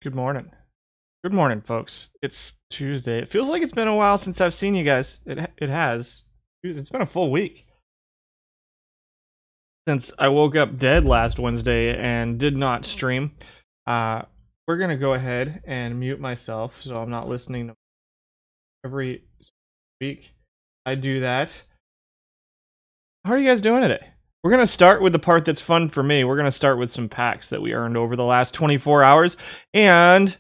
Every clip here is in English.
Good morning. Good morning, folks. It's Tuesday. It feels like it's been a while since I've seen you guys. It has. It's been a full week since I woke up dead last Wednesday and did not stream. We're gonna go ahead and mute myself so I'm not listening to every week. I do that. How are you guys doing today? We're gonna start with the part that's fun for me. We're gonna start with some packs that we earned over the last 24 hours, and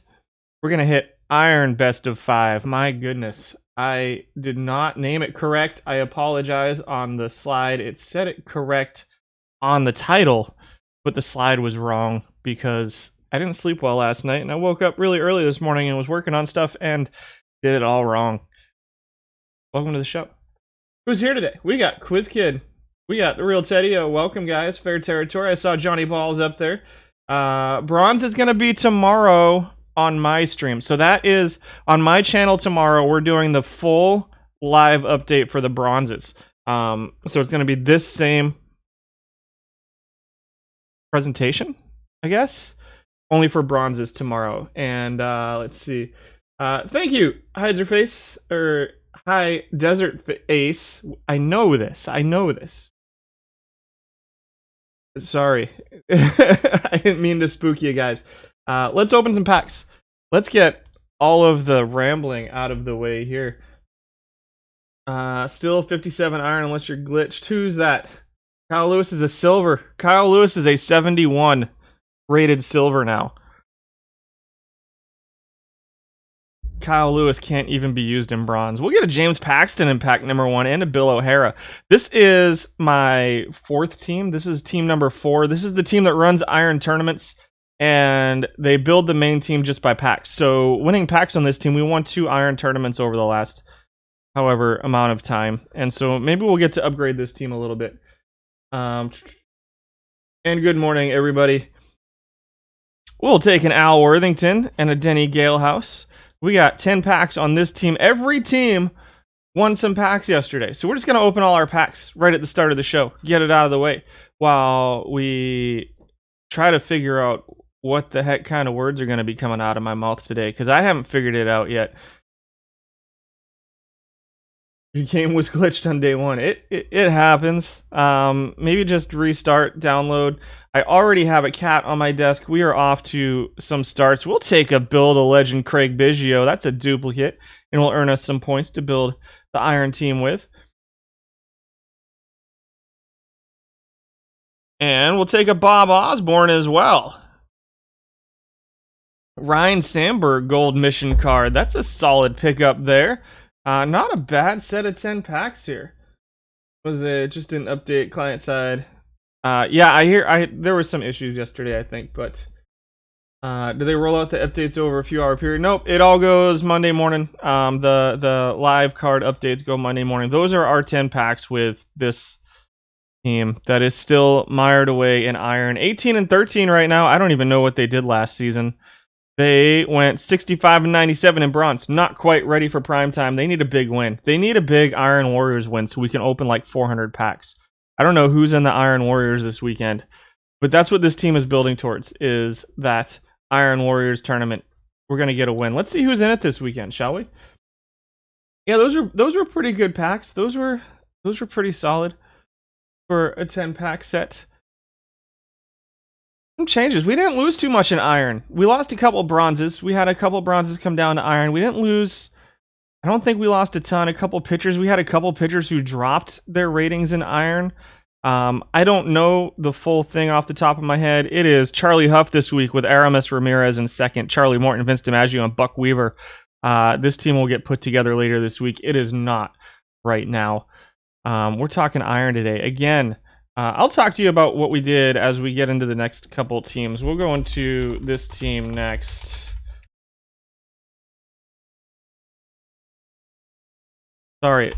we're going to hit Iron Best of 5. My goodness. I did not name it correct. I apologize on the slide. It said it correct on the title, but the slide was wrong because I didn't sleep well last night, and I woke up really early this morning and was working on stuff and did it all wrong. Welcome to the show. Who's here today? We got Quiz Kid. We got the real Teddy. Welcome, guys. Fair territory. I saw Johnny Balls up there. Bronze is going to be tomorrow on my stream. So that is on my channel tomorrow. We're doing the full live update for the bronzes. So it's going to be this same presentation, I guess, only for bronzes tomorrow. And let's see. Thank you, Hydraface, or Hi Desert Ace. I know this. Sorry. I didn't mean to spook you guys. Let's open some packs. Let's get all of the rambling out of the way here. Still 57 iron unless you're glitched. Who's that? Kyle Lewis is a silver. Kyle Lewis is a 71 rated silver now. Kyle Lewis can't even be used in bronze. We'll get a James Paxton in pack number 1 and a Bill O'Hara. This is my 4th team. This is team number 4. This is the team that runs iron tournaments, and they build the main team just by packs. So winning packs on this team, we won 2 iron tournaments over the last however amount of time. And so maybe we'll get to upgrade this team a little bit. And good morning, everybody. We'll take an Al Worthington and a Denny Galehouse. We got 10 packs on this team. Every team won some packs yesterday. So we're just going to open all our packs right at the start of the show. Get it out of the way while we try to figure out what the heck kind of words are going to be coming out of my mouth today, because I haven't figured it out yet. Your game was glitched on day 1. It happens. Maybe just restart, download. I already have a cat on my desk. We are off to some starts. We'll take a Build a Legend Craig Biggio. That's a duplicate, and will earn us some points to build the Iron team with. And we'll take a Bob Osborne as well. Ryan Sandberg Gold Mission card. That's a solid pickup there. Not a bad set of 10 packs here. Was it just an update client side? Yeah, there were some issues yesterday, I think, but do they roll out the updates over a few hour period? Nope, it all goes Monday morning. The live card updates go Monday morning. Those are our 10 packs with this team that is still mired away in iron. 18 and 13 right now. I don't even know what they did last season. They went 65 and 97 in bronze. Not quite ready for prime time. They need a big win. They need a big Iron Warriors win so we can open like 400 packs. I don't know who's in the Iron Warriors this weekend, but that's what this team is building towards, is that Iron Warriors tournament. We're going to get a win. Let's see who's in it this weekend, shall we? Yeah, those were pretty good packs. Those were pretty solid for a 10-pack set. Some changes. We didn't lose too much in iron. We lost a couple bronzes. We had a couple bronzes come down to iron. We didn't lose. I don't think we lost a ton. A couple pitchers. We had a couple pitchers who dropped their ratings in iron. I don't know the full thing off the top of my head. It is Charlie Huff this week with Aramis Ramirez in second, Charlie Morton, Vince DiMaggio, and Buck Weaver. This team will get put together later this week. It is not right now. We're talking iron today. Again, I'll talk to you about what we did as we get into the next couple teams. We'll go into this team next. Sorry,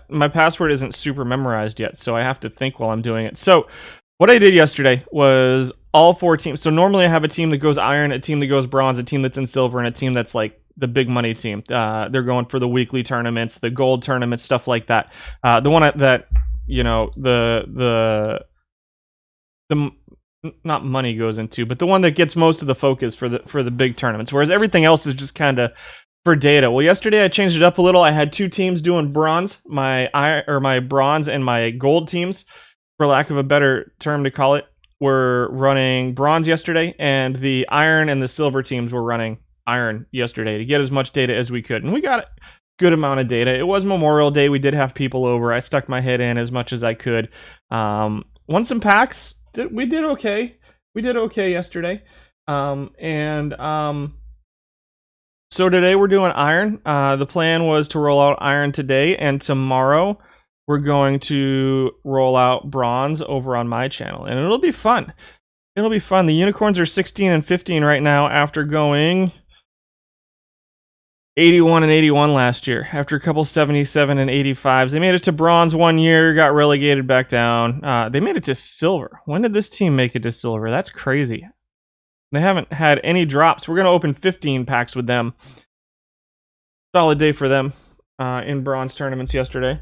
my password isn't super memorized yet, so I have to think while I'm doing it. So what I did yesterday was all 4 teams. So normally I have a team that goes iron, a team that goes bronze, a team that's in silver, and a team that's like the big money team. They're going for the weekly tournaments, the gold tournaments, stuff like that. The one that, you know, the not money goes into, but the one that gets most of the focus for the big tournaments, whereas everything else is just kind of for data. Well, yesterday I changed it up a little. I had two teams doing bronze, my bronze and my gold teams, for lack of a better term to call it, were running bronze yesterday, and the iron and the silver teams were running iron yesterday to get as much data as we could, and we got a good amount of data. It was Memorial Day. We did have people over. I stuck my head in as much as I could. Won some packs. We did okay. We did okay yesterday. So today we're doing iron. The plan was to roll out iron today, and tomorrow we're going to roll out bronze over on my channel, and it'll be fun. It'll be fun. The unicorns are 16 and 15 right now after going 81 and 81 last year. After a couple 77 and 85s, they made it to bronze one year, got relegated back down. They made it to silver. When did this team make it to silver? That's crazy. They haven't had any drops. We're going to open 15 packs with them. Solid day for them in bronze tournaments yesterday.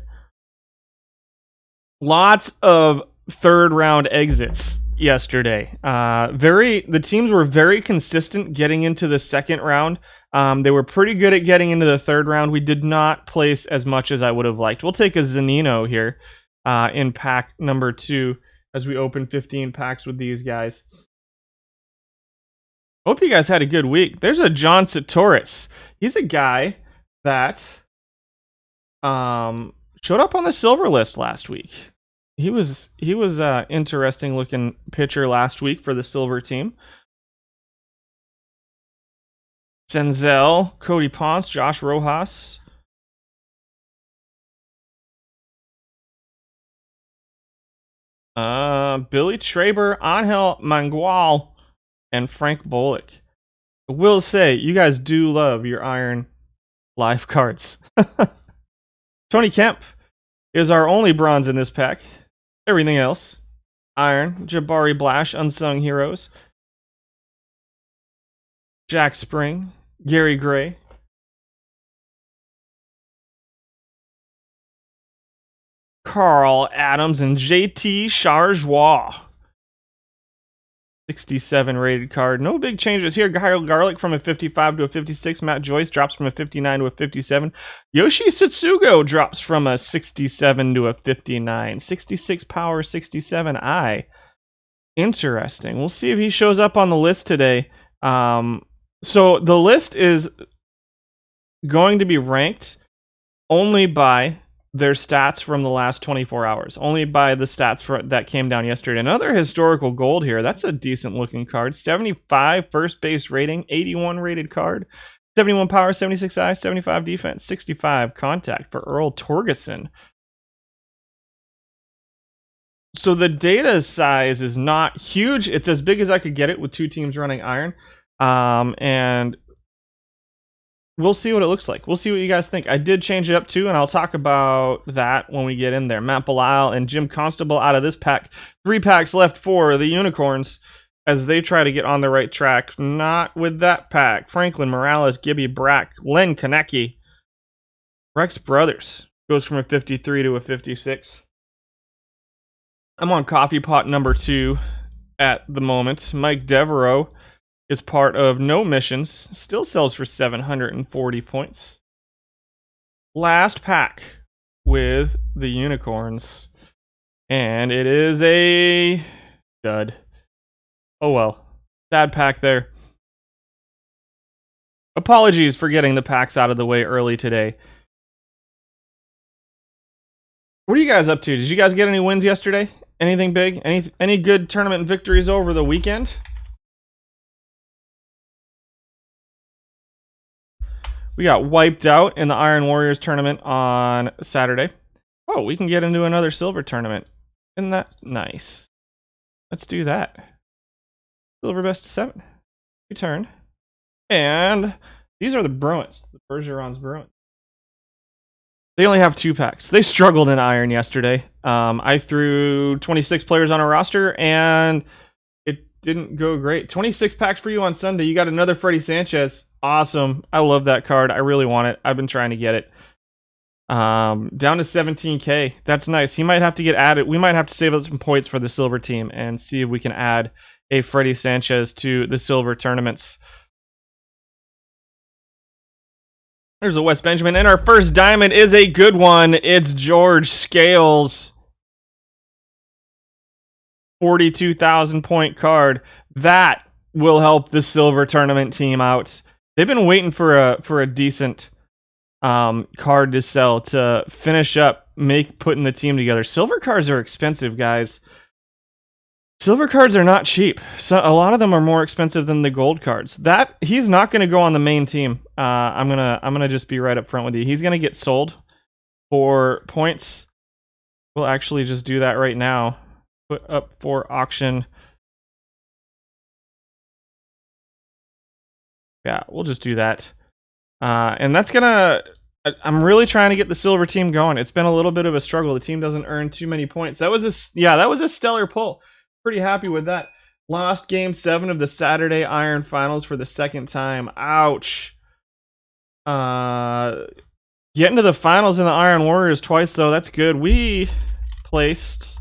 Lots of third round exits yesterday. The teams were very consistent getting into the second round. They were pretty good at getting into the third round. We did not place as much as I would have liked. We'll take a Zanino here in pack number 2 as we open 15 packs with these guys. Hope you guys had a good week. There's a John Satoris. He's a guy that showed up on the silver list last week. He was interesting looking pitcher last week for the silver team. Senzel, Cody Ponce, Josh Rojas. Billy Traber, Angel Mangual, and Frank Bullock. I will say, you guys do love your iron live cards. Tony Kemp is our only bronze in this pack. Everything else, iron. Jabari Blash, Unsung Heroes. Jack Spring, Gary Gray. Carl Adams and JT Chargeois. 67 rated card. No big changes here. Kyle Garlick from a 55 to a 56. Matt Joyce drops from a 59 to a 57. Yoshi Satsugo drops from a 67 to a 59. 66 power, 67 eye. Interesting. We'll see if he shows up on the list today. So the list is going to be ranked only by their stats from the last 24 hours. Only by the stats that came down yesterday. Another historical gold here. That's a decent looking card. 75 first base rating, 81 rated card. 71 power, 76 eye, 75 defense, 65 contact for Earl Torgeson. So the data size is not huge. It's as big as I could get it with two teams running iron. And we'll see what it looks like. We'll see what you guys think. I did change it up too, and I'll talk about that when we get in there. Matt Belisle and Jim Constable out of this pack. 3 packs left for the Unicorns as they try to get on the right track. Not with that pack. Franklin Morales, Gibby Brack, Len Konecki. Rex Brothers goes from a 53 to a 56. I'm on coffee pot number 2 at the moment. Mike Devereaux is part of No Missions. Still sells for 740 points. Last pack with the Unicorns. And it is a dud. Oh well. Sad pack there. Apologies for getting the packs out of the way early today. What are you guys up to? Did you guys get any wins yesterday? Anything big? Any good tournament victories over the weekend? We got wiped out in the Iron Warriors tournament on Saturday. Oh, we can get into another silver tournament. Isn't that nice? Let's do that. Silver best of 7. Return. And these are the Bruins. The Bergeron's Bruins. They only have 2 packs. They struggled in Iron yesterday. I threw 26 players on a roster, and it didn't go great. 26 packs for you on Sunday. You got another Freddie Sanchez. Awesome. I love that card. I really want it. I've been trying to get it. Down to 17K. That's nice. He might have to get added. We might have to save up some points for the silver team and see if we can add a Freddie Sanchez to the silver tournaments. There's a West Benjamin, and our first diamond is a good one. It's George Scales. 42,000 point card. That will help the silver tournament team out. They've been waiting for a decent card to sell to finish up putting the team together. Silver cards are expensive, guys. Silver cards are not cheap. So a lot of them are more expensive than the gold cards. That he's not going to go on the main team. I'm gonna just be right up front with you. He's gonna get sold for points. We'll actually just do that right now. Put up for auction. Yeah, we'll just do that. And that's gonna. I'm really trying to get the silver team going. It's been a little bit of a struggle. The team doesn't earn too many points. That was a stellar pull. Pretty happy with that. Lost game 7 of the Saturday Iron Finals for the second time. Ouch. Getting to the finals in the Iron Warriors twice though. That's good. We placed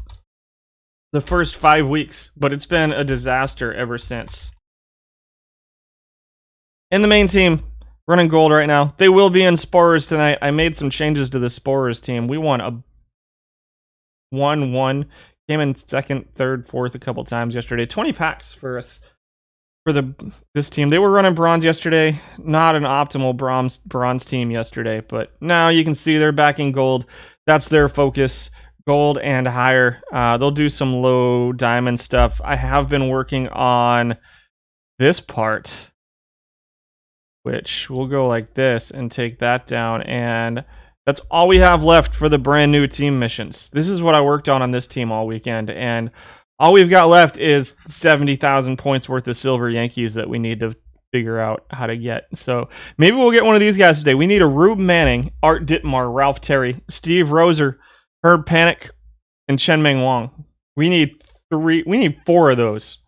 the first 5 weeks, but it's been a disaster ever since. In the main team, running gold right now. They will be in Sporers tonight. I made some changes to the Sporers team. We won a 1-1. Came in second, third, fourth a couple times yesterday. 20 packs for us for this team. They were running bronze yesterday. Not an optimal bronze team yesterday, but now you can see they're back in gold. That's their focus. Gold and higher. They'll do some low diamond stuff. I have been working on this part, which we'll go like this and take that down, and that's all we have left for the brand new team missions. This is what I worked on this team all weekend, and all we've got left is 70,000 points worth of silver Yankees that we need to figure out how to get. So maybe we'll get one of these guys today. We need a Rube Manning, Art Ditmar, Ralph Terry, Steve Roser, Herb Panic, and Chen Meng Wang. We need 4 of those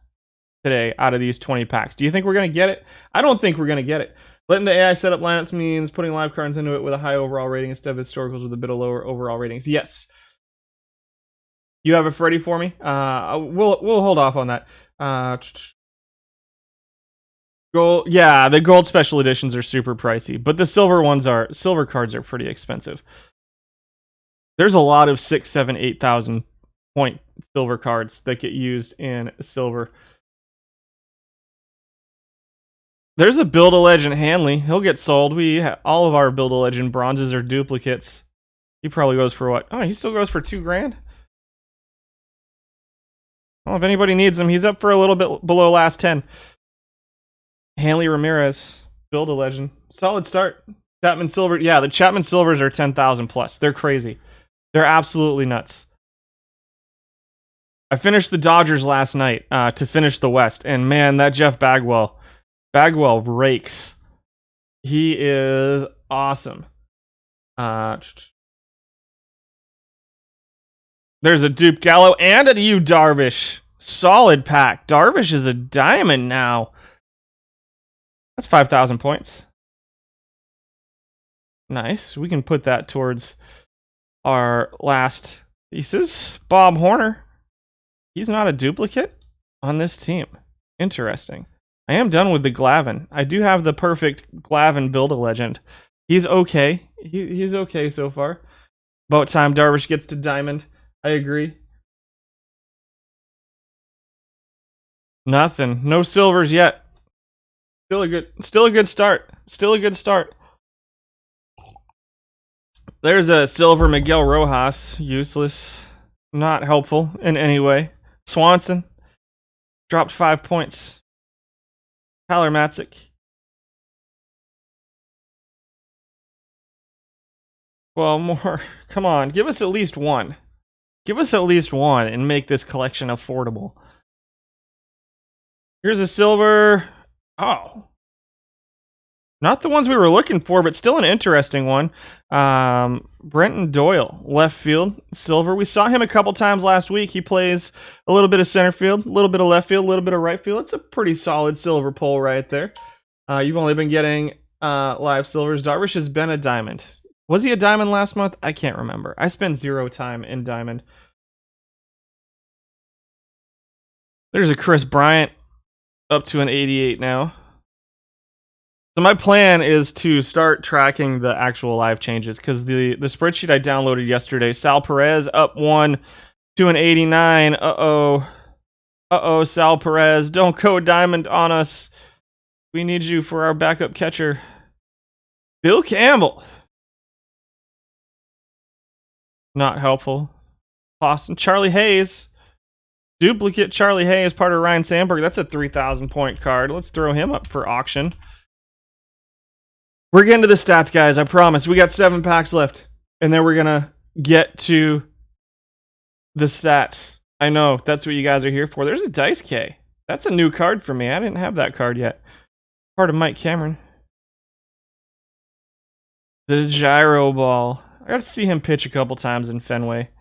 today out of these 20 packs. Do you think we're going to get it? I don't think we're going to get it. Letting the AI set up lineups means putting live cards into it with a high overall rating instead of historicals with a bit of lower overall ratings. Yes. You have a Freddy for me? We'll hold off on that. Gold, yeah, the gold special editions are super pricey, but the silver cards are pretty expensive. There's a lot of 6, 7, 8,000 point silver cards that get used in silver. There's a Build-A-Legend Hanley. He'll get sold. All of our Build-A-Legend bronzes are duplicates. He probably goes for what? Oh, he still goes for $2 grand. Well, if anybody needs him, he's up for a little bit below last 10. Hanley Ramirez, Build-A-Legend. Solid start. Chapman Silver. Yeah, the Chapman Silvers are 10,000 plus. They're crazy. They're absolutely nuts. I finished the Dodgers last night to finish the West, and man, that Jeff Bagwell rakes. He is awesome. There's a Dupe Gallo and a Yu Darvish. Solid pack. Darvish is a diamond now. That's 5,000 points. Nice. We can put that towards our last pieces. Bob Horner. He's not a duplicate on this team. Interesting. I am done with the Glavin. I do have the perfect Glavin Build-A-Legend. He's okay. He's okay so far. About time Darvish gets to diamond. I agree. Nothing. No silvers yet. Still a good start. Still a good start. There's a silver Miguel Rojas. Useless. Not helpful in any way. Swanson. Dropped 5 points. Tyler Matzik. Well, more. Come on. Give us at least one. Give us at least one and make this collection affordable. Here's a silver. Oh. Not the ones we were looking for, but still an interesting one. Brenton Doyle, left field, silver. We saw him a couple times last week. He plays a little bit of center field, a little bit of left field, a little bit of right field. It's a pretty solid silver pull right there. You've only been getting live silvers. Darvish has been a diamond. Was he a diamond last month? I can't remember. I spent 0 time in diamond. There's a Chris Bryant up to an 88 now. So my plan is to start tracking the actual live changes because the spreadsheet I downloaded yesterday, Sal Perez up 1 to an 89. Uh-oh, Sal Perez, don't go diamond on us. We need you for our backup catcher. Bill Campbell. Not helpful. Boston, Charlie Hayes. Duplicate Charlie Hayes, part of Ryan Sandberg. That's a 3,000 point card. Let's throw him up for auction. We're getting to the stats, guys. I promise. We got 7 packs left. And then we're going to get to the stats. I know. That's what you guys are here for. There's a Dice K. That's a new card for me. I didn't have that card yet. Part of Mike Cameron. The gyro ball. I got to see him pitch a couple times in Fenway.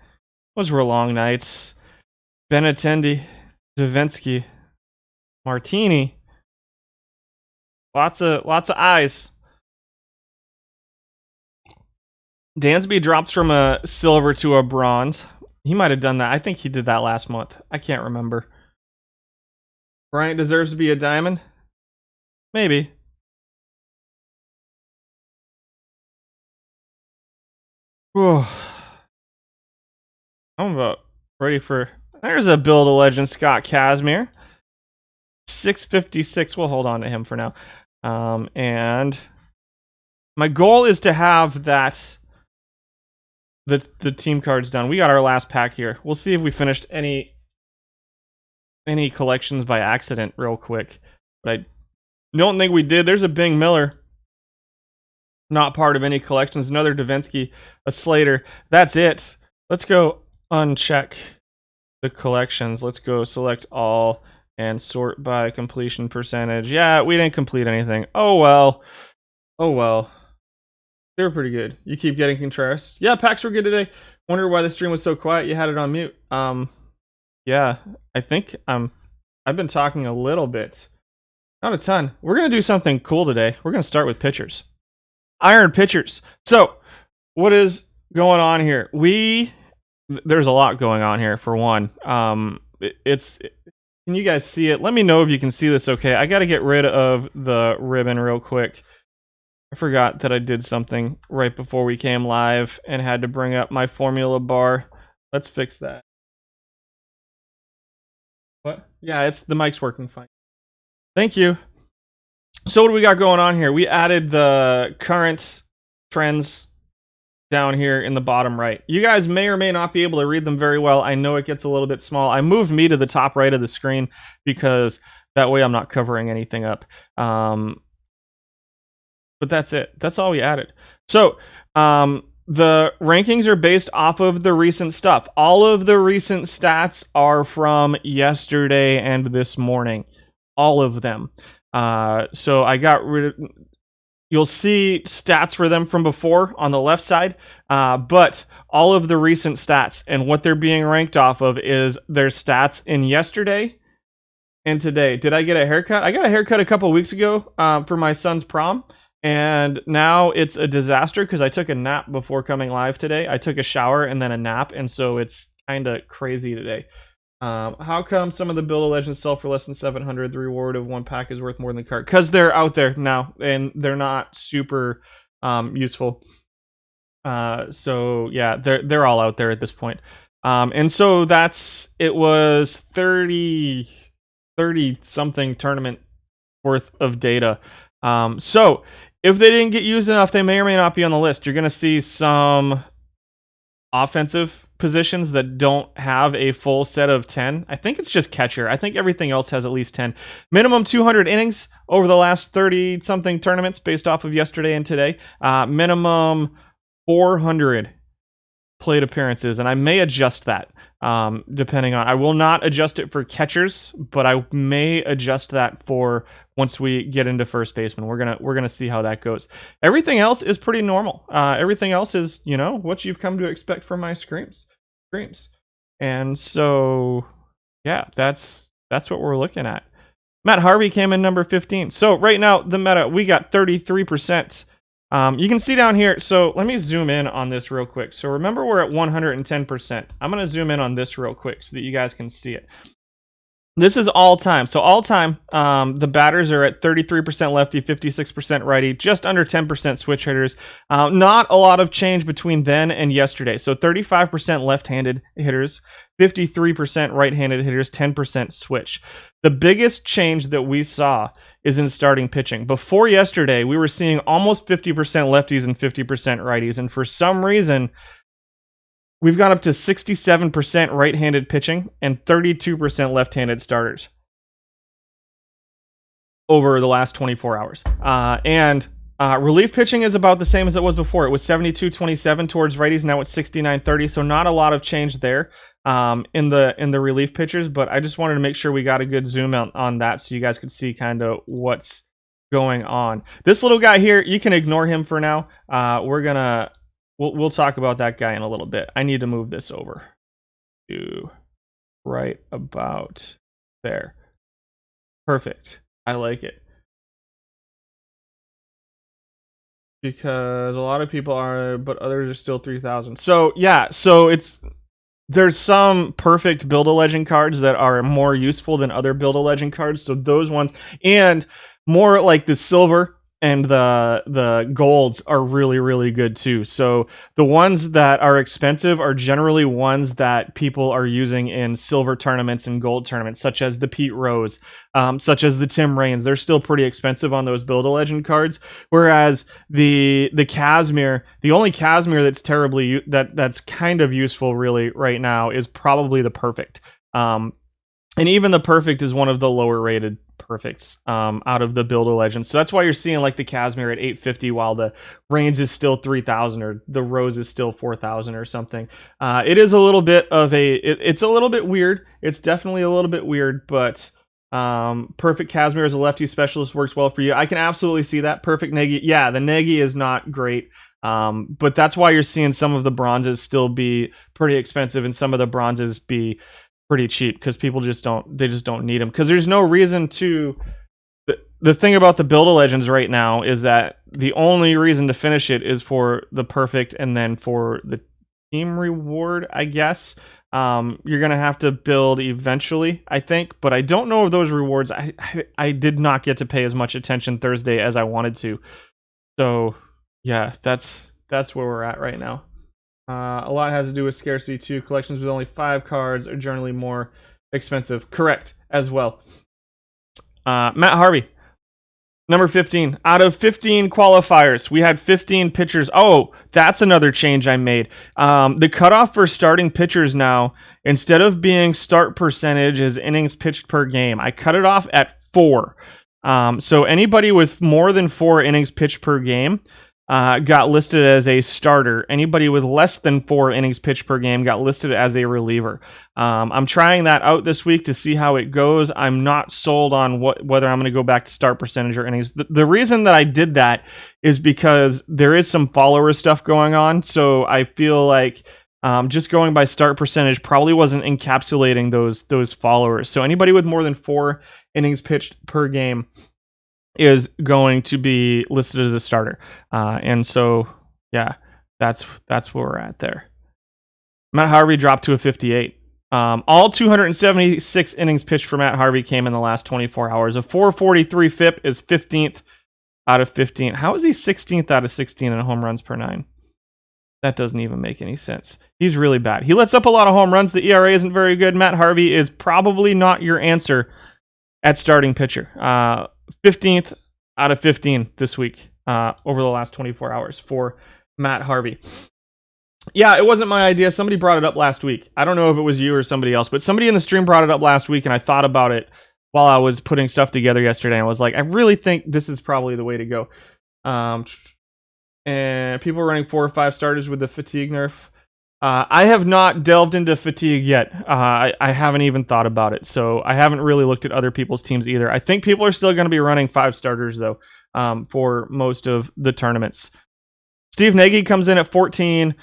Those were long nights. Benintendi. Davinsky. Martini. Lots of eyes. Dansby drops from a silver to a bronze. He might have done that. I think he did that last month. I can't remember. Bryant deserves to be a diamond? Maybe. Whew. I'm about ready for... There's a Build a Legend, Scott Kazmir. 656. We'll hold on to him for now. And my goal is to have that... The team cards done. We got our last pack here. We'll see if we finished any collections by accident real quick. But I don't think we did. There's a Bing Miller. Not part of any collections. Another Davinsky, a Slater. That's it. Let's go uncheck the collections. Let's go select all and sort by completion percentage. Yeah, we didn't complete anything. Oh well. Oh well. They were pretty good. You keep getting Contreras. Yeah, packs were good today. Wonder why the stream was so quiet. You had it on mute. Yeah, I think I've been talking a little bit. Not a ton. We're going to do something cool today. We're going to start with pitchers. Iron pitchers. So, what is going on here? There's a lot going on here, for one. Can you guys see it? Let me know if you can see this okay. I got to get rid of the ribbon real quick. I forgot that I did something right before we came live and had to bring up my formula bar. Let's fix that. What? Yeah, the mic's working fine. Thank you. So what do we got going on here? We added the current trends down here in the bottom right. You guys may or may not be able to read them very well. I know it gets a little bit small. I moved me to the top right of the screen because that way I'm not covering anything up. But that's it. That's all we added. So the rankings are based off of the recent stuff. All of the recent stats are from yesterday and this morning. All of them. So I got rid of... You'll see stats for them from before on the left side. But all of the recent stats and what they're being ranked off of is their stats in yesterday and today. Did I get a haircut? I got a haircut a couple weeks ago for my son's prom. And now it's a disaster because I took a nap before coming live today. I took a shower and then a nap, and so it's kind of crazy today. How come some of the Build a Legend sell for less than 700? The reward of one pack is worth more than the card. Because they're out there now, and they're not super useful. So yeah, they're all out there at this point. And so it was 30 something tournament worth of data. So if they didn't get used enough, they may or may not be on the list. You're going to see some offensive positions that don't have a full set of 10. I think it's just catcher. I think everything else has at least 10. Minimum 200 innings over the last 30-something tournaments based off of yesterday and today. Minimum 400 plate appearances, and I may adjust that depending on... I will not adjust it for catchers, but I may adjust that for once we get into first baseman. We're gonna see how that goes. Everything else is pretty normal. Everything else is, what you've come to expect from my streams. And so, yeah, that's what we're looking at. Matt Harvey came in number 15. So right now, the meta, we got 33% You can see down here. So let me zoom in on this real quick. So remember, we're at 110%. I'm going to zoom in on this real quick so that you guys can see it. This is all time. So all time, the batters are at 33% lefty, 56% righty, just under 10% switch hitters. Not a lot of change between then and yesterday. So 35% left-handed hitters, 53% right-handed hitters, 10% switch. The biggest change that we saw is in starting pitching. Before yesterday, we were seeing almost 50% lefties and 50% righties. And for some reason, we've gone up to 67% right-handed pitching and 32% left-handed starters over the last 24 hours. And relief pitching is about the same as it was before. It was 72-27 towards righties. Now it's 69-30. So not a lot of change there in the relief pitchers. But I just wanted to make sure we got a good zoom out on that so you guys could see kind of what's going on. This little guy here, you can ignore him for now. We'll talk about that guy in a little bit. I need to move this over to right about there. Perfect. I like it. Because a lot of people are, but others are still 3,000. So yeah, so there's some perfect Build-A-Legend cards that are more useful than other Build-A-Legend cards. So those ones, and more like the silver and the golds are really, really good too. So the ones that are expensive are generally ones that people are using in silver tournaments and gold tournaments, such as the Pete Rose, such as the Tim Raines. They're still pretty expensive on those Build-A-Legend cards. Whereas the Casimir, the only Casimir that's that's kind of useful really right now is probably the Perfect. And even the Perfect is one of the lower rated perfects out of the Build-A-Legend. So that's why you're seeing like the Casimir at 850 while the Raines is still 3,000 or the Rose is still 4,000 or something. It is a little bit of it's a little bit weird. It's definitely a little bit weird, but Perfect Casimir as a lefty specialist works well for you. I can absolutely see that. Perfect Negge. Yeah, the Negge is not great. But that's why you're seeing some of the bronzes still be pretty expensive and some of the bronzes be pretty cheap because people just don't need them because there's no reason to. The thing about the Build-A-Legends right now is that the only reason to finish it is for the Perfect and then for the team reward, I guess. You're gonna have to build eventually, I think, but I don't know if those rewards. I did not get to pay as much attention Thursday as I wanted to, so yeah, that's where we're at right now. A lot has to do with scarcity too. Collections with only 5 cards are generally more expensive. Correct as well. Matt Harvey, number 15. Out of 15 qualifiers, we had 15 pitchers. Oh, that's another change I made. The cutoff for starting pitchers now, instead of being start percentage, is innings pitched per game. I cut it off at 4. So anybody with more than 4 innings pitched per game got listed as a starter. Anybody with less than 4 innings pitched per game got listed as a reliever. I'm trying that out this week to see how it goes. I'm not sold on whether I'm going to go back to start percentage or innings. The reason that I did that is because there is some follower stuff going on. So I feel like just going by start percentage probably wasn't encapsulating those followers. So anybody with more than 4 innings pitched per game is going to be listed as a starter. And so, yeah, that's where we're at there. Matt Harvey dropped to a 58. All 276 innings pitched for Matt Harvey came in the last 24 hours. A 443 FIP is 15th out of 15. How is he 16th out of 16 in home runs per 9? That doesn't even make any sense. He's really bad. He lets up a lot of home runs. The ERA isn't very good. Matt Harvey is probably not your answer at starting pitcher. 15th out of 15 this week over the last 24 hours for Matt Harvey. Yeah, it wasn't my idea. Somebody brought it up last week. I don't know if it was you or somebody else, but somebody in the stream brought it up last week, and I thought about it while I was putting stuff together yesterday. I was like, I really think this is probably the way to go. And people are running 4 or 5 starters with the fatigue nerf. I have not delved into fatigue yet. I haven't even thought about it, so I haven't really looked at other people's teams either. I think people are still going to be running 5 starters, though, for most of the tournaments. Steve Negge comes in at 14.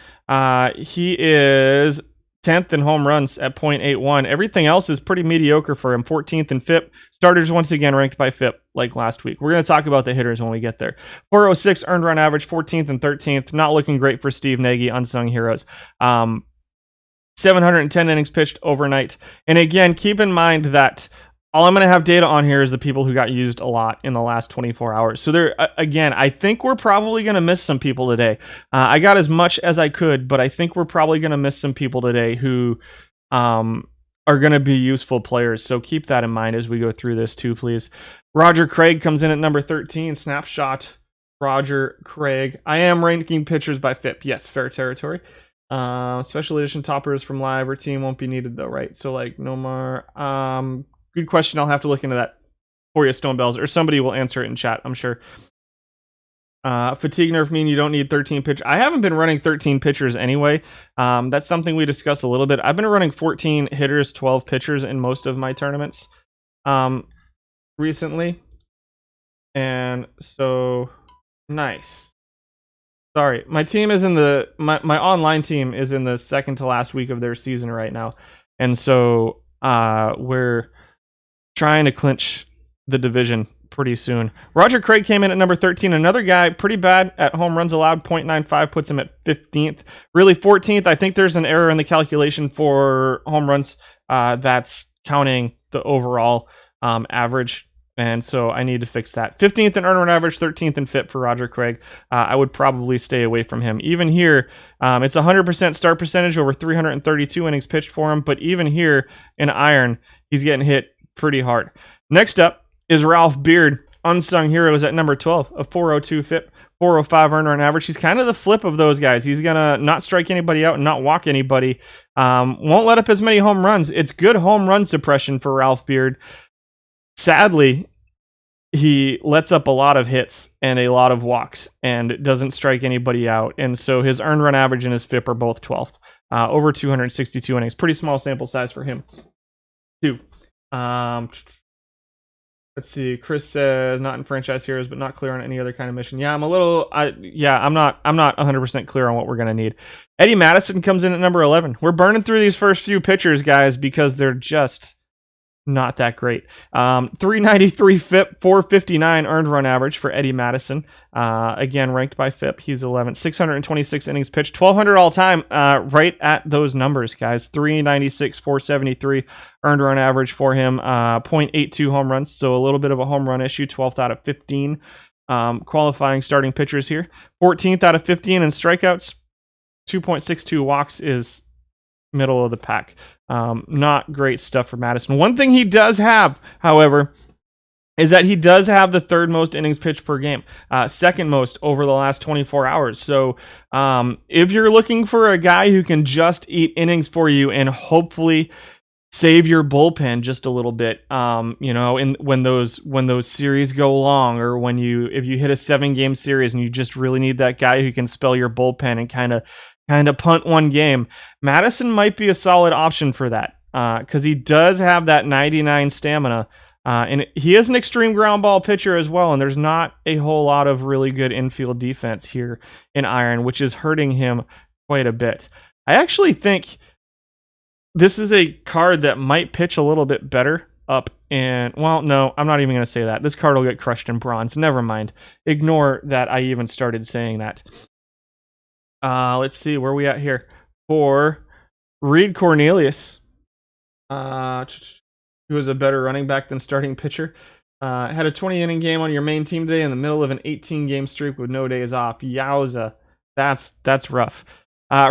He is 10th in home runs at .81. Everything else is pretty mediocre for him. 14th in FIP. Starters once again ranked by FIP like last week. We're going to talk about the hitters when we get there. 406 earned run average, 14th and 13th. Not looking great for Steve Negge, unsung heroes. 710 innings pitched overnight. And again, keep in mind that all I'm going to have data on here is the people who got used a lot in the last 24 hours. So there, again, I think we're probably going to miss some people today. I got as much as I could, but I think we're probably going to miss some people today who are going to be useful players. So keep that in mind as we go through this too, please. Roger Craig comes in at number 13. Snapshot, Roger Craig. I am ranking pitchers by FIP. Yes, fair territory. Special edition toppers from live or team won't be needed though, right? So like no more. Good question. I'll have to look into that for you, Stone Bells, or somebody will answer it in chat, I'm sure. Fatigue nerf mean you don't need 13 pitch. I haven't been running 13 pitchers anyway. That's something we discussed a little bit. I've been running 14 hitters, 12 pitchers in most of my tournaments recently. And so nice. Sorry, my team is in the my online team is in the second to last week of their season right now. And so we're trying to clinch the division pretty soon. Roger Craig came in at number 13. Another guy pretty bad at home runs allowed. .95 puts him at 15th. Really 14th. I think there's an error in the calculation for home runs that's counting the overall average. And so I need to fix that. 15th in earned run average, 13th in FIP for Roger Craig. I would probably stay away from him. Even here, it's 100% start percentage over 332 innings pitched for him. But even here in iron, he's getting hit pretty hard. Next up is Ralph Beard, unsung heroes at number 12, a 402 FIP, 405 earned run average. He's kind of the flip of those guys. He's going to not strike anybody out and not walk anybody. Won't let up as many home runs. It's good home run suppression for Ralph Beard. Sadly, he lets up a lot of hits and a lot of walks and doesn't strike anybody out. And so his earned run average and his FIP are both 12th. Over 262 innings. Pretty small sample size for him, too. Let's see. Chris says not in franchise heroes, but not clear on any other kind of mission. Yeah, I'm not 100% clear on what we're gonna need. Eddie Madison comes in at number 11. We're burning through these first few pitchers, guys, because they're just not that great. 393 FIP, 459 earned run average for Eddie Madison. Again, ranked by FIP. He's 11. 626 innings pitched. 1,200 all time. Right at those numbers, guys. 396, 473 earned run average for him. .82 home runs. So a little bit of a home run issue. 12th out of 15 qualifying starting pitchers here. 14th out of 15 in strikeouts. 2.62 walks is middle of the pack. Not great stuff for Madison. One thing he does have, however, is that he does have the third most innings pitched per game, second most over the last 24 hours. So if you're looking for a guy who can just eat innings for you and hopefully save your bullpen just a little bit, when those series go long, or if you hit a 7-game series and you just really need that guy who can spell your bullpen and kind of punt one game, Madison might be a solid option for that, because he does have that 99 stamina, and he is an extreme ground ball pitcher as well, and there's not a whole lot of really good infield defense here in iron, which is hurting him quite a bit. I actually think this is a card that might pitch a little bit better up in, well, no, I'm not even going to say that. This card will get crushed in bronze. Never mind. Ignore that I even started saying that. Let's see, where are we at here? For Reed Cornelius, who is a better running back than starting pitcher. Had a 20-inning game on your main team today in the middle of an 18-game streak with no days off. Yowza. That's rough.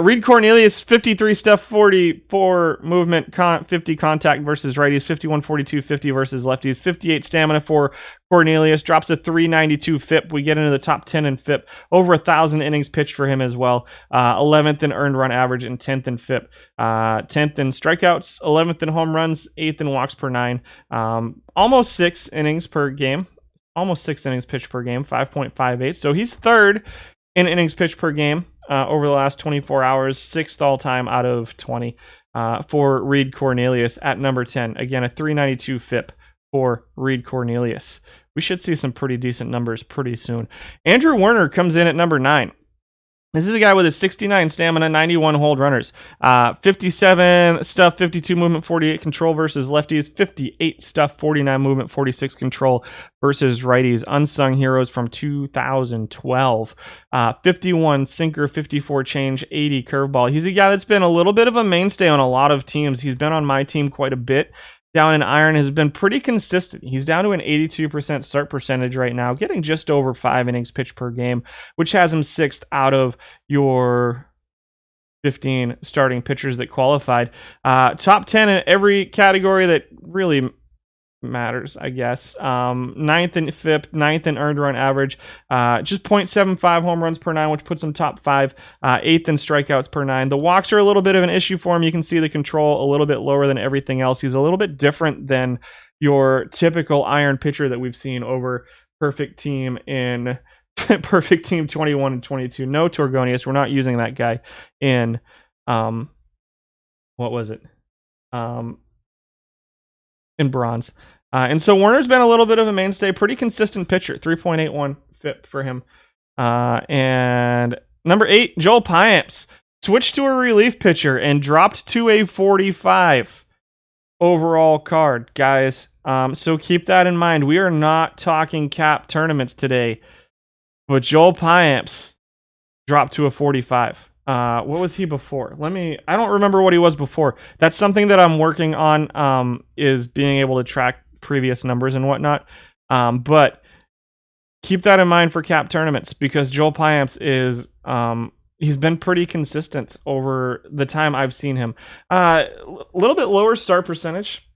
Reed Cornelius, 53 stuff, 44 movement, 50 contact versus righties, 51, 42, 50 versus lefties, 58 stamina for Cornelius, drops a 392 FIP. We get into the top 10 in FIP, over 1,000 innings pitched for him as well. 11th in earned run average and 10th in FIP. 10th in strikeouts, 11th in home runs, 8th in walks per 9. Almost 6 innings per game. Almost 6 innings pitched per game, 5.58. So he's third in innings pitched per game over the last 24 hours, 6th all-time out of 20 for Reed Cornelius at number 10. Again, a 392 FIP for Reed Cornelius. We should see some pretty decent numbers pretty soon. Andrew Werner comes in at number 9. This is a guy with a 69 stamina, 91 hold runners, 57 stuff, 52 movement, 48 control versus lefties, 58 stuff, 49 movement, 46 control versus righties. Unsung heroes from 2012, 51 sinker, 54 change, 80 curveball. He's a guy that's been a little bit of a mainstay on a lot of teams. He's been on my team quite a bit. Down in iron, has been pretty consistent. He's down to an 82% start percentage right now, getting just over 5 innings pitched per game, which has him 6th out of your 15 starting pitchers that qualified. Top 10 in every category that really matters, I guess. 9th in FIP, 9th in earned run average, just 0.75 home runs per 9, which puts him top 5, 8th in strikeouts per 9. The walks are a little bit of an issue for him. You can see the control a little bit lower than everything else. He's a little bit different than your typical iron pitcher that we've seen over Perfect Team in Perfect Team 21 and 22. No Torgonius. We're not using that guy in what was it? In bronze. And so Werner's been a little bit of a mainstay, pretty consistent pitcher, 3.81 FIP for him. And number 8, Joel Payamps switched to a relief pitcher and dropped to a 45 overall card, guys. So keep that in mind. We are not talking cap tournaments today, but Joel Payamps dropped to a 45. What was he before? I don't remember what he was before. That's something that I'm working on, is being able to track previous numbers and whatnot. But keep that in mind for cap tournaments, because Joel Payamps is, he's been pretty consistent over the time I've seen him. A little bit lower start percentage,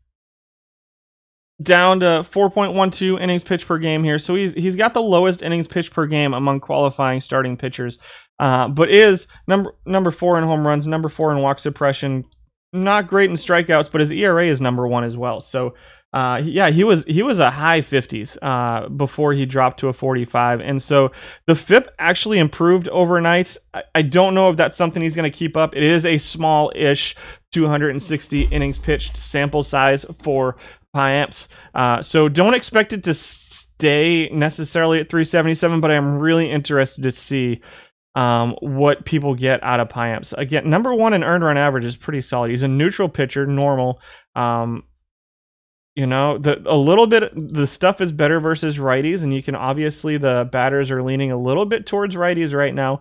down to 4.12 innings pitched per game here. So he's got the lowest innings pitched per game among qualifying starting pitchers, but is number 4 in home runs, number 4 in walk suppression. Not great in strikeouts, but his ERA is number 1 as well. So he was a high 50s before he dropped to a 45, and so the FIP actually improved overnight. I don't know if that's something he's going to keep up. It is a small-ish 260 innings pitched sample size for Payamps, so don't expect it to stay necessarily at 377, but I'm really interested to see what people get out of Payamps. Again, number 1 in earned run average is pretty solid. He's a neutral pitcher, normal. You know, a little bit, the stuff is better versus righties, and you can obviously, the batters are leaning a little bit towards righties right now.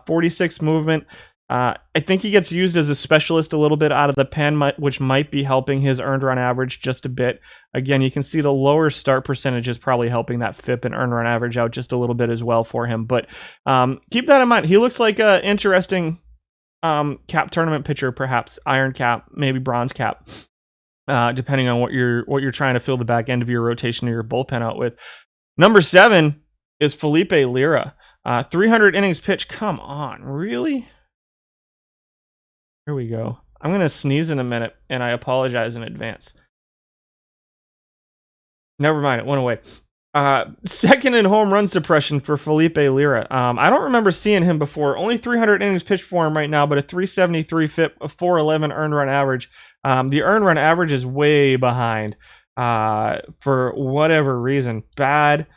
46 movement. I think he gets used as a specialist a little bit out of the pen, which might be helping his earned run average just a bit. Again, you can see the lower start percentage is probably helping that FIP and earned run average out just a little bit as well for him. But keep that in mind. He looks like an interesting cap tournament pitcher, perhaps iron cap, maybe bronze cap, depending on what you're trying to fill the back end of your rotation or your bullpen out with. Number 7 is Felipe Lira. 300 innings pitched. Come on, really? Here we go. I'm going to sneeze in a minute, and I apologize in advance. Never mind, it went away. Second in home run suppression for Felipe Lira. I don't remember seeing him before. Only 300 innings pitched for him right now, but a 373 FIP, a 411 earned run average. The earned run average is way behind for whatever reason. Bad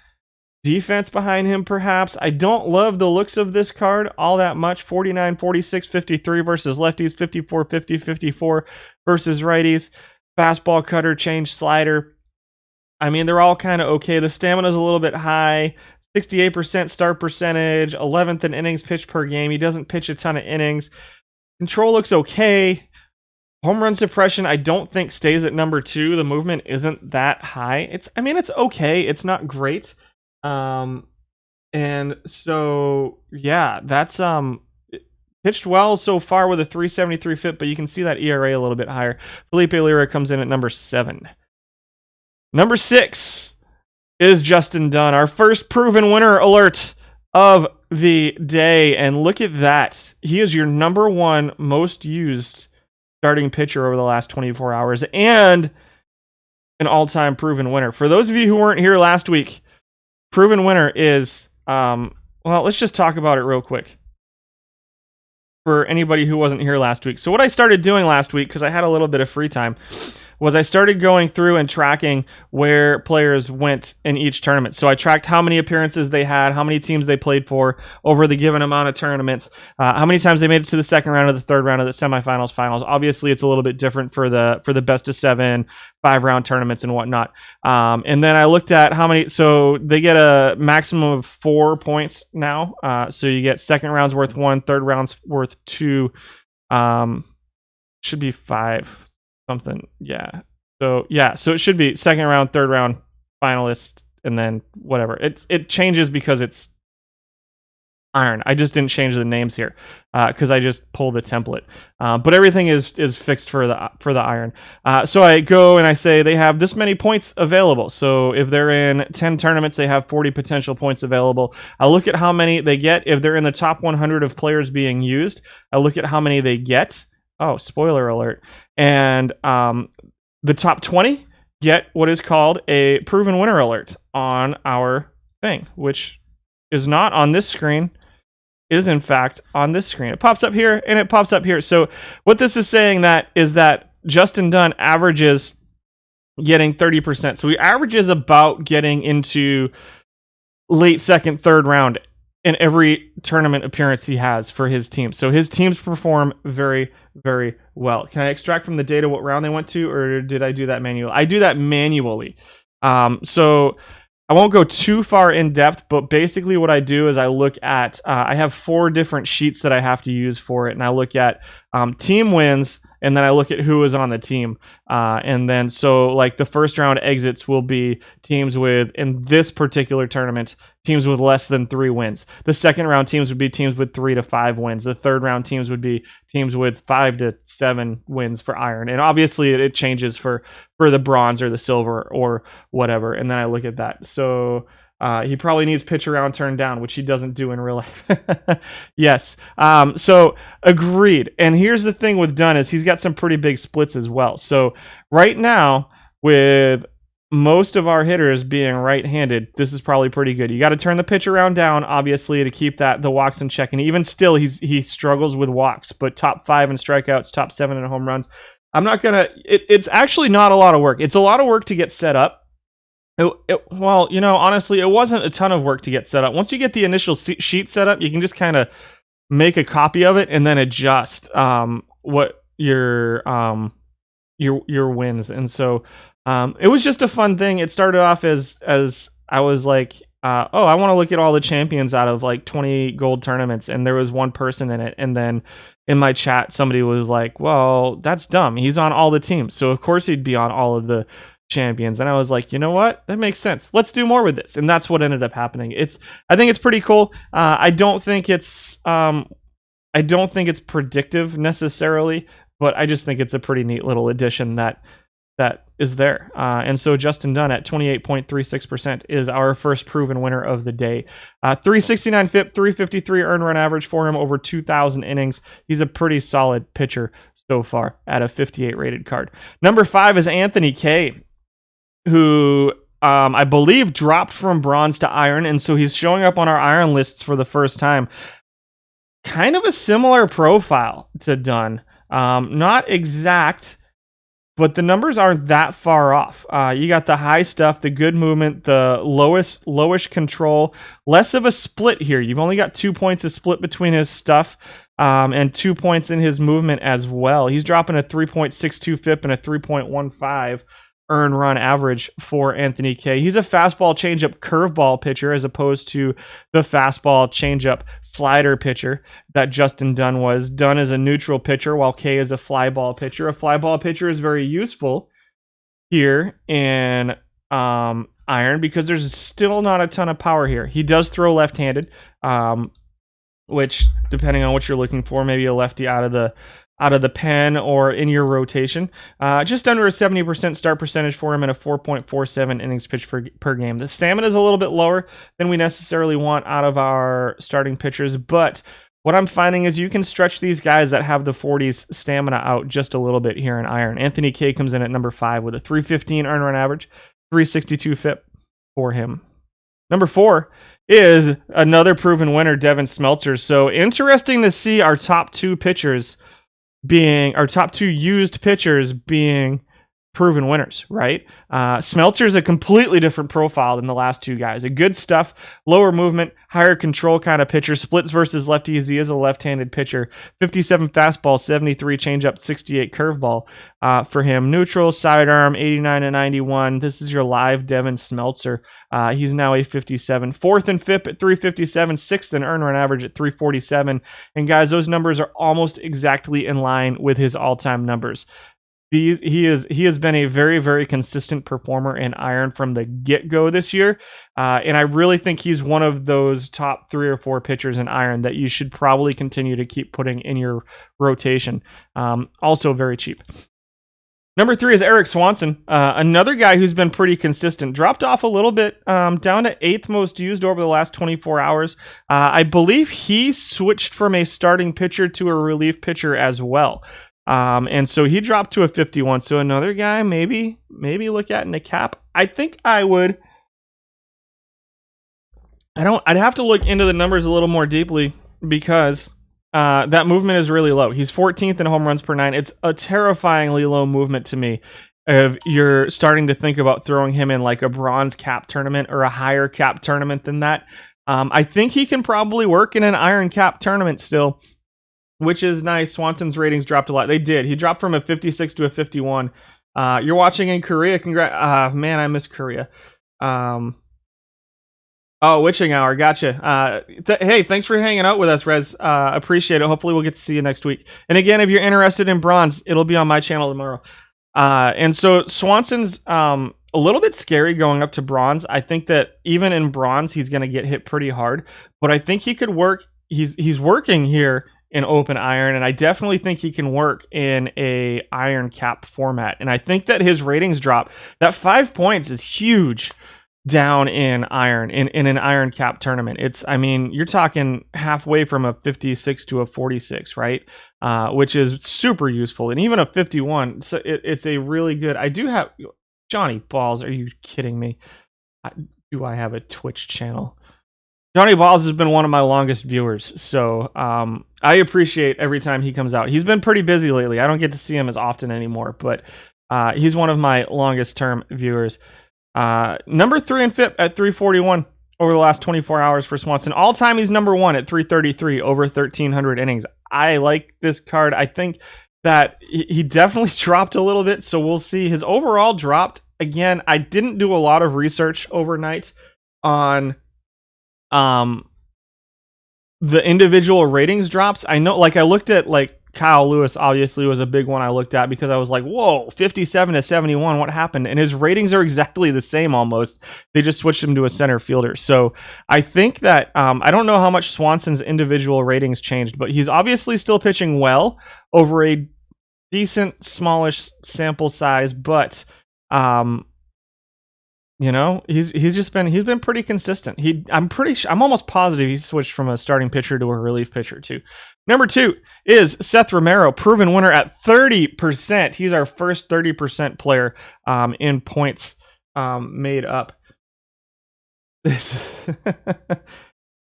defense behind him, perhaps. I don't love the looks of this card all that much. 49, 46, 53 versus lefties, 54, 50, 54 versus righties. Fastball, cutter, change, slider. I mean, they're all kind of okay. The stamina's a little bit high. 68% start percentage, 11th in innings pitched per game. He doesn't pitch a ton of innings. Control looks okay. Home run suppression, I don't think stays at number 2. The movement isn't that high. It's okay. It's not great. And so yeah, that's pitched well so far with a 373 FIP, but you can see that ERA a little bit higher. Felipe Lira comes in at number 7. Number 6 is Justin Dunn, our first proven winner alert of the day, and look at that. He is your number 1 most used starting pitcher over the last 24 hours and an all-time proven winner. For those of you who weren't here last week, proven winner is, well, let's just talk about it real quick for anybody who wasn't here last week. So what I started doing last week, because I had a little bit of free time, was I started going through and tracking where players went in each tournament. So I tracked how many appearances they had, how many teams they played for over the given amount of tournaments, how many times they made it to the second round or the third round of the semifinals, finals. Obviously, it's a little bit different for the best of 7, 5-round tournaments and whatnot. And then I looked at how many. So they get a maximum of 4 points now. So you get second rounds worth 1, third rounds worth 2. Should be 5 something. Yeah. So it should be second round, third round finalist, and then whatever. It changes because it's iron. I just didn't change the names here because I just pulled the template. But everything is fixed for the iron. So I go and I say they have this many points available. So if they're in 10 tournaments, they have 40 potential points available. I look at how many they get. If they're in the top 100 of players being used, I look at how many they get. Oh, spoiler alert. And the top 20 get what is called a proven winner alert on our thing, which is not on this screen, is in fact on this screen. It pops up here and it pops up here. So what this is saying is that Justin Dunn averages getting 30%. So he averages about getting into late second, third round in every tournament appearance he has for his team. So his teams perform very, very well. Can I extract from the data what round they went to, or did I do that manually? I do that manually. So I won't go too far in depth, but basically what I do is I look at, I have 4 different sheets that I have to use for it. And I look at team wins, and then I look at who is on the team. And then, so like the first round exits will be teams with, in this particular tournament, teams with less than 3 wins. The second round teams would be teams with 3 to 5 wins. The third round teams would be teams with 5 to 7 wins for iron. And obviously it changes for the bronze or the silver or whatever. And then I look at that. So he probably needs pitch around, turn down, which he doesn't do in real life. Yes. So agreed. And here's the thing with Dunn is he's got some pretty big splits as well. So right now, with most of our hitters being right-handed, this is probably pretty good. You got to turn the pitch around down, obviously, to keep the walks in check. And even still, he struggles with walks, but top 5 in strikeouts, top 7 in home runs. I'm not gonna. It's actually not a lot of work. It's a lot of work to get set up. Well, honestly, it wasn't a ton of work to get set up. Once you get the initial sheet set up, you can just kind of make a copy of it and then adjust what your wins. And so it was just a fun thing. It started off as I was like, I want to look at all the champions out of like 20 gold tournaments, and there was one person in it. And then in my chat, somebody was like, well, that's dumb. He's on all the teams, so of course he'd be on all of the champions. And I was like, you know what? That makes sense. Let's do more with this. And that's what ended up happening. I think it's pretty cool. I don't think it's predictive necessarily, but I just think it's a pretty neat little addition that is there. And so Justin Dunn at 28.36% is our first proven winner of the day. 369 FIP, 353 earned run average for him over 2,000 innings. He's a pretty solid pitcher so far at a 58 rated card. Number 5 is Anthony K, who I believe dropped from bronze to iron, and so he's showing up on our iron lists for the first time. Kind of a similar profile to Dunn. Not exact, but the numbers aren't that far off. You got the high stuff, the good movement, the lowish control, less of a split here. You've only got 2 points of split between his stuff and 2 points in his movement as well. He's dropping a 3.62 FIP and a 3.15 earn run average for Anthony K. He's a fastball changeup curveball pitcher as opposed to the fastball changeup slider pitcher that Justin Dunn was. Dunn is a neutral pitcher while K is a fly ball pitcher. A fly ball pitcher is very useful here in iron because there's still not a ton of power here. He does throw left-handed, which depending on what you're looking for, maybe a lefty out of the pen or in your rotation. Just under a 70% start percentage for him and a 4.47 innings pitched per game. The stamina is a little bit lower than we necessarily want out of our starting pitchers, but what I'm finding is you can stretch these guys that have the 40s stamina out just a little bit here in iron. Anthony K comes in at number 5 with a 315 earned run average, 362 FIP for him. Number 4 is another proven winner, Devin Smeltzer. So interesting to see our top 2 pitchers being our top 2 used pitchers being proven winners, right? Smeltzer is a completely different profile than the last two guys. A good stuff, lower movement, higher control kind of pitcher. Splits versus lefties. He is a left-handed pitcher. 57 fastball, 73 changeup, 68 curveball for him. Neutral, sidearm, 89 and 91. This is your live Devin Smeltzer. He's now a 57. Fourth and FIP at 357. Sixth in earned run average at 347. And guys, those numbers are almost exactly in line with his all-time numbers. He has been a very, very consistent performer in iron from the get-go this year, and I really think he's one of those top 3 or 4 pitchers in iron that you should probably continue to keep putting in your rotation. Also very cheap. Number 3 is Eric Swanson, another guy who's been pretty consistent. Dropped off a little bit, down to 8th most used over the last 24 hours. I believe he switched from a starting pitcher to a relief pitcher as well. And so he dropped to a 51. So another guy, maybe look at in a cap. I think I would. I'd have to look into the numbers a little more deeply because that movement is really low. He's 14th in home runs per 9. It's a terrifyingly low movement to me. If you're starting to think about throwing him in like a bronze cap tournament or a higher cap tournament than that, I think he can probably work in an iron cap tournament still, which is nice. Swanson's ratings dropped a lot. They did. He dropped from a 56 to a 51. You're watching in Korea. Man, I miss Korea. Witching Hour. Gotcha. Hey, thanks for hanging out with us, Rez. Appreciate it. Hopefully we'll get to see you next week. And again, if you're interested in bronze, it'll be on my channel tomorrow. And so Swanson's a little bit scary going up to bronze. I think that even in bronze, he's going to get hit pretty hard. But I think he could work. He's working here in open iron, and I definitely think he can work in a iron cap format. And I think that his ratings drop. That 5 points is huge down in iron, in an iron cap tournament. You're talking halfway from a 56 to a 46, right? Which is super useful. And even a 51, so it's a really good. I do have Johnny Balls. Are you kidding me? Do I have a Twitch channel? Johnny Balls has been one of my longest viewers, so I appreciate every time he comes out. He's been pretty busy lately. I don't get to see him as often anymore, but he's one of my longest term viewers. Number 3 in FIP at 341 over the last 24 hours for Swanson. All time, he's number 1 at 333 over 1,300 innings. I like this card. I think that he definitely dropped a little bit, so we'll see. His overall dropped. Again, I didn't do a lot of research overnight on the individual ratings drops. I know, like, I looked at, like, Kyle Lewis obviously was a big one I looked at because I was like, whoa, 57 to 71, what happened? And his ratings are exactly the same almost. They just switched him to a center fielder. So I think that, I don't know how much Swanson's individual ratings changed, but he's obviously still pitching well over a decent, smallish sample size, but, he's been pretty consistent. I'm almost positive he switched from a starting pitcher to a relief pitcher too. Number 2 is Seth Romero, proven winner at 30%. He's our first 30% player in points made up.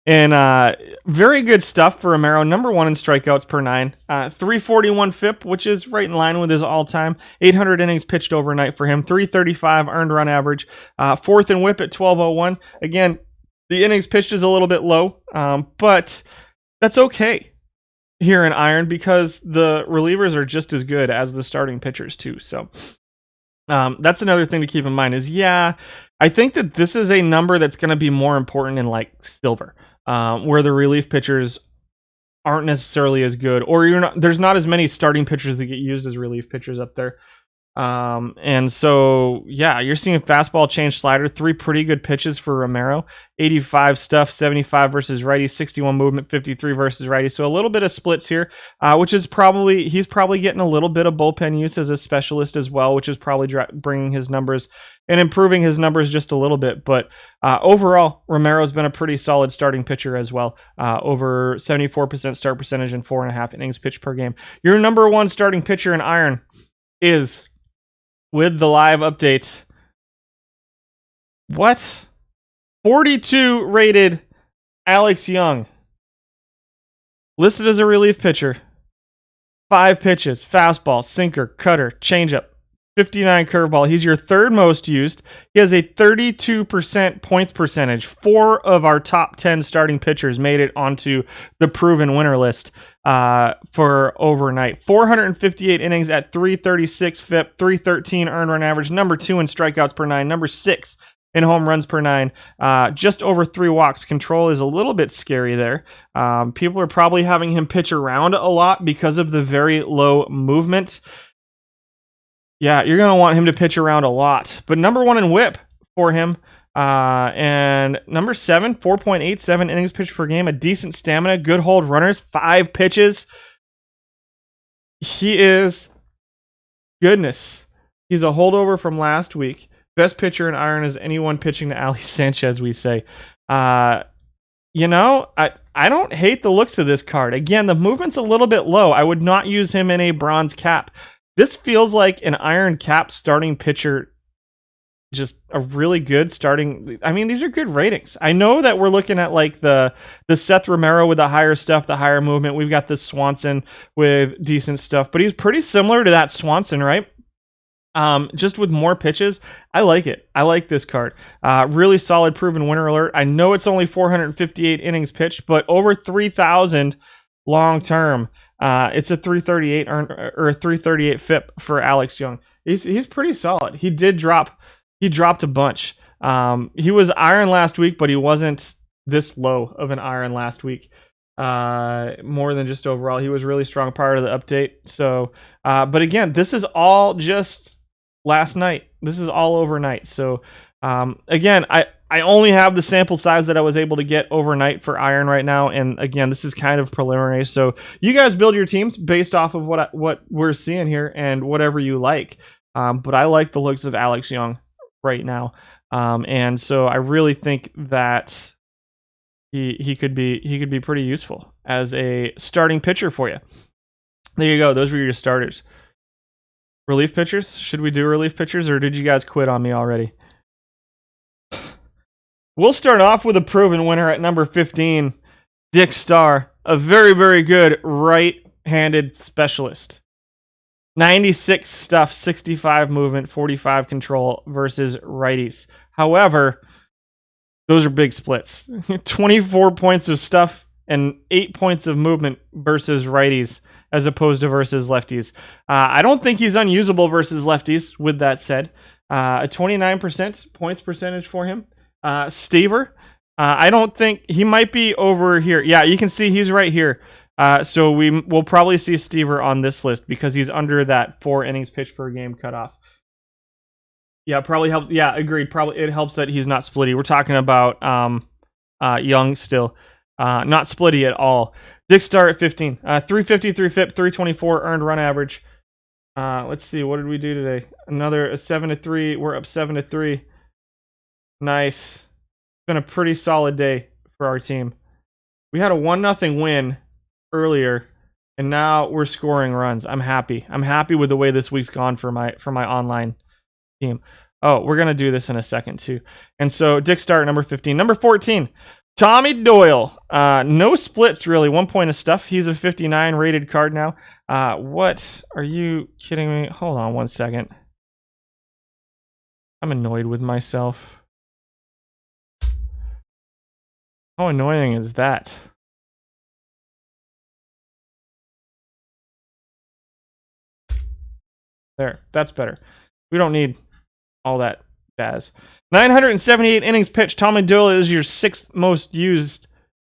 And very good stuff for Romero. Number 1 in strikeouts per 9. 341 FIP, which is right in line with his all-time. 800 innings pitched overnight for him. 335 earned run average. 4th in whip at 1201. Again, the innings pitched is a little bit low, but that's okay here in iron because the relievers are just as good as the starting pitchers too. So that's another thing to keep in mind is, I think that this is a number that's going to be more important in like silver, where the relief pitchers aren't necessarily as good, or there's not as many starting pitchers that get used as relief pitchers up there. And so, you're seeing fastball change slider, 3 pretty good pitches for Romero, 85 stuff, 75 versus righty, 61 movement, 53 versus righty. So a little bit of splits here, which is he's probably getting a little bit of bullpen use as a specialist as well, which is probably bringing his numbers and improving his numbers just a little bit. But overall, Romero's been a pretty solid starting pitcher as well. Over 74% start percentage and 4.5 innings pitched per game. Your number 1 starting pitcher in iron is, with the live update, 42 rated Alex Young, listed as a relief pitcher. 5 pitches, fastball, sinker, cutter, changeup, 59 curveball. He's your third most used. He has a 32% points percentage. 4 of our top 10 starting pitchers made it onto the proven winner list for overnight. 458 innings at 336 FIP, 313 earned run average, number 2 in strikeouts per 9, number 6 in home runs per 9, just over 3 walks. Control is a little bit scary there. People are probably having him pitch around a lot because of the very low movement. Yeah, you're going to want him to pitch around a lot. But number 1 in whip for him. And number 7, 4.87 innings pitched per game, a decent stamina, good hold runners, 5 pitches. He is goodness. He's a holdover from last week. Best pitcher in iron is anyone pitching to Ali Sanchez, we say. I don't hate the looks of this card. Again, the movement's a little bit low. I would not use him in a bronze cap. This feels like an iron cap starting pitcher. Just a really good starting. I mean, these are good ratings. I know that we're looking at like the Seth Romero with the higher stuff, the higher movement. We've got the Swanson with decent stuff, but he's pretty similar to that Swanson, right? Just with more pitches. I like it. I like this card. Really solid proven winner alert. I know it's only 458 innings pitched, but over 3,000 long term. It's a 338 or a 338 FIP for Alex Young. He's pretty solid. He dropped a bunch. He was iron last week, but he wasn't this low of an iron last week. More than just overall. He was really strong prior to the update. So, but again, this is all just last night. This is all overnight. So, again, I only have the sample size that I was able to get overnight for iron right now. And again, this is kind of preliminary. So you guys build your teams based off of what we're seeing here and whatever you like. But I like the looks of Alex Young right now. And so I really think that he could be pretty useful as a starting pitcher for you. There you go. Those were your starters. Relief pitchers? Should we do relief pitchers, or did you guys quit on me already? We'll start off with a proven winner at number 15, Dick Starr, a very, very good right-handed specialist. 96 stuff, 65 movement, 45 control versus righties. However, those are big splits. 24 points of stuff and 8 points of movement versus righties as opposed to versus lefties. I don't think he's unusable versus lefties, with that said. A 29% points percentage for him. Stever, I don't think he might be over here. Yeah, you can see he's right here. So we'll probably see Stever on this list because he's under that 4 innings pitched per game cutoff. Yeah, probably helps. Yeah, agreed. Probably it helps that he's not splitty. We're talking about Young still. Not splitty at all. Dick Starr at 15. 353 FIP, 324 earned run average. Let's see, what did we do today? Another 7-3. We're up 7-3. Nice. It's been a pretty solid day for our team. We had a 1-0 win earlier, and now we're scoring runs. I'm happy. I'm happy with the way this week's gone for my online team. Oh, we're gonna do this in a second too. And so Dick Starr, number 15. Number 14, Tommy Doyle. No splits really. 1 point of stuff. He's a 59 rated card now. What? Are you kidding me? Hold on 1 second. I'm annoyed with myself. How annoying is that? There, that's better. We don't need all that jazz. 978 innings pitched. Tommy Doyle is your 6th most used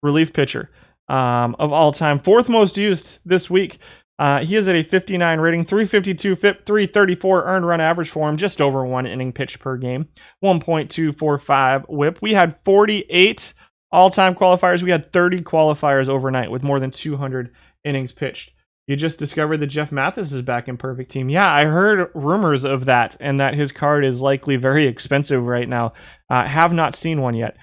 relief pitcher of all time. 4th most used this week. He is at a 59 rating, 352 FIP, 334 earned run average for him, just over 1 inning pitched per game, 1.245 whip. We had 48 all-time qualifiers. We had 30 qualifiers overnight with more than 200 innings pitched. You just discovered that Jeff Mathis is back in perfect team. Yeah, I heard rumors of that, and that his card is likely very expensive right now. Have not seen one yet.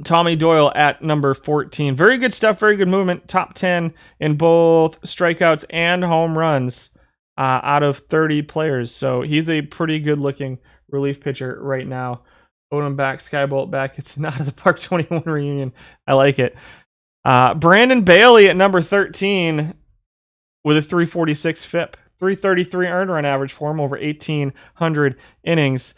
Tommy Doyle at number 14. Very good stuff, very good movement. Top 10 in both strikeouts and home runs out of 30 players. So he's a pretty good-looking relief pitcher right now. Odom back, Skybolt back. It's not at the Park 21 reunion. I like it. Brandon Bailey at number 13. With a 346 FIP, 333 earned run average for him over 1,800 innings.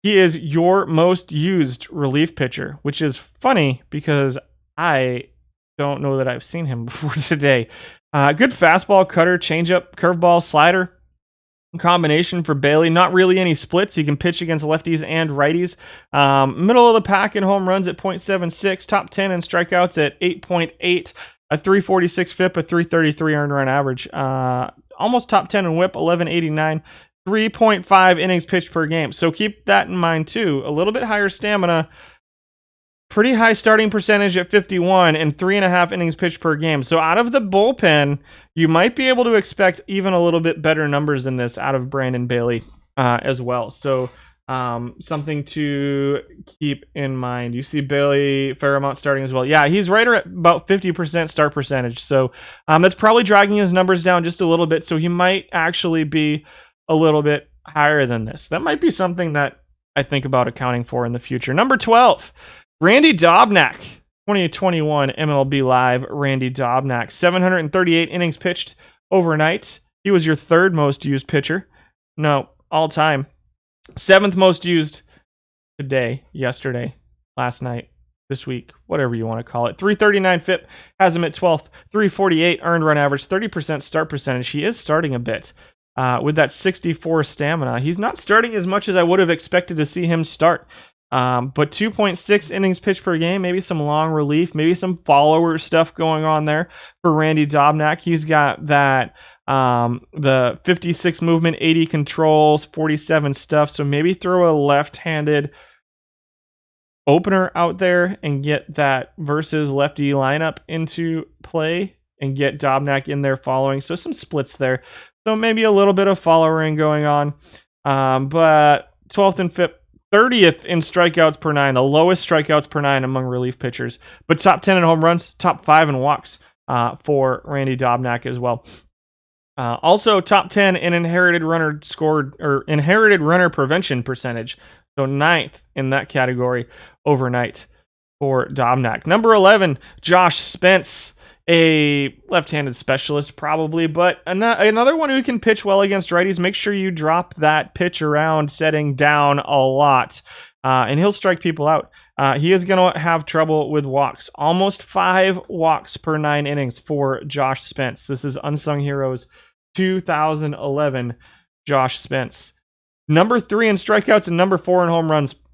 He is your most used relief pitcher, which is funny because I don't know that I've seen him before today. Good fastball, cutter, changeup, curveball, slider combination for Bailey. Not really any splits. He can pitch against lefties and righties. Middle of the pack in home runs at .76. Top 10 in strikeouts at 8.8. A 346 FIP, a 333 earned run average. Almost top 10 in whip, 1189. 3.5 innings pitched per game. So keep that in mind too. A little bit higher stamina. Pretty high starting percentage at 51 and 3.5 innings pitched per game. So out of the bullpen, you might be able to expect even a little bit better numbers than this out of Brandon Bailey as well. So something to keep in mind. You see Bailey Fairmount starting as well. Yeah, he's right at about 50% start percentage. So that's probably dragging his numbers down just a little bit. So he might actually be a little bit higher than this. That might be something that I think about accounting for in the future. Number 12, Randy Dobnak. 2021 MLB Live Randy Dobnak. 738 innings pitched overnight. He was your third most used pitcher. No, all time. Seventh most used today, yesterday, last night, this week, whatever you want to call it. 339 FIP has him at 12th. 348 earned run average, 30% start percentage. He is starting a bit with that 64 stamina. He's not starting as much as I would have expected to see him start. But 2.6 innings pitched per game, maybe some long relief, maybe some follower stuff going on there for Randy Dobnak. He's got that the 56 movement, 80 controls, 47 stuff. So maybe throw a left-handed opener out there and get that versus lefty lineup into play and get Dobnak in there following. So some splits there. So maybe a little bit of following going on. But 12th in FIP, 30th in strikeouts per nine, the lowest strikeouts per nine among relief pitchers. But top 10 in home runs, top 5 in walks for Randy Dobnak as well. Also top 10 in inherited runner prevention percentage. So 9th in that category overnight for Dobnak. Number 11, Josh Spence. A left-handed specialist probably, but another one who can pitch well against righties. Make sure you drop that pitch around setting down a lot, and he'll strike people out. He is going to have trouble with walks. Almost 5 walks per 9 innings for Josh Spence. This is Unsung Heroes 2011 Josh Spence. Number 3 in strikeouts and number 4 in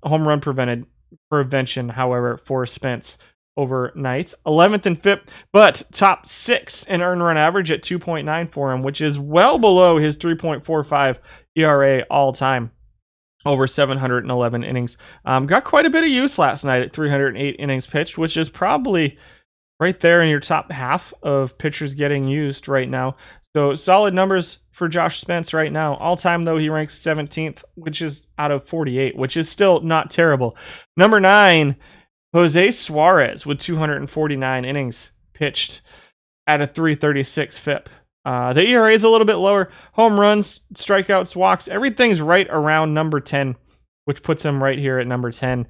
home run prevention, however, for Spence overnight. 11th in FIP, but top 6 in earned run average at 2.9 for him, which is well below his 3.45 ERA all time over 711 innings. Got quite a bit of use last night at 308 innings pitched, which is probably right there in your top half of pitchers getting used right now. So solid numbers for Josh Spence right now. All time, though, he ranks 17th, which is out of 48, which is still not terrible. Number 9, Jose Suarez with 249 innings pitched at a 336 FIP. The ERA is a little bit lower. Home runs, strikeouts, walks, everything's right around number 10, which puts him right here at number 10.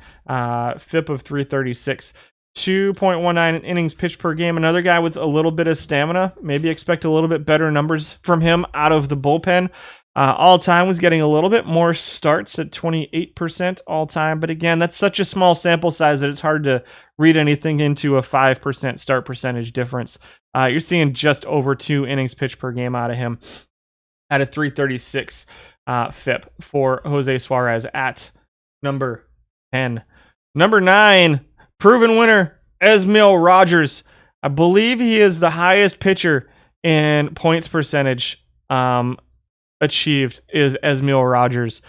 FIP of 336. 2.19 innings pitched per game. Another guy with a little bit of stamina. Maybe expect a little bit better numbers from him out of the bullpen. All time was getting a little bit more starts at 28% all time. But again, that's such a small sample size that it's hard to read anything into a 5% start percentage difference. You're seeing just over 2 innings pitched per game out of him at a 336 FIP for Jose Suarez at number 10. Number 9, proven winner, Esmil Rogers. I believe he is the highest pitcher in points percentage achieved is Esmil Rogers.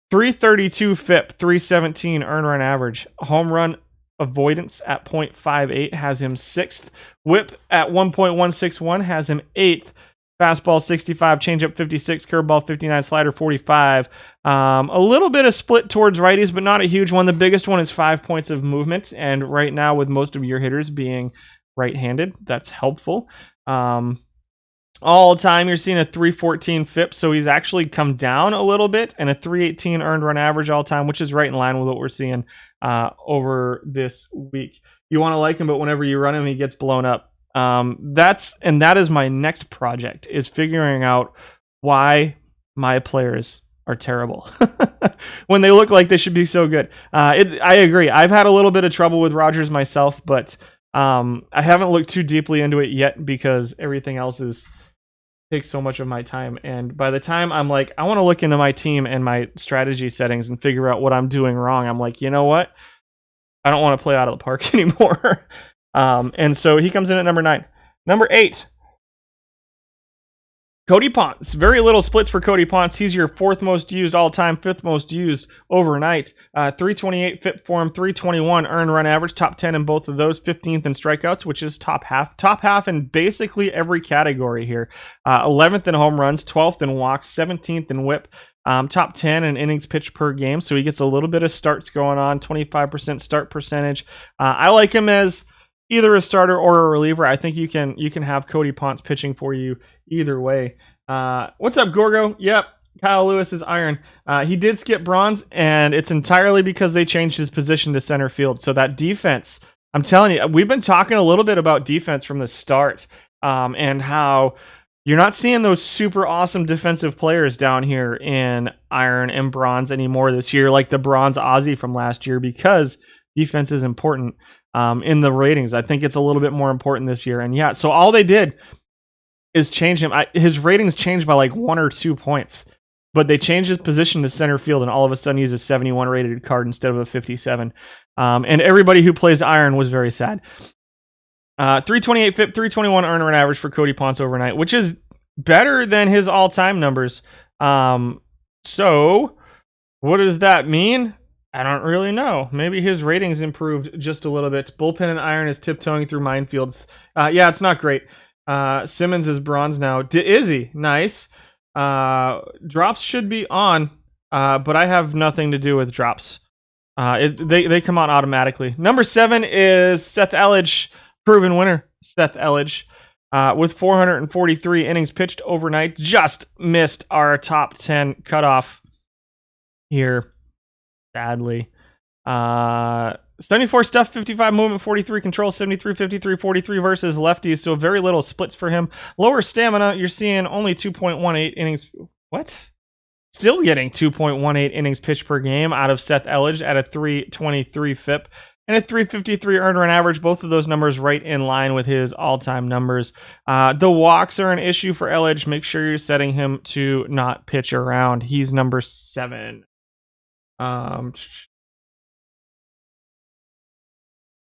332 FIP, 317 earned run average. Home run avoidance at 0.58 has him 6th. Whip at 1.161 has him 8th. Fastball 65, changeup 56, curveball 59, slider 45. A little bit of split towards righties, but not a huge one. The biggest one is 5 points of movement, and right now with most of your hitters being right-handed, that's helpful. All time, you're seeing a 314 FIP, so he's actually come down a little bit, and a 318 earned run average all time, which is right in line with what we're seeing over this week. You want to like him, but whenever you run him, he gets blown up. That is my next project, is figuring out why my players are terrible when they look like they should be so good. I agree. I've had a little bit of trouble with Rogers myself, but I haven't looked too deeply into it yet because everything else takes so much of my time. And by the time I'm like, I want to look into my team and my strategy settings and figure out what I'm doing wrong, I'm like, you know what? I don't want to play out of the park anymore. And so he comes in at number 9. Number 8, Cody Ponce. Very little splits for Cody Ponce. He's your 4th most used all-time, 5th most used overnight. 328 FIP for him, 321 earned run average, top 10 in both of those, 15th in strikeouts, which is top half in basically every category here. 11th in home runs, 12th in walks, 17th in whip. Top 10 in innings pitched per game, so he gets a little bit of starts going on, 25% start percentage. I like him as either a starter or a reliever. I think you can have Cody Ponce pitching for you either way. What's up, Gorgo? Yep, Kyle Lewis is iron. He did skip bronze, and it's entirely because they changed his position to center field. So that defense, I'm telling you, we've been talking a little bit about defense from the start, and how you're not seeing those super awesome defensive players down here in iron and bronze anymore this year, like the bronze Ozzy from last year, because defense is important. In the ratings, I think it's a little bit more important this year. And yeah, so all they did is change him. His ratings changed by like 1 or 2 points, but they changed his position to center field, and all of a sudden he's a 71 rated card instead of a 57. And everybody who plays iron was very sad. 328 FIP, 321 earned run average for Cody Ponce overnight, which is better than his all-time numbers. So what does that mean? I don't really know. Maybe his ratings improved just a little bit. Bullpen and iron is tiptoeing through minefields. Yeah, it's not great. Simmons is bronze now. Is he? Nice. Drops should be on, but I have nothing to do with drops. They come on automatically. Number 7 is Seth Ellidge, proven winner. Seth Ellidge, with 443 innings pitched overnight, just missed our top 10 cutoff here. Sadly. 74 stuff, 55 movement, 43 control, 73, 53, 43 versus lefties. So very little splits for him. Lower stamina, you're seeing only 2.18 innings. What? Still getting 2.18 innings pitched per game out of Seth Ellidge at a 323 FIP and a 353 earned run average. Both of those numbers right in line with his all-time numbers. The walks are an issue for Ellidge. Make sure you're setting him to not pitch around. He's number 7.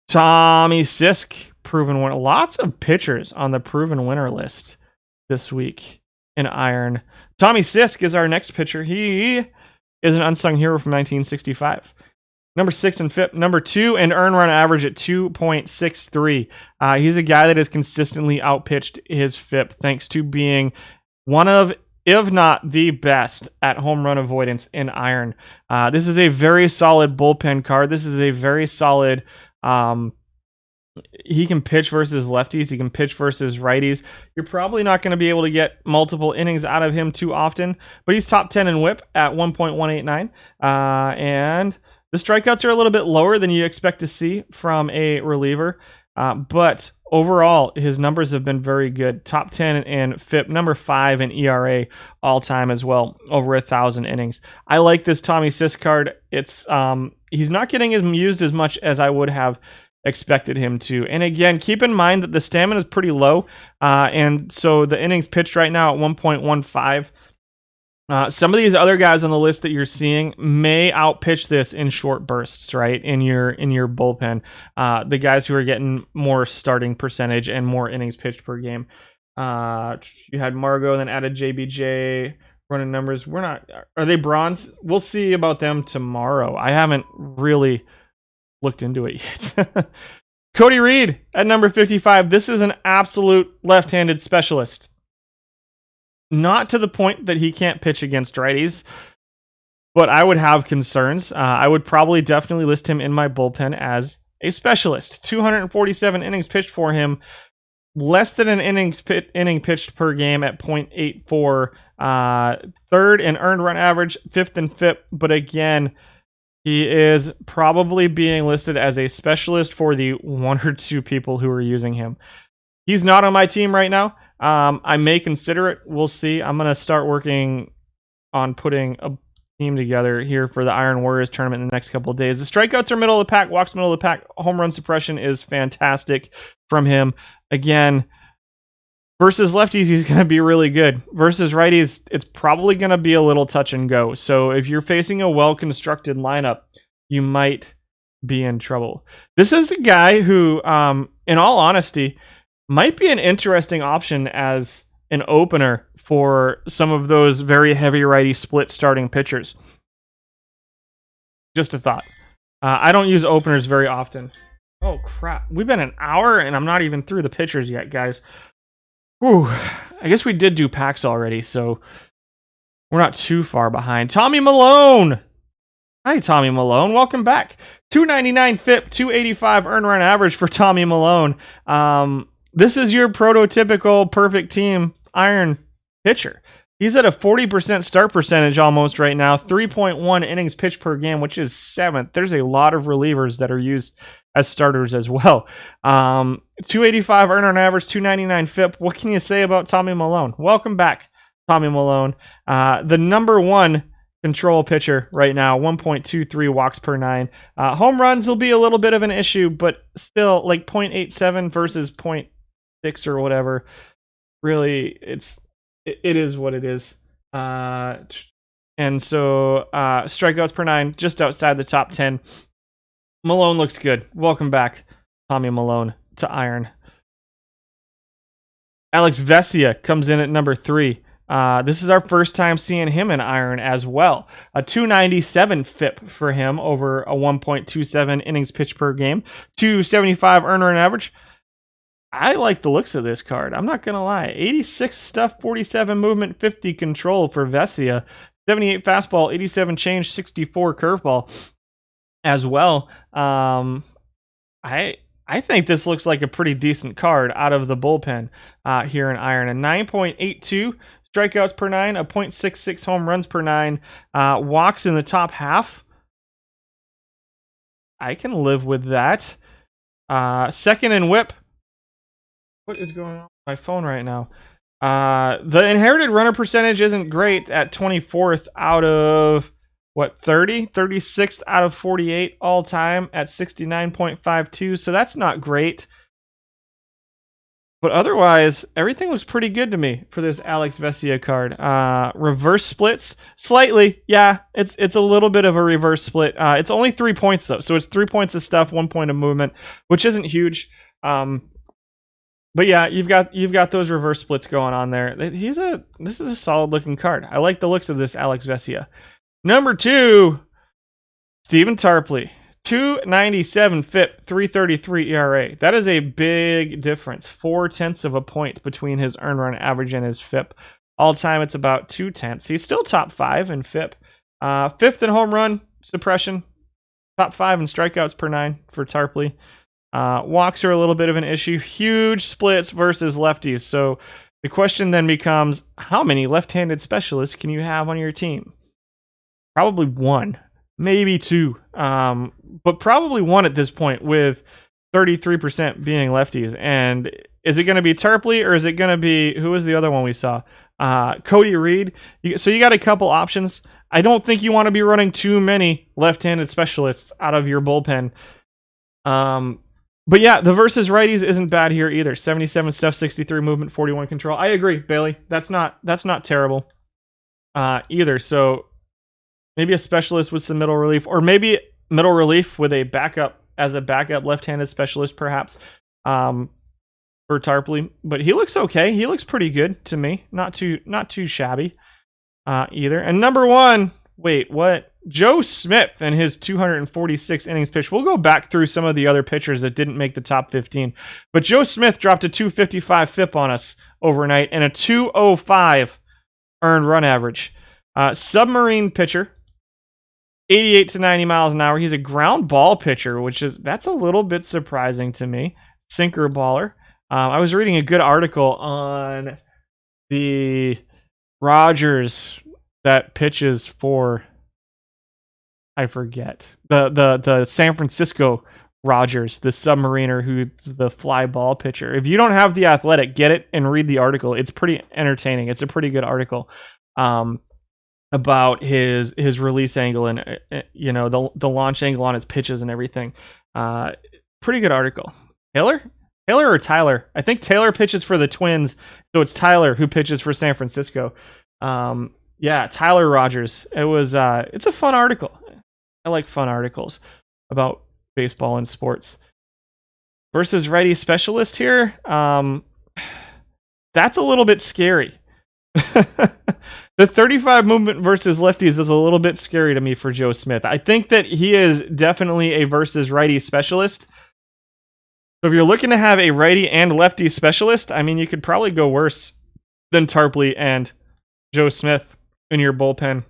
Tommy Sisk, proven winner. Lots of pitchers on the proven winner list this week in iron. Tommy Sisk is our next pitcher. He is an unsung hero from 1965. Number 6 in FIP, number 2 in earned run average at 2.63. He's a guy that has consistently outpitched his FIP thanks to being one of, if not the best, at home run avoidance in iron. This is a very solid bullpen card. This is a very solid... he can pitch versus lefties. He can pitch versus righties. You're probably not going to be able to get multiple innings out of him too often, but he's top 10 in whip at 1.189. And the strikeouts are a little bit lower than you expect to see from a reliever. But overall, his numbers have been very good. Top 10 in FIP, number 5 in ERA all time as well, over 1,000 innings. I like this Tommy Sisk card. It's he's not getting used as much as I would have expected him to. And again, keep in mind that the stamina is pretty low, and so the innings pitched right now at 1.15. Some of these other guys on the list that you're seeing may outpitch this in short bursts, right? In your bullpen, the guys who are getting more starting percentage and more innings pitched per game. You had Margot, then added JBJ running numbers. Are they bronze? We'll see about them tomorrow. I haven't really looked into it yet. Cody Reed at number 55. This is an absolute left-handed specialist. Not to the point that he can't pitch against righties, but I would have concerns. I would probably definitely list him in my bullpen as a specialist. 247 innings pitched for him, less than an inning pitched per game at 0.84. Third in earned run average, 5th in FIP, but again, he is probably being listed as a specialist for the 1 or 2 people who are using him. He's not on my team right now. I may consider it. We'll see. I'm going to start working on putting a team together here for the Iron Warriors tournament in the next couple of days. The strikeouts are middle of the pack, walks middle of the pack. Home run suppression is fantastic from him. Again, versus lefties, he's going to be really good. Versus righties, it's probably going to be a little touch and go. So if you're facing a well-constructed lineup, you might be in trouble. This is a guy who, in all honesty, might be an interesting option as an opener for some of those very heavy righty split starting pitchers. Just a thought. I don't use openers very often. Oh, crap. We've been an hour, and I'm not even through the pitchers yet, guys. Whew. I guess we did do packs already, so we're not too far behind. Tommy Malone! Hi, Tommy Malone. Welcome back. 299 FIP, 285 earned run average for Tommy Malone. This is your prototypical perfect team iron pitcher. He's at a 40% start percentage almost right now, 3.1 innings pitched per game, which is 7th. There's a lot of relievers that are used as starters as well. 285 earned run average, 299 FIP. What can you say about Tommy Malone? Welcome back, Tommy Malone. The number one control pitcher right now, 1.23 walks per 9. Home runs will be a little bit of an issue, but still like 0.87 versus 0.6 or whatever. Really, it is what it is. And so strikeouts per 9, just outside the top 10. Malone looks good. Welcome back, Tommy Malone, to Iron. Alex Veseya comes in at number 3. This is our first time seeing him in Iron as well. A 297 FIP for him over a 1.27 innings pitched per game. 275 earned run average. I like the looks of this card. I'm not going to lie. 86 stuff, 47 movement, 50 control for Veseya. 78 fastball, 87 change, 64 curveball as well. I think this looks like a pretty decent card out of the bullpen here in Iron. A 9.82 strikeouts per 9, a 0.66 home runs per 9, walks in the top half. I can live with that. Second in whip. What is going on with my phone right now? The inherited runner percentage isn't great at 24th out of, 30? 36th out of 48 all time at 69.52, so that's not great. But otherwise, everything looks pretty good to me for this Alex Veseya card. Reverse splits, slightly. Yeah, it's a little bit of a reverse split. It's only 3 points, though, so it's 3 points of stuff, 1 point of movement, which isn't huge. But yeah, you've got those reverse splits going on there. This is a solid looking card. I like the looks of this Alex Veseya. Number 2, Stephen Tarpley. 297 FIP, 333 ERA. That is a big difference. 0.4 of a point between his earned run average and his FIP. All time, it's about 0.2. He's still top 5 in FIP. 5th in home run suppression. Top 5 in strikeouts per 9 for Tarpley. Walks are a little bit of an issue. Huge splits versus lefties. So the question then becomes, how many left-handed specialists can you have on your team? Probably 1, maybe 2, but probably 1 at this point, with 33% being lefties. And is it going to be Tarpley, or is it going to be, who was the other one we saw? Cody Reed. So you got a couple options. I don't think you want to be running too many left-handed specialists out of your bullpen. But yeah, the versus righties isn't bad here either. 77 stuff, 63 movement, 41 control. I agree, Bailey. That's not terrible either. So maybe a specialist with some middle relief, or maybe middle relief with a backup left-handed specialist, perhaps, for Tarpley. But he looks okay. He looks pretty good to me. Not too shabby either. And number 1, wait, what? Joe Smith and his 246 innings pitched. We'll go back through some of the other pitchers that didn't make the top 15. But Joe Smith dropped a 255 FIP on us overnight and a 205 earned run average. Submarine pitcher. 88 to 90 miles an hour. He's a ground ball pitcher, that's a little bit surprising to me. Sinker baller. I was reading a good article on the Rogers that pitches for, I forget, the San Francisco Rogers, the submariner who's the fly ball pitcher. If you don't have The Athletic, get it and read the article. It's pretty entertaining. It's a pretty good article about his release angle and the launch angle on his pitches and everything. Pretty good article. Taylor or Tyler? I think Taylor pitches for the Twins, so it's Tyler who pitches for San Francisco. Tyler Rogers. It's a fun article. I like fun articles about baseball and sports. Versus righty specialist here. That's a little bit scary. The 35 movement versus lefties is a little bit scary to me for Joe Smith. I think that he is definitely a versus righty specialist. So if you're looking to have a righty and lefty specialist, I mean, you could probably go worse than Tarpley and Joe Smith in your bullpen.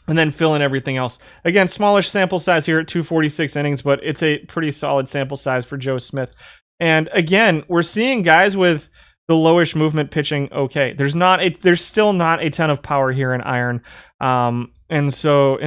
And then fill in everything else. Again, smallish sample size here at 246 innings, but it's a pretty solid sample size for Joe Smith. And again, we're seeing guys with the lowish movement pitching okay. There's still not a ton of power here in iron. And so,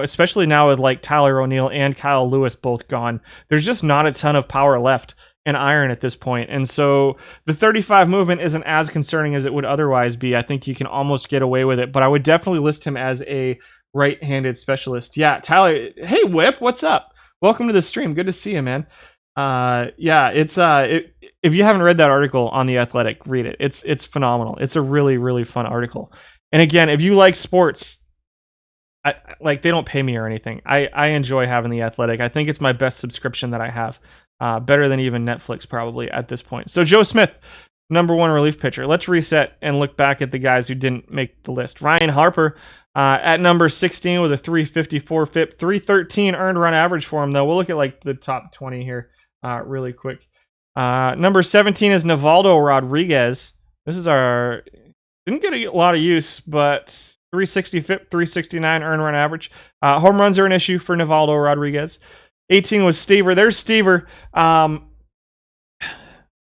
especially now with like Tyler O'Neill and Kyle Lewis both gone, there's just not a ton of power left in iron at this point. And so the 35 movement isn't as concerning as it would otherwise be. I think you can almost get away with it, but I would definitely list him as a right-handed specialist. Yeah, Tyler. Hey, Whip, what's up? Welcome to the stream. Good to see you, man. If you haven't read that article on The Athletic, read it. It's phenomenal. It's a really, really fun article. And again, if you like sports, they don't pay me or anything. I enjoy having The Athletic. I think it's my best subscription that I have. Better than even Netflix probably at this point. So Joe Smith, number one relief pitcher. Let's reset and look back at the guys who didn't make the list. Ryan Harper at number 16 with a 354 FIP, 313 earned run average for him, though. We'll look at like the top 20 here really quick. Number 17 is Nivaldo Rodriguez. This is didn't get a lot of use, but 360 FIP, 369 earned run average. Home runs are an issue for Nivaldo Rodriguez. 18 was Stever. There's Stever.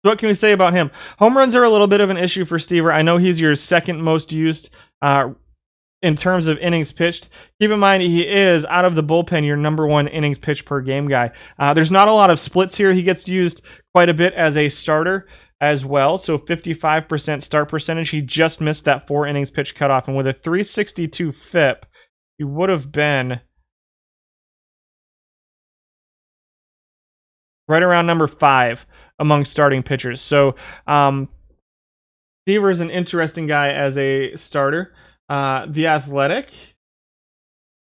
What can we say about him? Home runs are a little bit of an issue for Stever. I know he's your second most used in terms of innings pitched. Keep in mind, he is, out of the bullpen, your number one innings pitched per game guy. There's not a lot of splits here. He gets used quite a bit as a starter as well. So 55% start percentage. He just missed that 4 innings pitched cutoff. And with a 362 FIP, he would have been right around number 5 among starting pitchers. So Stever is an interesting guy as a starter. The Athletic,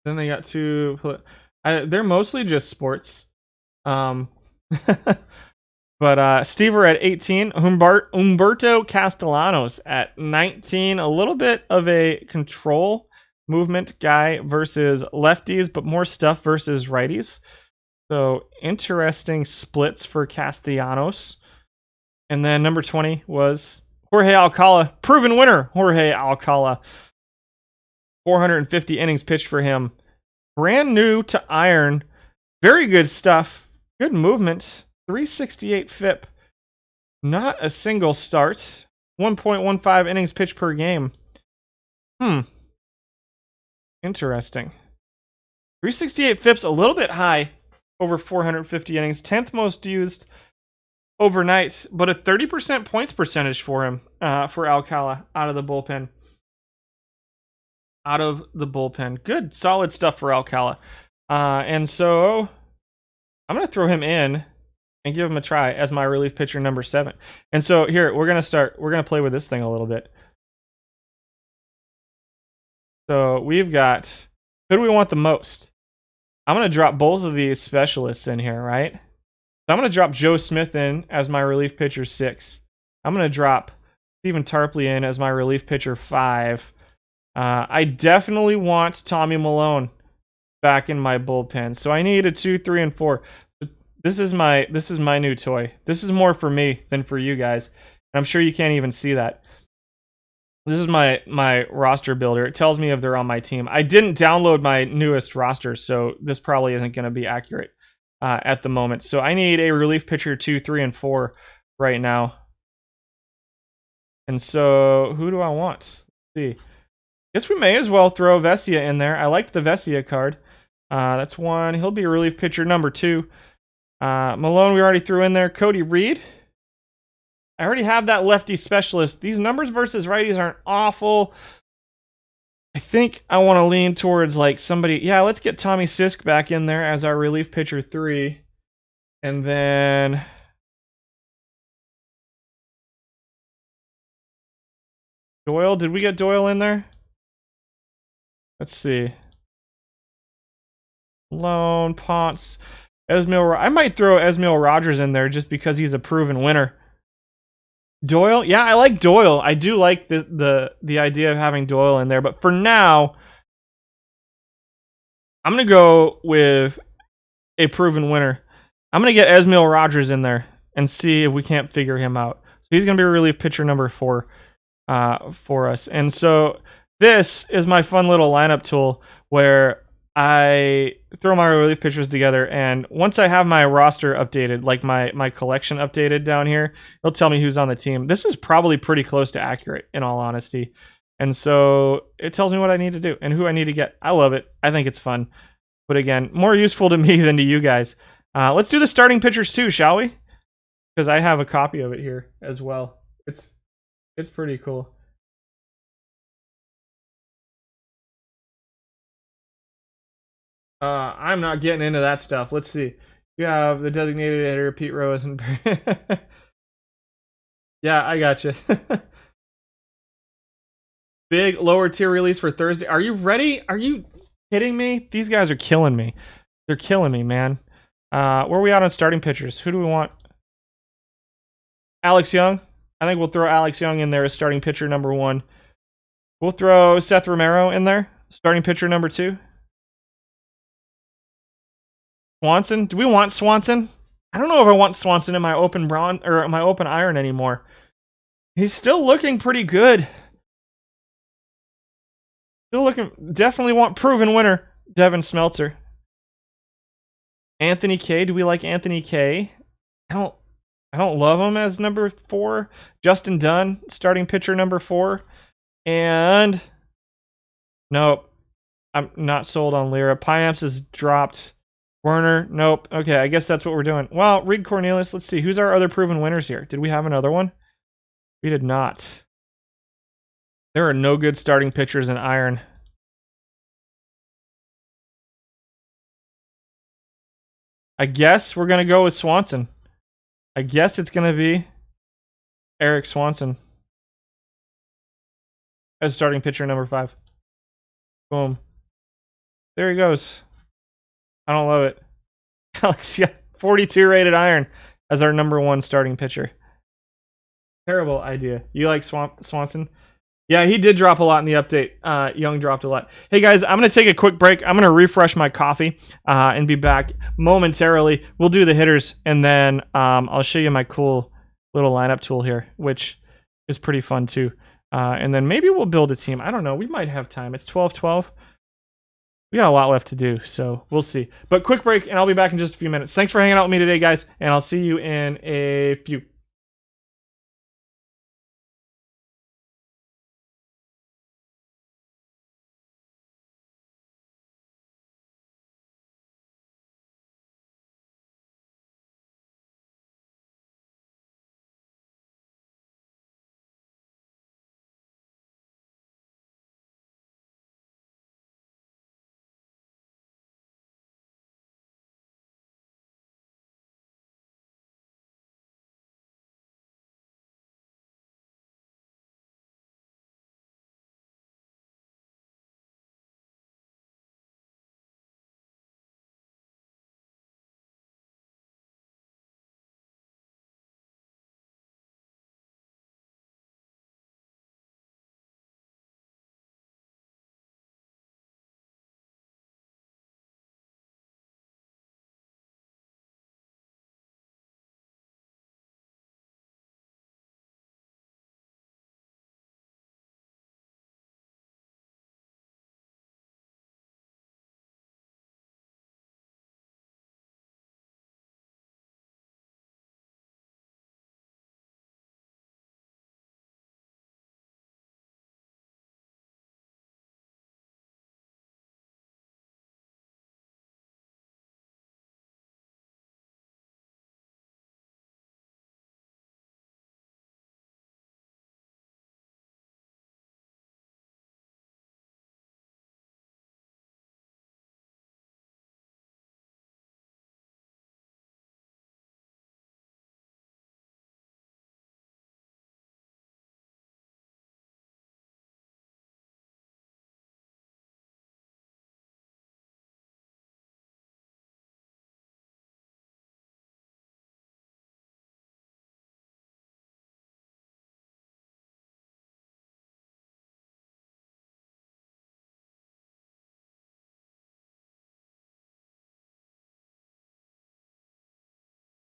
then they got they're mostly just sports. But Stever at 18, Humberto Castellanos at 19, a little bit of a control movement guy versus lefties, but more stuff versus righties. So interesting splits for Castellanos. And then number 20 was Jorge Alcala, proven winner, Jorge Alcala. 450 innings pitched for him. Brand new to iron. Very good stuff. Good movement. 368 FIP. Not a single start. 1.15 innings pitched per game. Interesting. 368 FIP's a little bit high over 450 innings. 10th most used overnight, but a 30% points percentage for him, for Alcala out of the bullpen. Good, solid stuff for Alcala. And so I'm going to throw him in and give him a try as my relief pitcher number 7. And so here, we're going to play with this thing a little bit. So we've got, who do we want the most? I'm going to drop both of these specialists in here, right? So I'm going to drop Joe Smith in as my relief pitcher 6. I'm going to drop Stephen Tarpley in as my relief pitcher 5. I definitely want Tommy Malone back in my bullpen. So I need a 2, 3, and 4. This is my new toy. This is more for me than for you guys. I'm sure you can't even see that. This is my roster builder. It tells me if they're on my team. I didn't download my newest roster, so this probably isn't going to be accurate at the moment. So I need a relief pitcher 2, 3, and 4 right now. And so who do I want? Let's see. Guess we may as well throw Veseya in there. I liked the Veseya card. That's one. He'll be a relief pitcher number 2. Malone, we already threw in there. Cody Reed. I already have that lefty specialist. These numbers versus righties aren't awful. I think I want to lean towards like somebody. Yeah, let's get Tommy Sisk back in there as our relief pitcher 3. And then Doyle. Did we get Doyle in there? Let's see. Malone, Ponce, Esmil. I might throw Esmil Rogers in there just because he's a proven winner. Doyle, yeah, I like Doyle. I do like the idea of having Doyle in there, but for now, I'm gonna go with a proven winner. I'm gonna get Esmil Rogers in there and see if we can't figure him out. So he's gonna be relief pitcher number 4 for us. And so this is my fun little lineup tool where I throw my relief pitchers together, and once I have my roster updated, like my collection updated down here, it'll tell me who's on the team. This is probably pretty close to accurate, in all honesty. And so it tells me what I need to do and who I need to get. I love it. I think it's fun. But again, more useful to me than to you guys. Let's do the starting pitchers too, shall we? Because I have a copy of it here as well. It's pretty cool. I'm not getting into that stuff. Let's see. You have the designated hitter, Pete Rose, and yeah, I got you. Big lower tier release for Thursday. Are you ready? Are you kidding me? These guys are killing me. They're killing me, man. Where are we at on starting pitchers? Who do we want? Alex Young. I think we'll throw Alex Young in there as starting pitcher number 1. We'll throw Seth Romero in there, starting pitcher number 2. Swanson. Do we want Swanson? I don't know if I want Swanson in my open bronze or my open iron anymore. He's still looking pretty good. Still looking. Definitely want proven winner. Devin Smeltzer. Anthony K. Do we like Anthony K? I don't love him as number 4. Justin Dunn, starting pitcher number 4. And nope. I'm not sold on Lyra. Piamps has dropped. Werner, nope. Okay, I guess that's what we're doing. Well, Reed Cornelius, let's see. Who's our other proven winners here? Did we have another one? We did not. There are no good starting pitchers in iron. I guess we're going to go with Swanson. I guess it's going to be Eric Swanson as starting pitcher number 5. Boom. There he goes. I don't love it. Alex, yeah, 42 rated iron as our number 1 starting pitcher. Terrible idea. You like Swanson? Yeah, he did drop a lot in the update. Young dropped a lot. Hey guys, I'm going to take a quick break. I'm going to refresh my coffee and be back momentarily. We'll do the hitters, and then I'll show you my cool little lineup tool here, which is pretty fun too. And then maybe we'll build a team. I don't know. We might have time. It's 12:12. We got a lot left to do, so we'll see. But quick break, and I'll be back in just a few minutes. Thanks for hanging out with me today, guys, and I'll see you in a few.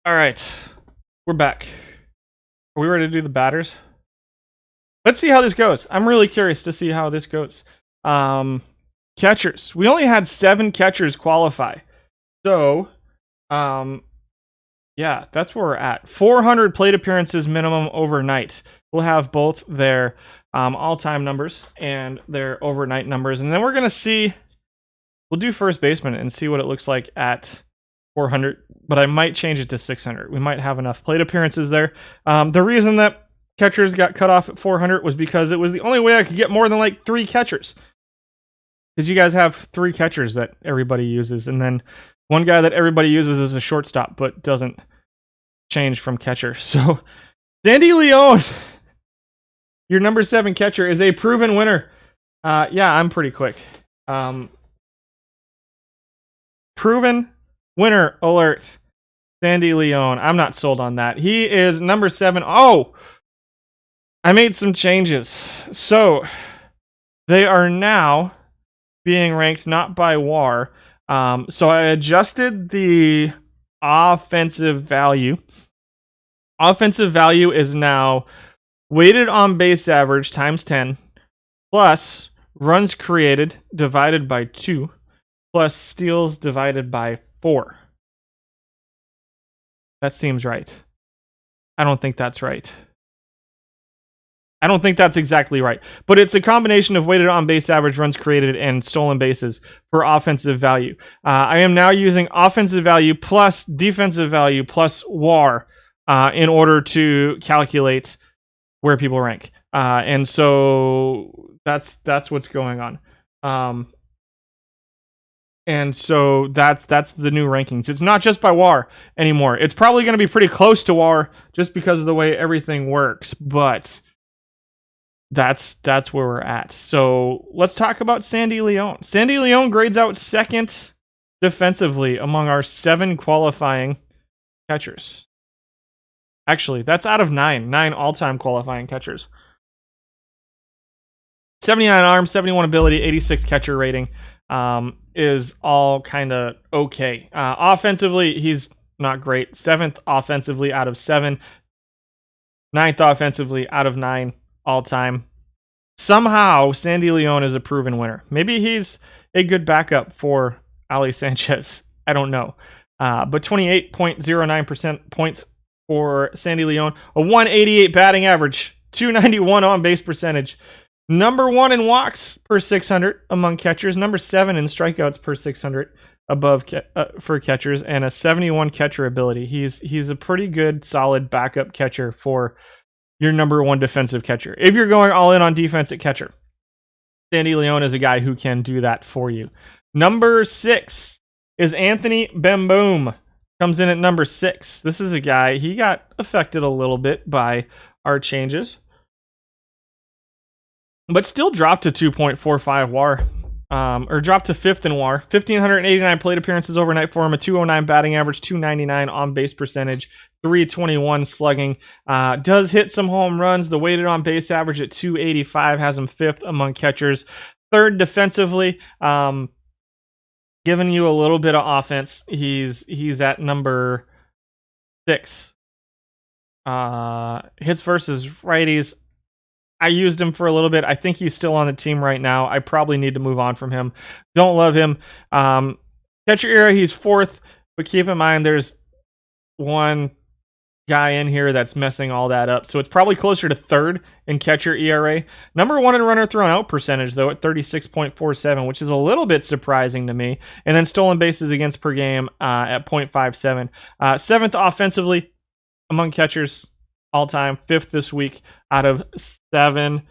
All right, we're back. Are we ready to do the batters? Let's see how this goes. I'm really curious to see how this goes. Catchers. We only had 7 catchers qualify. So, yeah, that's where we're at. 400 plate appearances minimum overnight. We'll have both their all-time numbers and their overnight numbers. And then we're going to see, we'll do first baseman and see what it looks like at 400. But I might change it to 600. We might have enough plate appearances there. The reason that catchers got cut off at 400 was because it was the only way I could get more than like 3 catchers. Because you guys have 3 catchers that everybody uses. And then one guy that everybody uses is a shortstop, but doesn't change from catcher. So, Sandy Leone, your number 7 catcher, is a proven winner. Yeah, I'm pretty quick. Proven winner alert. Sandy Leone. I'm not sold on that. He is number 7. Oh! I made some changes. So, they are now being ranked not by WAR. So I adjusted the offensive value. Offensive value is now weighted on base average times 10 plus runs created divided by 2 plus steals divided by 4. That seems right. I don't think that's right. I don't think that's exactly right. But it's a combination of weighted on base average, runs created, and stolen bases for offensive value. I am now using offensive value plus defensive value plus WAR in order to calculate where people rank. And so that's what's going on. And so that's the new rankings. It's not just by WAR anymore. It's probably going to be pretty close to WAR just because of the way everything works. But that's where we're at. So let's talk about Sandy Leone. Sandy Leone grades out second defensively among our 7 qualifying catchers. Actually, that's out of 9 all-time qualifying catchers. 79 arm, 71 ability, 86 catcher rating is all kind of okay. Offensively, he's not great. 7th offensively out of 7. 9th offensively out of 9. All time. Somehow, Sandy Leone is a proven winner. Maybe he's a good backup for Ali Sanchez. I don't know. But 28.09% points for Sandy Leone. A 188 batting average. 291 on base percentage. Number 1 in walks per 600 among catchers. Number 7 in strikeouts per 600 above for catchers. And a 71 catcher ability. He's a pretty good, solid backup catcher for your number 1 defensive catcher. If you're going all in on defense at catcher, Sandy Leone is a guy who can do that for you. Number 6 is Anthony Bemboom. Comes in at number 6. This is a guy, he got affected a little bit by our changes, but still dropped to 2.45 WAR. Or dropped to 5th in WAR. 1,589 plate appearances overnight for him. A 209 batting average, 299 on base percentage, 321 slugging. Does hit some home runs. The weighted on base average at 285 has him 5th among catchers. 3rd defensively, giving you a little bit of offense. He's at number 6. Hits versus righties. I used him for a little bit. I think he's still on the team right now. I probably need to move on from him. Don't love him. Catcher era, he's 4th, but keep in mind there's one guy in here that's messing all that up. So it's probably closer to 3rd in catcher ERA. Number 1 in runner thrown out percentage, though, at 36.47, which is a little bit surprising to me. And then stolen bases against per game at 0.57. 7th offensively among catchers all time, 5th this week out of 7.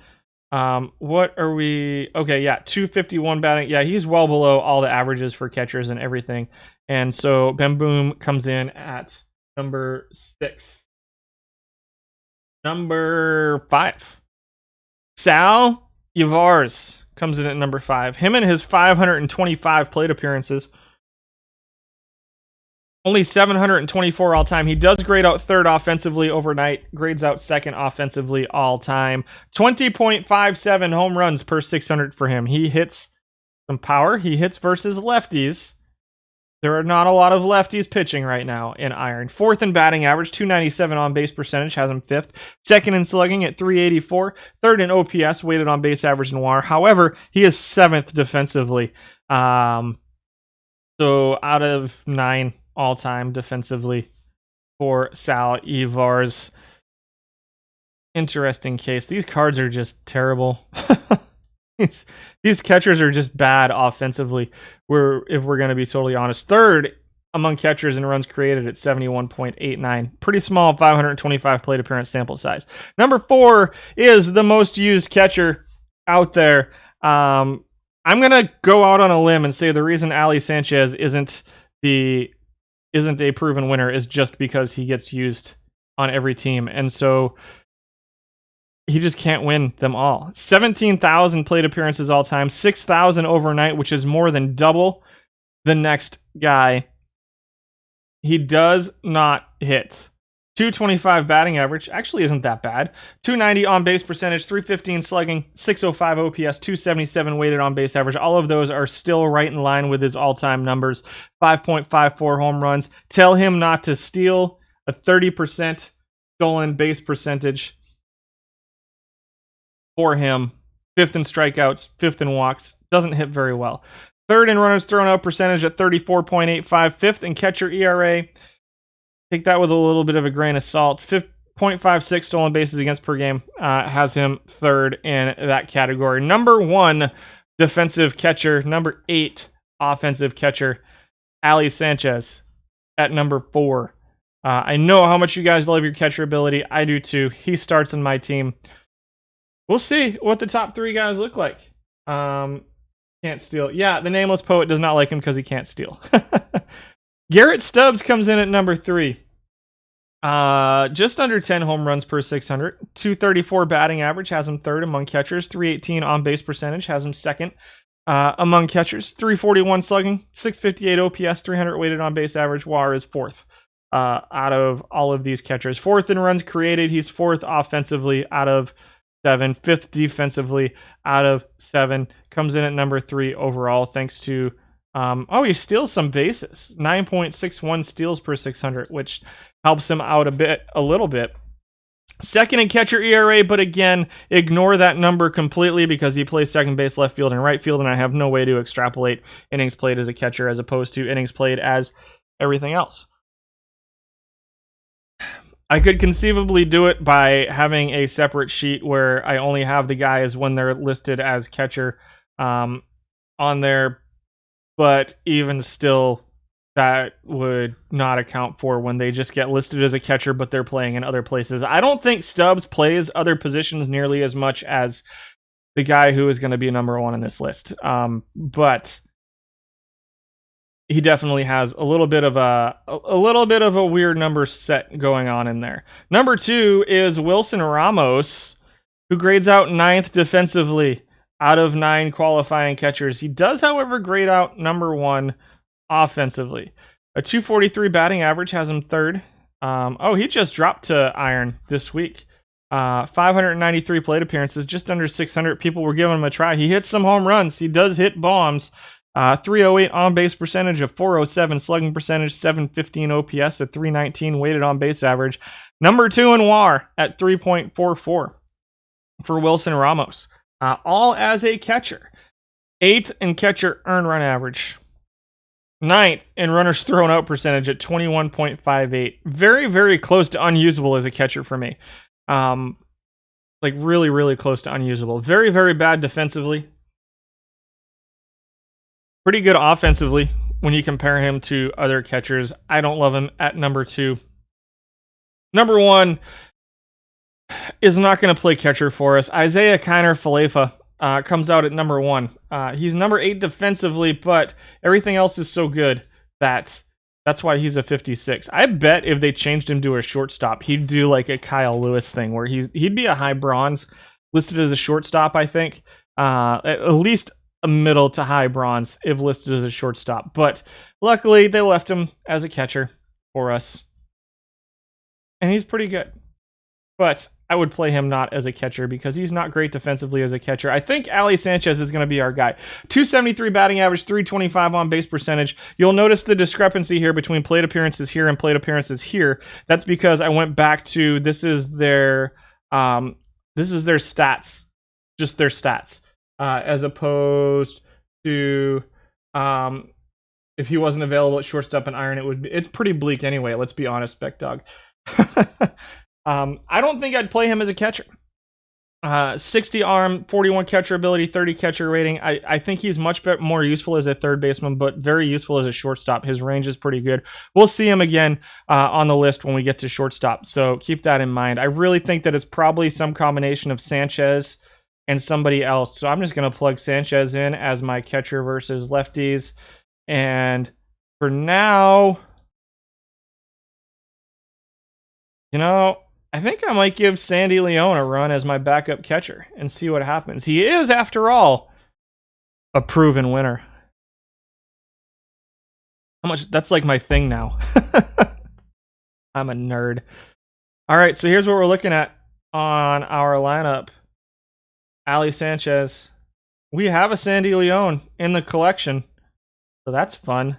What are we? Okay, yeah, 251 batting. Yeah, he's well below all the averages for catchers and everything. And so Bemboom comes in at number 6. Number 5. Sal Yvarez comes in at number 5. Him and his 525 plate appearances. Only 724 all time. He does grade out 3rd offensively overnight. Grades out 2nd offensively all time. 20.57 home runs per 600 for him. He hits some power. He hits versus lefties. There are not a lot of lefties pitching right now in Iron. Fourth in batting average, 297 on base percentage, has him fifth. Second in slugging at 384. Third in OPS, weighted on base average and WAR. However, he is seventh defensively. So out of 9 all-time defensively for Sal Ivar's. Interesting case. These cards are just terrible. These catchers are just bad offensively. If we're going to be totally honest. Third among catchers in runs created at 71.89. Pretty small 525 plate appearance sample size. Number 4 is the most used catcher out there. I'm going to go out on a limb and say the reason Ali Sanchez isn't a proven winner is just because he gets used on every team. And so he just can't win them all. 17,000 plate appearances all time, 6,000 overnight, which is more than double the next guy. He does not hit. 225 batting average, actually isn't that bad. 290 on base percentage, 315 slugging, 605 OPS, 277 weighted on base average. All of those are still right in line with his all-time numbers. 5.54 home runs. Tell him not to steal. A 30% stolen base percentage for him. 5th in strikeouts, 5th in walks. Doesn't hit very well. 3rd in runners thrown out percentage at 34.85. 5th in catcher ERA. Take that with a little bit of a grain of salt. 0.56 stolen bases against per game. Has him 3rd in that category. Number 1 defensive catcher. Number 8 offensive catcher. Ali Sanchez at number 4. I know how much you guys love your catcher ability. I do too. He starts in my team. We'll see what the top 3 guys look like. Can't steal. Yeah, the Nameless Poet does not like him because he can't steal. Garrett Stubbs comes in at number 3. Just under 10 home runs per 600. 234 batting average, has him 3rd among catchers. 318 on base percentage, has him 2nd among catchers. 341 slugging, 658 OPS, 300 weighted on base average. WAR is 4th out of all of these catchers. 4th in runs created. He's 4th offensively out of 7. 5th defensively out of 7. Comes in at number 3 overall thanks to he steals some bases. 9.61 steals per 600, which helps him out a little bit. 2nd in catcher ERA, but again, ignore that number completely because he plays second base, left field, and right field, and I have no way to extrapolate innings played as a catcher as opposed to innings played as everything else. I could conceivably do it by having a separate sheet where I only have the guys when they're listed as catcher on there, but even still, that would not account for when they just get listed as a catcher, but they're playing in other places. I don't think Stubbs plays other positions nearly as much as the guy who is going to be number 1 on this list, but he definitely has a little bit of a weird number set going on in there. Number 2 is Wilson Ramos, who grades out 9th defensively out of 9 qualifying catchers. He does, however, grade out number 1 offensively. A 243 batting average, has him 3rd. He just dropped to Iron this week. 593 plate appearances, just under 600 people were giving him a try. He hits some home runs. He does hit bombs. 308 on base percentage, a 407 slugging percentage, 715 OPS, a 319 weighted on base average. Number 2 in WAR at 3.44 for Wilson Ramos. All as a catcher. 8th in catcher earned run average. 9th in runners thrown out percentage at 21.58. Very, very close to unusable as a catcher for me. Really, really close to unusable. Very, very bad defensively. Pretty good offensively when you compare him to other catchers. I don't love him at number 2. Number 1 is not going to play catcher for us. Isaiah Kiner Felipe comes out at number 1. He's number 8 defensively, but everything else is so good that's why he's a 56. I bet if they changed him to a shortstop, he'd do like a Kyle Lewis thing where he'd be a high bronze listed as a shortstop, I think. At least a middle to high bronze if listed as a shortstop. But luckily, they left him as a catcher for us. And he's pretty good. But I would play him not as a catcher because he's not great defensively as a catcher. I think Ali Sanchez is going to be our guy. 273 batting average, 325 on base percentage. You'll notice the discrepancy here between plate appearances here and plate appearances here. That's because I went back to this is their stats, just their stats, as opposed to if he wasn't available at shortstop and iron, it's pretty bleak anyway. Let's be honest, Beck Dog. I don't think I'd play him as a catcher. 60 arm, 41 catcher ability, 30 catcher rating. I think he's much more useful as a third baseman, but very useful as a shortstop. His range is pretty good. We'll see him again on the list when we get to shortstop, so keep that in mind. I really think that it's probably some combination of Sanchez and somebody else, so I'm just going to plug Sanchez in as my catcher versus lefties. And for now, I think I might give Sandy Leone a run as my backup catcher and see what happens. He is, after all, a proven winner. How much? That's like my thing now. I'm a nerd. All right, so here's what we're looking at on our lineup. Ali Sanchez. We have a Sandy Leone in the collection, so that's fun.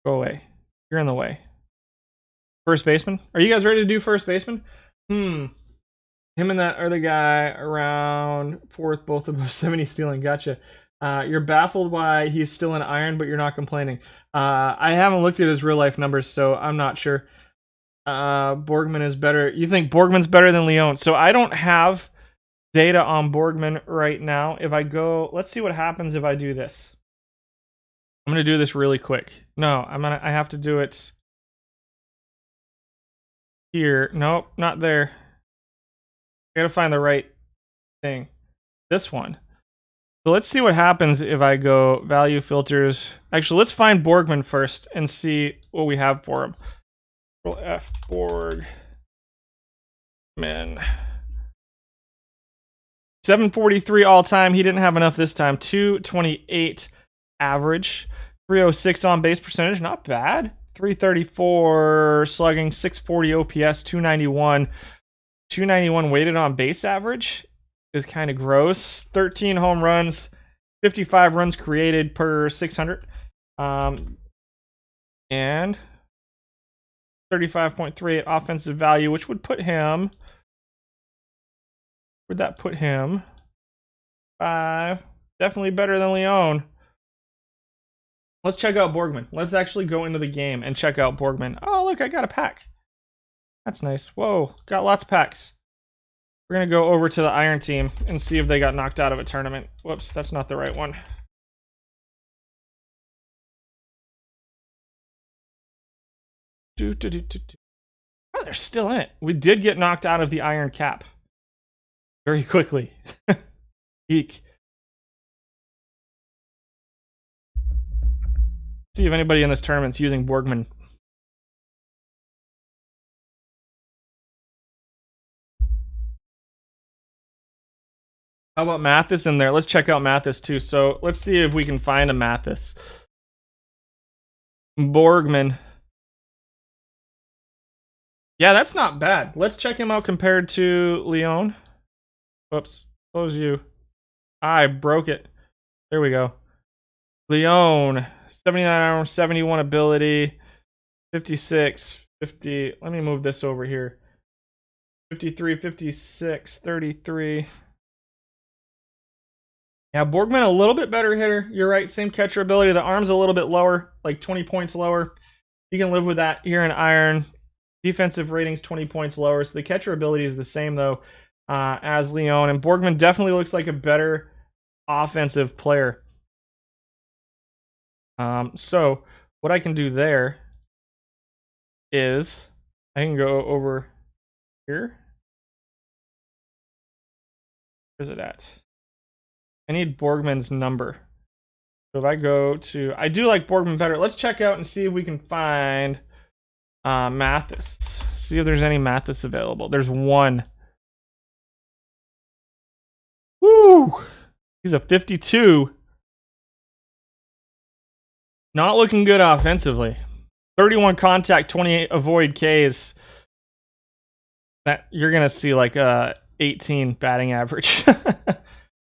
Go away. You're in the way. First baseman. Are you guys ready to do first baseman? Him and that other guy around fourth, both above 70 stealing. Gotcha. You're baffled why he's still in iron, but you're not complaining. I haven't looked at his real life numbers, so I'm not sure. Borgman is better. You think Borgman's better than Leone? So I don't have data on Borgman right now. If I go, let's see what happens if I do this. I'm gonna do this really quick. No, I have to do it here. Nope, not there. I gotta find the right thing. This one. So let's see what happens if I go value filters. Actually, let's find Borgman first and see what we have for him. Control F Borgman. 743 all time. He didn't have enough this time. 228 average. 306 on base percentage. Not bad. 334 slugging. 640 OPS. 291. 291 weighted on base average is kind of gross. 13 home runs. 55 runs created per 600. And 35.38 offensive value, which would put him... Where'd that put him? 5. Definitely better than Leone. Let's check out Borgman. Let's actually go into the game and check out Borgman. Oh, look, I got a pack. That's nice. Whoa, got lots of packs. We're going to go over to the Iron team and see if they got knocked out of a tournament. Whoops, that's not the right one. Oh, they're still in it. We did get knocked out of the Iron Cap. Very quickly. Eek. See if anybody in this tournament's using Borgman. How about Mathis in there? Let's check out Mathis too. So let's see if we can find a Mathis. Borgman. Yeah, that's not bad. Let's check him out compared to Leone. Oops, close you. I broke it. There we go. Leone, 79 arm, 71 ability, 56, 50. Let me move this over here. 53, 56, 33. Yeah, Borgman a little bit better hitter. You're right, same catcher ability. The arm's a little bit lower, like 20 points lower. You can live with that here in Iron. Defensive ratings 20 points lower. So the catcher ability is the same though as Leone. And Borgman definitely looks like a better offensive player. So what I can do there is I can go over here. Where's it at? I need Borgman's number. So if I go to, I do like Borgman better. Let's check out and see if we can find Mathis. See if there's any Mathis available. There's one. Woo! He's a 52. Not looking good offensively. 31 contact, 28 avoid Ks. that you're gonna see like a 18 batting average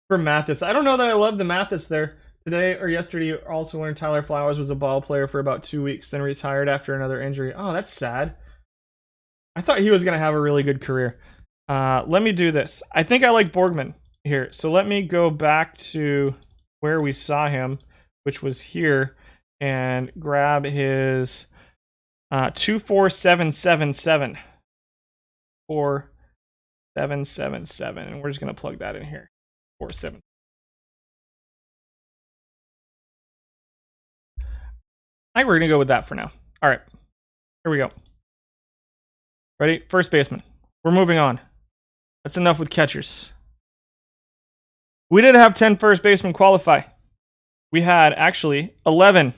for Mathis. I don't know that I love the Mathis there. Today or yesterday, you also learned Tyler Flowers was a ball player for about 2 weeks, then retired after another injury. Oh, that's sad. I thought he was gonna have a really good career. Let me do this. I think I like Borgman here. So let me go back to where we saw him, which was here, and grab his 24777. 4777, and we're just gonna plug that in here. 47. I think we're gonna go with that for now. All right, here we go. Ready? First baseman. We're moving on. That's enough with catchers. We didn't have 10 first basemen qualify. We had actually 11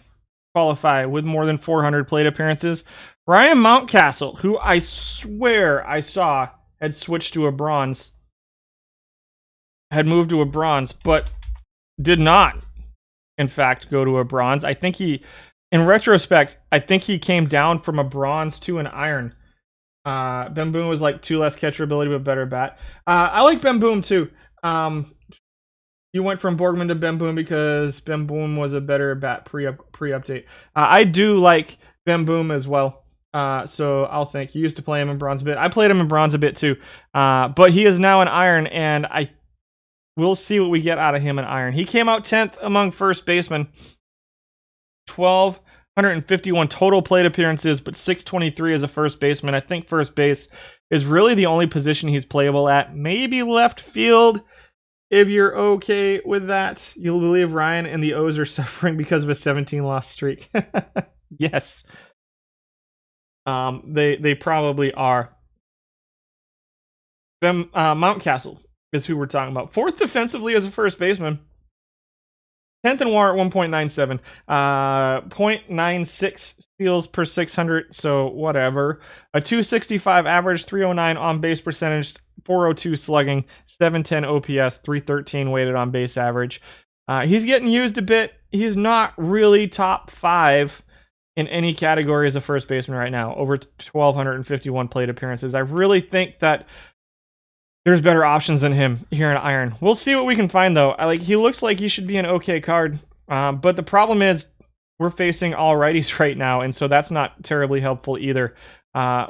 qualify with more than 400 plate appearances. Ryan Mountcastle, who I swear I saw had switched to a bronze, had moved to a bronze, but did not, in fact, go to a bronze. I think he, in retrospect, I think he came down from a bronze to an iron. Ben Boom was like 2 less catcher ability, but better bat. I like Ben Boom too. You went from Borgman to Ben Boom because Ben Boom was a better bat pre-update. I do like Ben Boom as well. So I'll think. You used to play him in bronze a bit. I played him in bronze a bit too. But he is now an iron, and we'll see what we get out of him in iron. He came out 10th among first basemen. 1,251 total plate appearances, but 623 as a first baseman. I think first base is really the only position he's playable at. Maybe left field, if you're okay with that. You'll believe Ryan and the O's are suffering because of a 17-loss streak. Yes. They probably are. Mountcastle is who we're talking about. 4th defensively as a first baseman. 10th in WAR at 1.97. 0.96 steals per 600, so whatever. A 265 average, 309 on base percentage, 402 slugging, 710 OPS, 313 weighted on base average. He's getting used a bit. He's not really top 5 in any category as a first baseman right now. Over 1,251 plate appearances. I really think that there's better options than him here in iron. We'll see what we can find though. He looks like he should be an okay card. But the problem is we're facing all righties right now, and so that's not terribly helpful either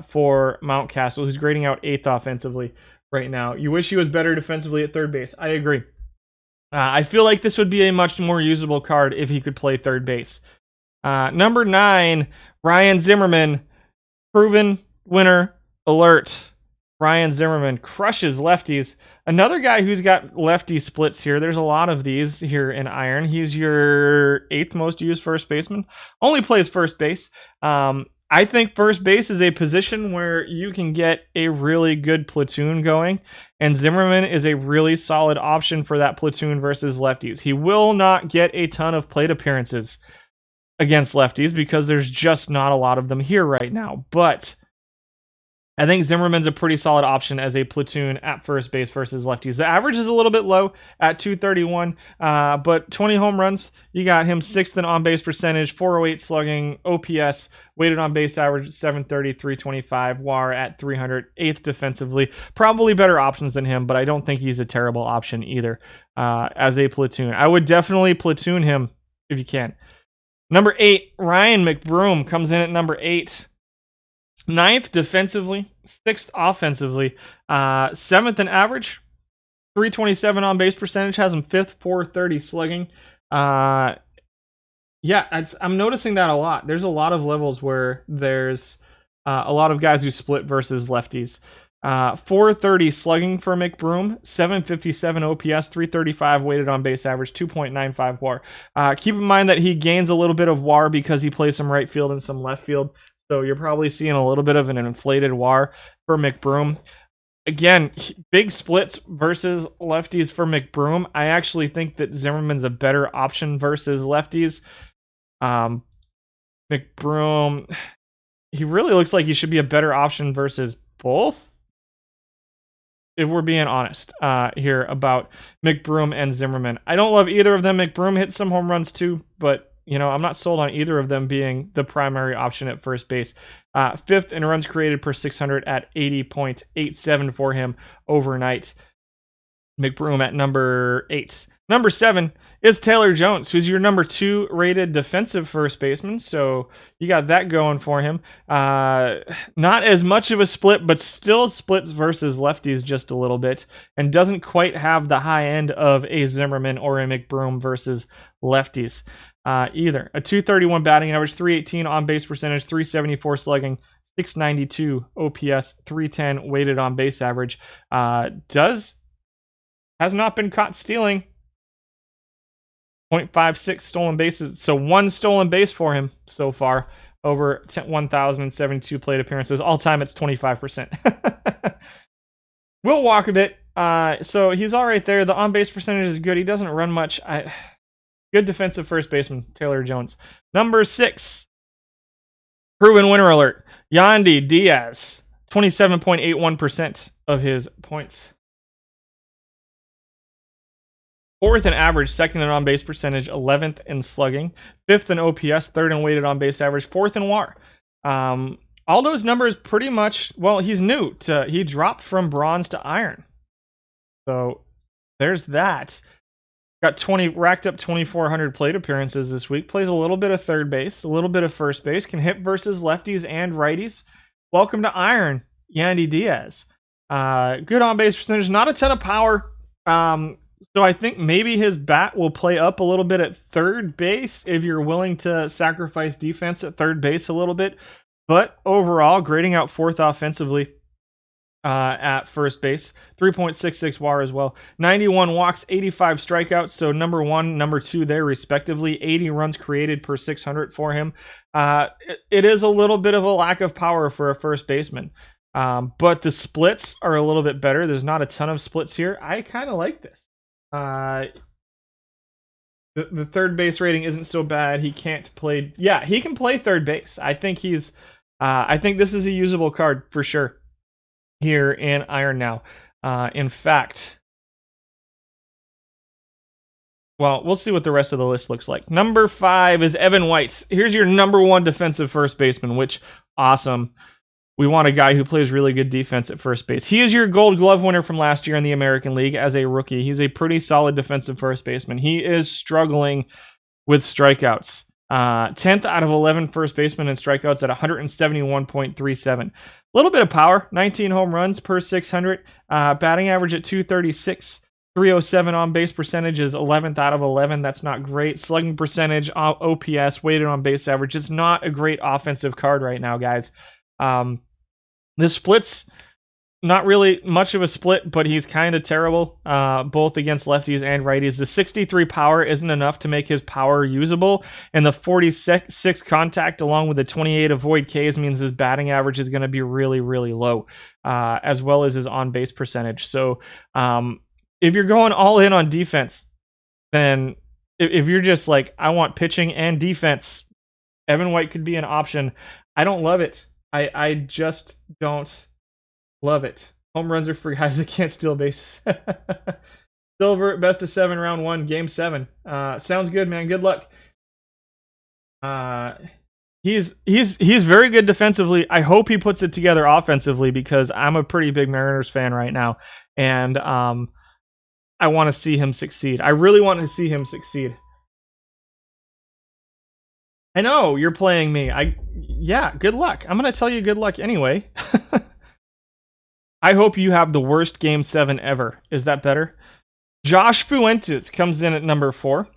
for Mountcastle, who's grading out 8th offensively right now. You wish he was better defensively at third base. I agree. I feel like this would be a much more usable card if he could play third base. Number 9, Ryan Zimmerman. Proven winner alert. Ryan Zimmerman crushes lefties. Another guy who's got lefty splits here. There's a lot of these here in iron. He's your 8th most used first baseman. Only plays first base. I think first base is a position where you can get a really good platoon going, and Zimmerman is a really solid option for that platoon versus lefties. He will not get a ton of plate appearances against lefties because there's just not a lot of them here right now, but I think Zimmerman's a pretty solid option as a platoon at first base versus lefties. The average is a little bit low at 231, but 20 home runs. You got him 6th in on-base percentage, 408 slugging, OPS, weighted on-base average 730, 325, WAR at 300, 8th defensively. Probably better options than him, but I don't think he's a terrible option either as a platoon. I would definitely platoon him if you can. Number 8, Ryan McBroom comes in at number 8. 9th defensively, 6th offensively, 7th in average, 327 on base percentage, has him 5th, 430 slugging. I'm noticing that a lot. There's a lot of levels where there's a lot of guys who split versus lefties. 430 slugging for McBroom, 757 OPS, 335 weighted on base average, 2.95 WAR. Keep in mind that he gains a little bit of WAR because he plays some right field and some left field. So you're probably seeing a little bit of an inflated WAR for McBroom. Again, big splits versus lefties for McBroom. I actually think that Zimmerman's a better option versus lefties. McBroom, he really looks like he should be a better option versus both, if we're being honest here about McBroom and Zimmerman. I don't love either of them. McBroom hit some home runs too, but I'm not sold on either of them being the primary option at first base. Fifth in runs created per 600 at 80.87 for him overnight. McBroom at number 8. Number 7 is Taylor Jones, who's your number 2 rated defensive first baseman. So you got that going for him. Not as much of a split, but still splits versus lefties just a little bit, and doesn't quite have the high end of a Zimmerman or a McBroom versus lefties either. A 231 batting average, 318 on base percentage, 374 slugging, 692 OPS, 310 weighted on base average. Has not been caught stealing. 0.56 stolen bases. So 1 stolen base for him so far over 1,072 plate appearances. All time, it's 25%. Will walk a bit. So he's all right there. The on-base percentage is good. He doesn't run much. Good defensive first baseman, Taylor Jones. Number 6. Proven winner alert. Yandi Diaz. 27.81% of his points. 4th in average, 2nd in on-base percentage, 11th in slugging, 5th in OPS, 3rd in weighted on-base average, 4th in WAR. All those numbers pretty much, well, he's new. He dropped from bronze to iron. So there's that. Racked up 2,400 plate appearances this week. Plays a little bit of third base, a little bit of first base. Can hit versus lefties and righties. Welcome to iron, Yandi Diaz. Good on-base percentage, not a ton of power. So I think maybe his bat will play up a little bit at third base if you're willing to sacrifice defense at third base a little bit. But overall, grading out 4th offensively at first base. 3.66 WAR as well. 91 walks, 85 strikeouts. So number 1, number 2 there respectively. 80 runs created per 600 for him. It is a little bit of a lack of power for a first baseman. But the splits are a little bit better. There's not a ton of splits here. I kind of like this. The third base rating isn't so bad. He can't play. Yeah, he can play third base. I think he's. I think this is a usable card for sure here in Iron now. In fact, well, we'll see what the rest of the list looks like. Number 5 is Evan White. Here's your number 1 defensive first baseman, which awesome. We want a guy who plays really good defense at first base. He is your Gold Glove winner from last year in the American League as a rookie. He's a pretty solid defensive first baseman. He is struggling with strikeouts. 10th out of 11 first basemen in strikeouts at 171.37. A little bit of power. 19 home runs per 600. Batting average at 236. 307 on base percentage is 11th out of 11. That's not great. Slugging percentage, OPS, weighted on base average. It's not a great offensive card right now, guys. The splits, not really much of a split, but he's kind of terrible, both against lefties and righties. The 63 power isn't enough to make his power usable, and the 46 contact along with the 28 avoid Ks means his batting average is going to be really, really low, as well as his on-base percentage. So if you're going all in on defense, then if you're just like, I want pitching and defense, Evan White could be an option. I don't love it. I just don't love it. Home runs are for guys that can't steal bases. Silver, best of 7, round 1, game 7. Sounds good, man. Good luck. He's very good defensively. I hope he puts it together offensively because I'm a pretty big Mariners fan right now, and I want to see him succeed. I really want to see him succeed. I know you're playing me. Yeah, good luck. I'm going to tell you good luck anyway. I hope you have the worst game 7 ever. Is that better? Josh Fuentes comes in at number 4.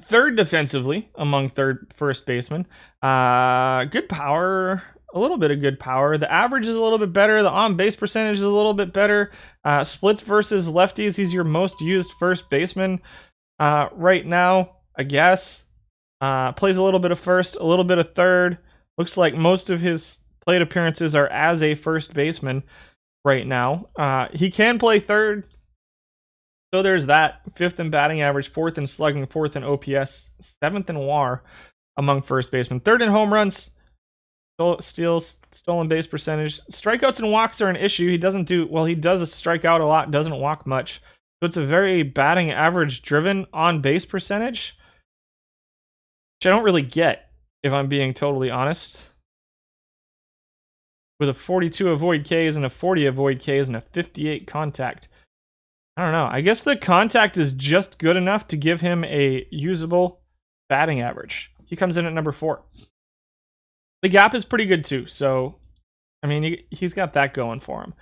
3rd defensively among first basemen. Good power. A little bit of good power. The average is a little bit better. The on-base percentage is a little bit better. Splits versus lefties. He's your most used first baseman right now, I guess. Plays a little bit of first, a little bit of third. Looks like most of his plate appearances are as a first baseman right now. He can play third. So there's that. 5th in batting average, 4th in slugging, 4th in OPS, 7th in WAR among first basemen. 3rd in home runs, steals, stolen base percentage. Strikeouts and walks are an issue. He does strike out a lot, doesn't walk much. So it's a very batting average driven on base percentage, which I don't really get, if I'm being totally honest. with a 42 avoid Ks and a 40 avoid Ks and a 58 contact. I don't know. I guess the contact is just good enough to give him a usable batting average. He comes in at number 4. The gap is pretty good too, so I mean, he's got that going for him.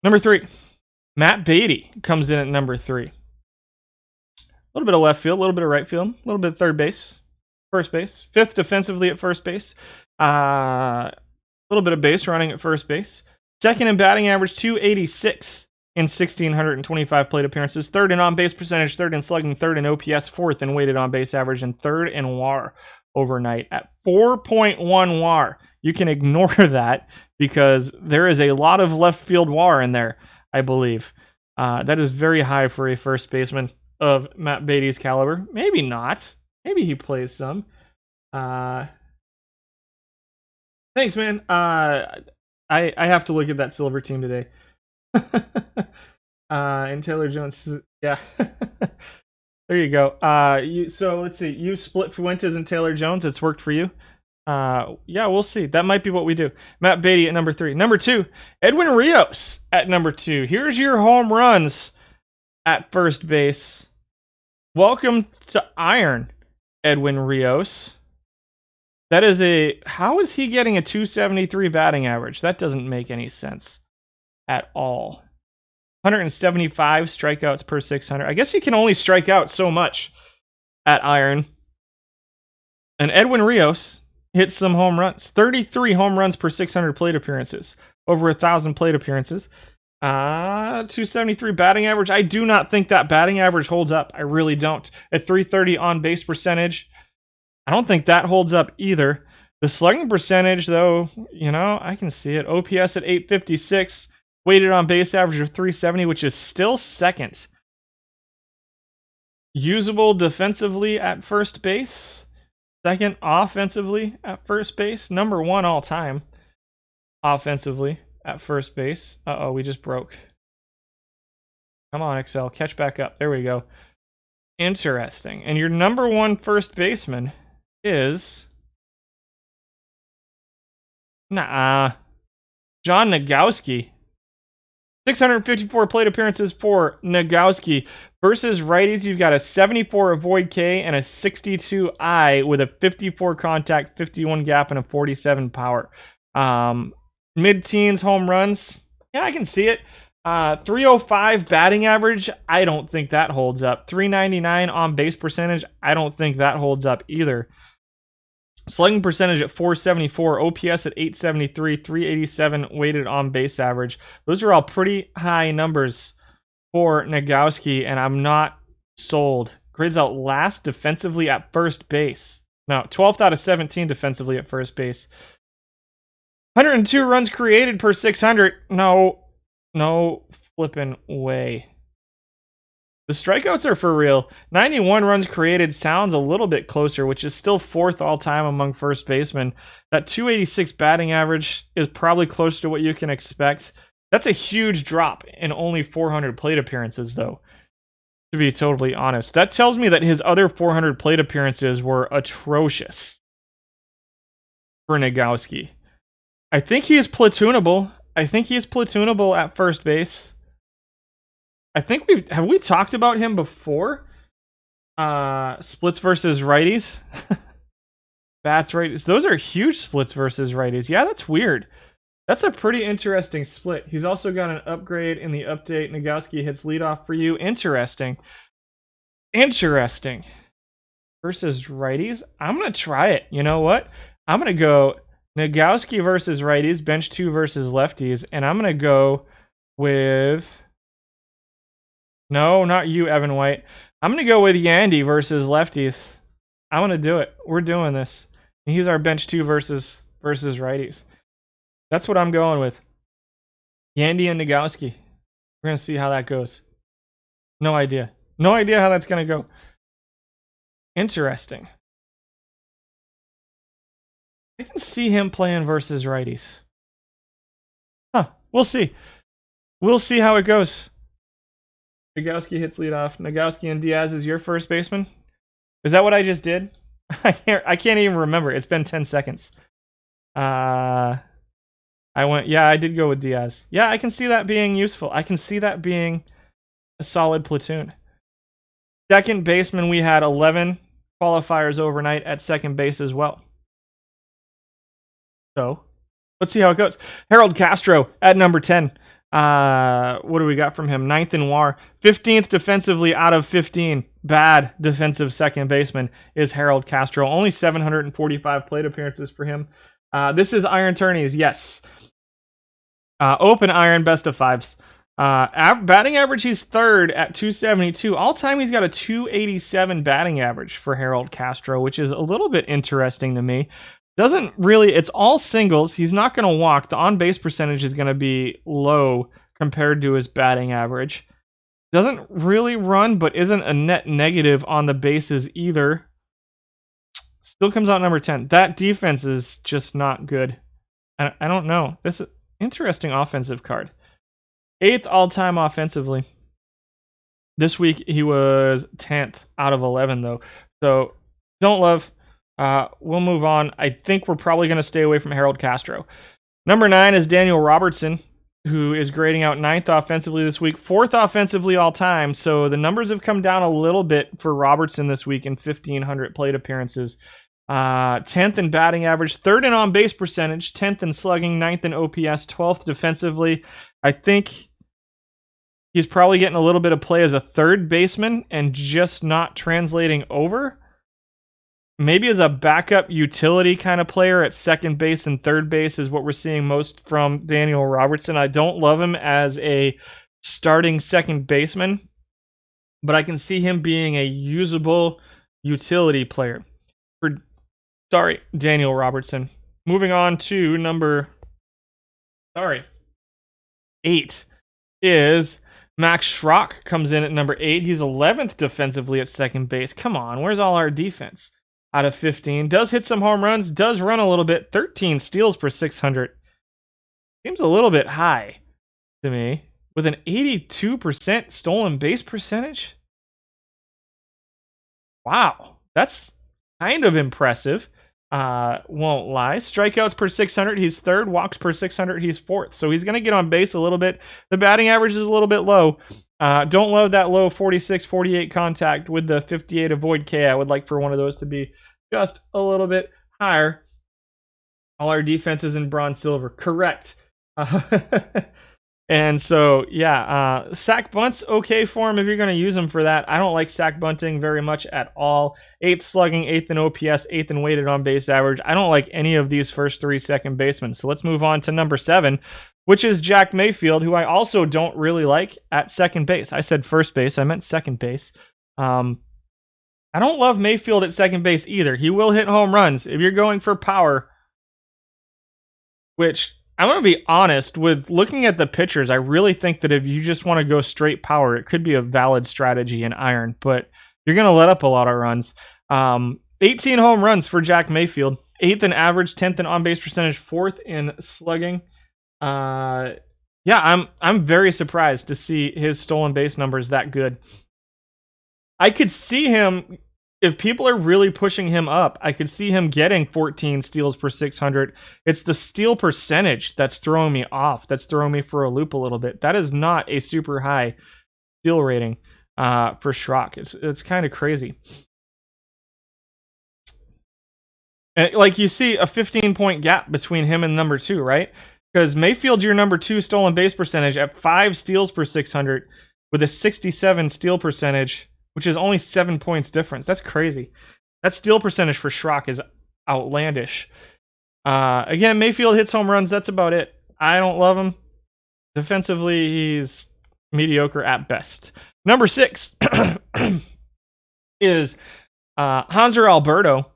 Number 3, Matt Beatty comes in at number 3. A little bit of left field, a little bit of right field, a little bit of third base, first base, 5th defensively at first base, a little bit of base running at first base, 2nd in batting average, 286 in 1,625 plate appearances, 3rd in on-base percentage, 3rd in slugging, 3rd in OPS, 4th in weighted on-base average, and 3rd in WAR overnight at 4.1 WAR. You can ignore that because there is a lot of left field WAR in there, I believe. That is very high for a first baseman of Matt Beatty's caliber. Maybe not. Maybe he plays some. Thanks, man. I have to look at that Silver team today. And Taylor Jones, yeah. There you go. So let's see. You split Fuentes and Taylor Jones. It's worked for you. Yeah, we'll see. That might be what we do. Matt Beatty at number 3. Number 2, Edwin Rios at number 2. Here's your home runs at first base. Welcome to Iron, Edwin Rios. That is how is he getting a 273 batting average? That doesn't make any sense at all. 175 strikeouts per 600. I guess you can only strike out so much at Iron. And Edwin Rios hits some home runs. 33 home runs per 600 plate appearances. Over 1,000 plate appearances. 273 batting average. I do not think that batting average holds up. I really don't. At 330 on base percentage, I don't think that holds up either. The slugging percentage, though, I can see it. OPS at 856. Weighted on base average of 370, which is still 2nd. Usable defensively at first base. 2nd offensively at first base. Number 1 all time offensively at first base. Uh-oh, we just broke. Come on, Excel. Catch back up. There we go. Interesting. And your number 1 first baseman is... John Negowski. 654 plate appearances for Negowski. Versus righties, you've got a 74 avoid K and a 62 I with a 54 contact, 51 gap, and a 47 power. Mid-teens home runs. Yeah, I can see it. 305 batting average. I don't think that holds up. 399 on base percentage. I don't think that holds up either. Slugging percentage at 474, OPS at 873, 387 weighted on base average. Those are all pretty high numbers for Negowski, and I'm not sold. Grades out last defensively at first base. No, 12th out of 17 defensively at first base. 102 runs created per 600. No flipping way. The strikeouts are for real. 91 runs created sounds a little bit closer, which is still 4th all-time among first basemen. That 286 batting average is probably close to what you can expect. That's a huge drop in only 400 plate appearances, though, to be totally honest. That tells me that his other 400 plate appearances were atrocious for Negowski. I think he is platoonable. At first base. I think have we talked about him before? Splits versus righties. Bats righties. Those are huge splits versus righties. Yeah, that's weird. That's a pretty interesting split. He's also got an upgrade in the update. Negowski hits leadoff for you. Interesting. Versus righties. I'm going to try it. You know what? I'm going to go Negowski versus righties, bench 2 versus lefties, and I'm going to go with... No, not you, Evan White. I'm going to go with Yandi versus lefties. I'm going to do it. We're doing this. And he's our bench 2 versus righties. That's what I'm going with. Yandi and Negowski. We're going to see how that goes. No idea. No idea how that's going to go. Interesting. I can see him playing versus righties. Huh. We'll see. We'll see how it goes. Negowski hits leadoff. Negowski and Diaz is your first baseman. Is that what I just did? I can't even remember. It's been 10 seconds. I did go with Diaz. Yeah, I can see that being useful. I can see that being a solid platoon. Second baseman, we had 11 qualifiers overnight at second base as well. So, let's see how it goes. Harold Castro at number 10. What do we got from him? 9th in WAR. 15th defensively out of 15. Bad defensive second baseman is Harold Castro. Only 745 plate appearances for him. This is Iron Tourneys, yes. Open Iron, best of fives. Batting average, he's third at 272. All time, he's got a 287 batting average for Harold Castro, which is a little bit interesting to me. Doesn't really, it's all singles. He's not going to walk. The on-base percentage is going to be low compared to his batting average. Doesn't really run, but isn't a net negative on the bases either. Still comes out number 10. That defense is just not good. I don't know. This is interesting offensive card. 8th all-time offensively. This week, he was 10th out of 11, though. So, don't love. We'll move on. I think we're probably going to stay away from Harold Castro. Number 9 is Daniel Robertson, who is grading out 9th offensively this week, 4th offensively all time. So the numbers have come down a little bit for Robertson this week in 1,500 plate appearances. 10th in batting average, 3rd in on-base percentage, 10th in slugging, 9th in OPS, 12th defensively. I think he's probably getting a little bit of play as a third baseman and just not translating over. Maybe as a backup utility kind of player at second base and third base is what we're seeing most from Daniel Robertson. I don't love him as a starting second baseman, but I can see him being a usable utility player. Daniel Robertson. Moving on to number 8 is Max Schrock comes in at number 8. He's 11th defensively at second base. Come on, where's all our defense? Out of 15. Does hit some home runs, does run a little bit. 13 steals per 600. Seems a little bit high to me. With an 82% stolen base percentage? Wow, that's kind of impressive. Won't lie. Strikeouts per 600, he's 3rd. Walks per 600, he's 4th. So he's going to get on base a little bit. The batting average is a little bit low. Don't love that low 46, 48 contact with the 58 avoid K. I would like for one of those to be just a little bit higher. All our defenses in bronze silver. Correct. And so, yeah, sack bunts, okay for him if you're going to use him for that. I don't like sack bunting very much at all. 8th slugging, 8th in OPS, 8th in weighted on base average. I don't like any of these first 3 second basemen. So let's move on to number 7, which is Jack Mayfield, who I also don't really like at second base. I said first base, I meant second base. I don't love Mayfield at second base either. He will hit home runs. If you're going for power, which I'm going to be honest, with looking at the pitchers, I really think that if you just want to go straight power, it could be a valid strategy in iron, but you're going to let up a lot of runs. 18 home runs for Jack Mayfield, 8th in average, 10th in on-base percentage, 4th in slugging. I'm very surprised to see his stolen base numbers that good. I could see him, if people are really pushing him up, I could see him getting 14 steals per 600. It's the steal percentage that's throwing me off. That's throwing me for a loop a little bit. That is not a super high steal rating for Schrock. It's kind of crazy. And like you see a 15-point gap between him and number 2, right? Because Mayfield's your number 2 stolen base percentage at 5 steals per 600 with a 67 steal percentage, which is only 7 points difference. That's crazy. That steal percentage for Schrock is outlandish. Again, Mayfield hits home runs. That's about it. I don't love him. Defensively, he's mediocre at best. Number 6 is Hanzo Alberto,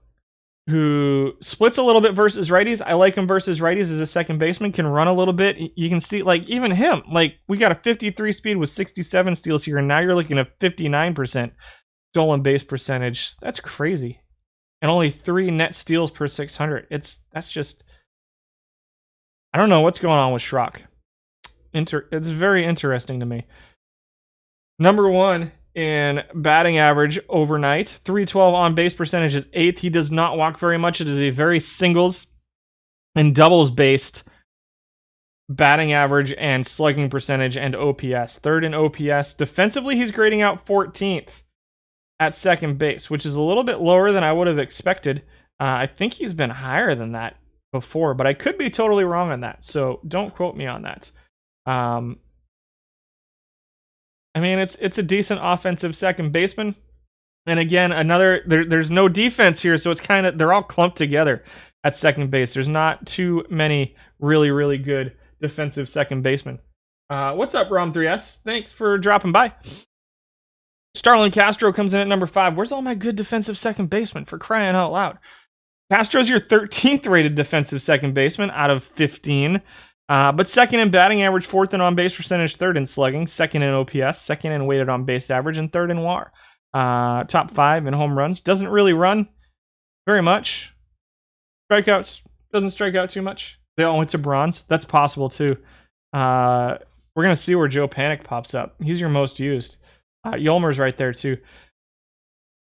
who splits a little bit versus righties. I like him versus righties as a second baseman. Can run a little bit. You can see, like, even him. Like, we got a 53 speed with 67 steals here, and now you're looking at 59% stolen base percentage. That's crazy. And only 3 net steals per 600. That's just... I don't know what's going on with Schrock. It's very interesting to me. Number 1 in batting average overnight. 312 on base percentage is 8th. He does not walk very much. It is a very singles in doubles-based batting average and slugging percentage and OPS. Third in OPS. Defensively, he's grading out 14th at second base, which is a little bit lower than I would have expected. I think he's been higher than that before, but I could be totally wrong on that, so don't quote me on that. I mean, it's a decent offensive second baseman. And again, there's no defense here, so it's kind of, they're all clumped together at second base. There's not too many really, really good defensive second basemen. What's up, Rom3S? Thanks for dropping by. Starlin Castro comes in at number 5. Where's all my good defensive second basemen, for crying out loud? Castro's your 13th rated defensive second baseman out of 15. But second in batting average, 4th in on-base percentage, 3rd in slugging, 2nd in OPS, 2nd in weighted on-base average, and 3rd in WAR. Top 5 in home runs. Doesn't really run very much. Strikeouts, doesn't strike out too much. They all went to bronze. That's possible too. We're going to see where Joe Panic pops up. He's your most used. Yolmer's right there too.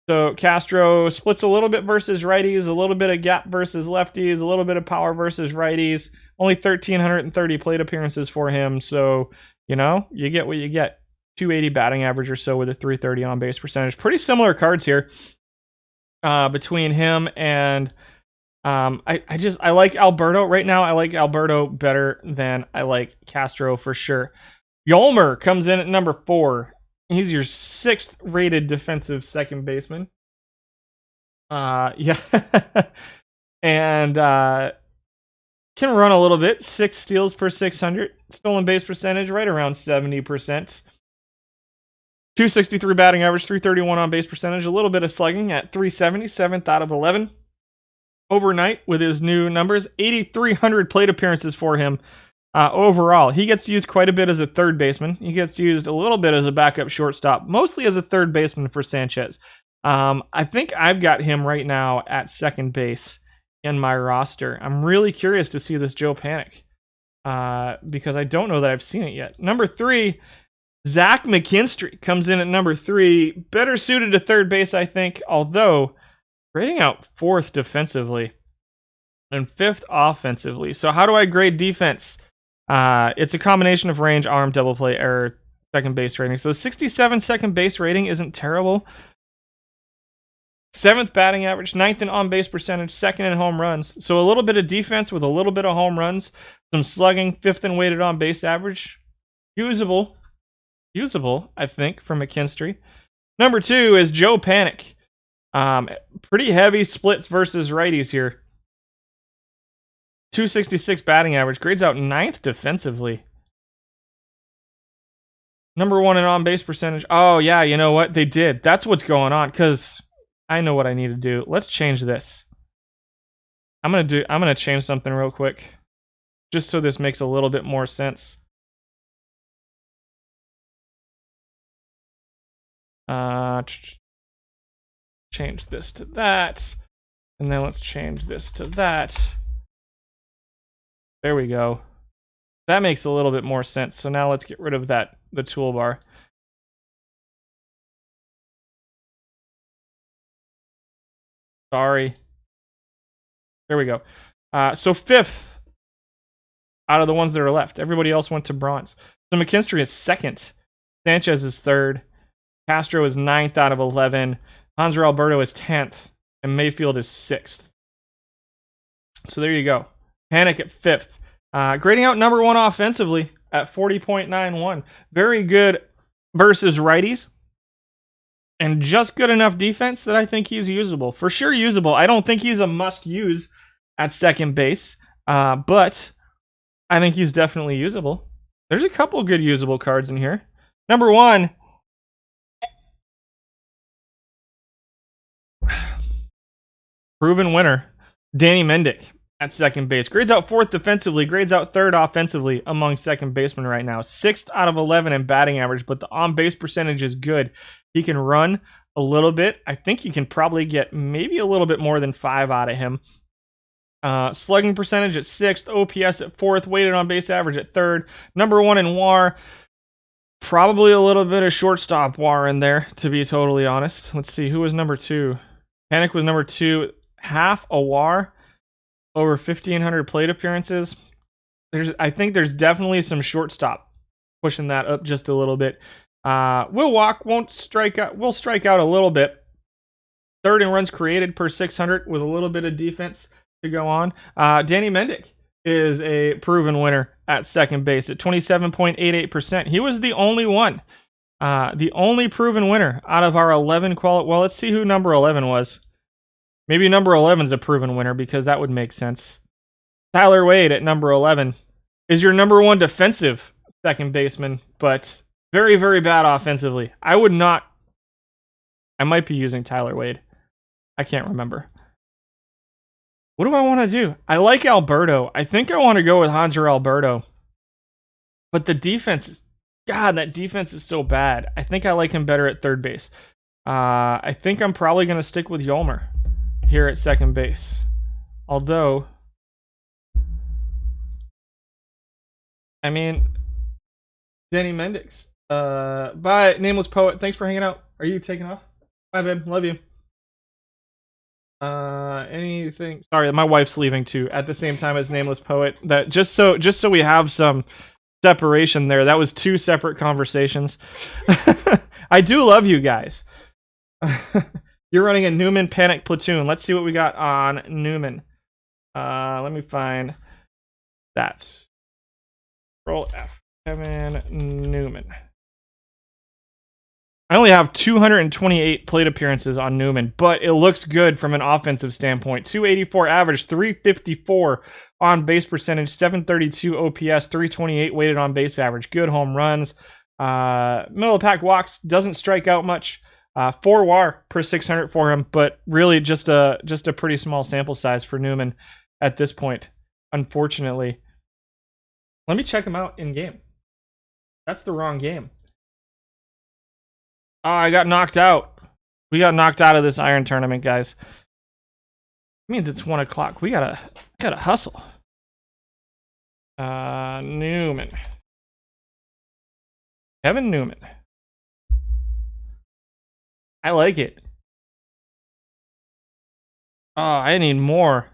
So Castro splits a little bit versus righties, a little bit of gap versus lefties, a little bit of power versus righties. Only 1,330 plate appearances for him. So, you know, you get what you get. 280 batting average or so with a 330 on base percentage. Pretty similar cards here between him and I like Alberto right now. I like Alberto better than I like Castro for sure. Yolmer comes in at number 4. He's your 6th rated defensive second baseman. Yeah. And can run a little bit. 6 steals per 600. Stolen base percentage right around 70%. 263 batting average, 331 on base percentage, a little bit of slugging at 370, 7th out of 11. Overnight with his new numbers, 8,300 plate appearances for him overall. He gets used quite a bit as a third baseman. He gets used a little bit as a backup shortstop, mostly as a third baseman for Sanchez. I think I've got him right now at second base in my roster. I'm really curious to see this Joe Panic because I don't know that I've seen it yet. Number 3, Zach McKinstry comes in at number 3. Better suited to third base, I think, although grading out 4th defensively and 5th offensively. So how do I grade defense? It's a combination of range, arm, double play, error, second base rating. So the 67 second base rating isn't terrible. 7th batting average, 9th in on-base percentage, 2nd in home runs. So a little bit of defense with a little bit of home runs. Some slugging, 5th in weighted on-base average. Usable, I think, for McKinstry. Number 2 is Joe Panic. Pretty heavy splits versus righties here. 266 batting average. Grades out 9th defensively. Number 1 in on-base percentage. Oh, yeah, you know what? They did. That's what's going on, because I know what I need to do. Let's change this. I'm gonna change something real quick, just so this makes a little bit more sense. Change this to that, and then let's change this to that. There we go. That makes a little bit more sense. So now let's get rid of that, the toolbar. Sorry. There we go. So 5th out of the ones that are left. Everybody else went to bronze. So McKinstry is 2nd. Sanchez is 3rd. Castro is 9th out of 11. Hanzo Alberto is 10th. And Mayfield is 6th. So there you go. Panic at 5th. Grading out number 1 offensively at 40.91. Very good versus righties. And just good enough defense that I think he's usable. For sure usable. I don't think he's a must-use at second base. But I think he's definitely usable. There's a couple good usable cards in here. Number 1. Proven winner. Danny Mendick at second base. Grades out 4th defensively. Grades out 3rd offensively among second basemen right now. 6th out of 11 in batting average, but the on-base percentage is good. He can run a little bit. I think you can probably get maybe a little bit more than 5 out of him. Slugging percentage at 6th. OPS at 4th. Weighted on-base average at 3rd. Number 1 in WAR. Probably a little bit of shortstop WAR in there, to be totally honest. Let's see. Who was number 2? Panic was number 2. Half a WAR. over 1,500 plate appearances. I think there's definitely some shortstop pushing that up just a little bit. Will walk, won't strike out. Will strike out a little bit. Third in runs created per 600 with a little bit of defense to go on. Danny Mendick is a proven winner at second base at 27.88%. He was the only one. The only proven winner out of our 11 Well, let's see who number 11 was. Maybe number 11 is a proven winner because that would make sense. Tyler Wade at number 11 is your number one defensive second baseman, but very, very bad offensively. I might be using Tyler Wade. I can't remember. What do I want to do? I like Alberto. I think I want to go with Hanzo Alberto. But the defense is... God, that defense is so bad. I think I like him better at third base. I think I'm probably going to stick with Yolmer here at second base. Although... I mean, Danny Mendick. Bye, Nameless Poet. Thanks for hanging out. Are you taking off? Bye, babe. Love you. Anything? Sorry, my wife's leaving too at the same time as Nameless Poet. That just so we have some separation there. That was two separate conversations. I do love you guys. You're running a Newman Panic Platoon. Let's see what we got on Newman. Let me find that. Control F. Kevin Newman. I only have 228 plate appearances on Newman, but it looks good from an offensive standpoint. 284 average, 354 on base percentage, 732 OPS, 328 weighted on base average. Good home runs. Middle of the pack walks, doesn't strike out much. 4 WAR per 600 for him, but really just a pretty small sample size for Newman at this point, unfortunately. Let me check him out in game. That's the wrong game. Oh, I got knocked out. We got knocked out of this iron tournament, guys. It means it's 1 o'clock. We gotta hustle. Newman. Kevin Newman. I like it. Oh, I need more.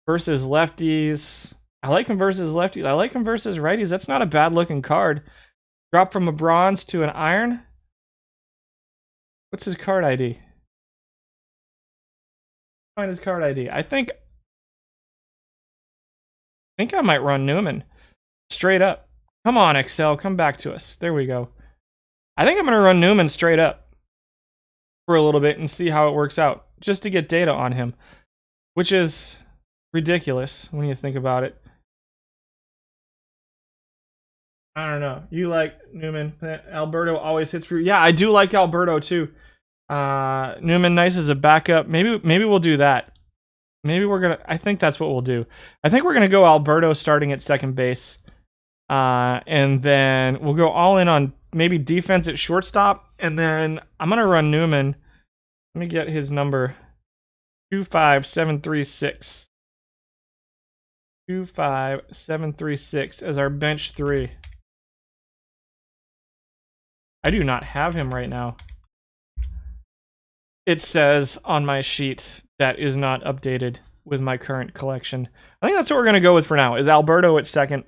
Versus lefties. I like him versus lefties. I like him versus righties. That's not a bad looking card. Drop from a bronze to an iron. What's his card ID? Find his card ID. I think I might run Newman straight up. Come on, Excel, come back to us. There we go. I think I'm going to run Newman straight up for a little bit and see how it works out, just to get data on him, which is ridiculous when you think about it. I don't know. You like Newman. Alberto always hits for you. Yeah, I do like Alberto too. Newman nice as a backup. Maybe we'll do that. I think that's what we'll do. I think we're gonna go Alberto starting at second base. And then we'll go all in on maybe defense at shortstop. And then I'm gonna run Newman. Let me get his number. 25736. 25736 as our bench 3. I do not have him right now. It says on my sheet that is not updated with my current collection. I think that's what we're going to go with for now, is Alberto at second,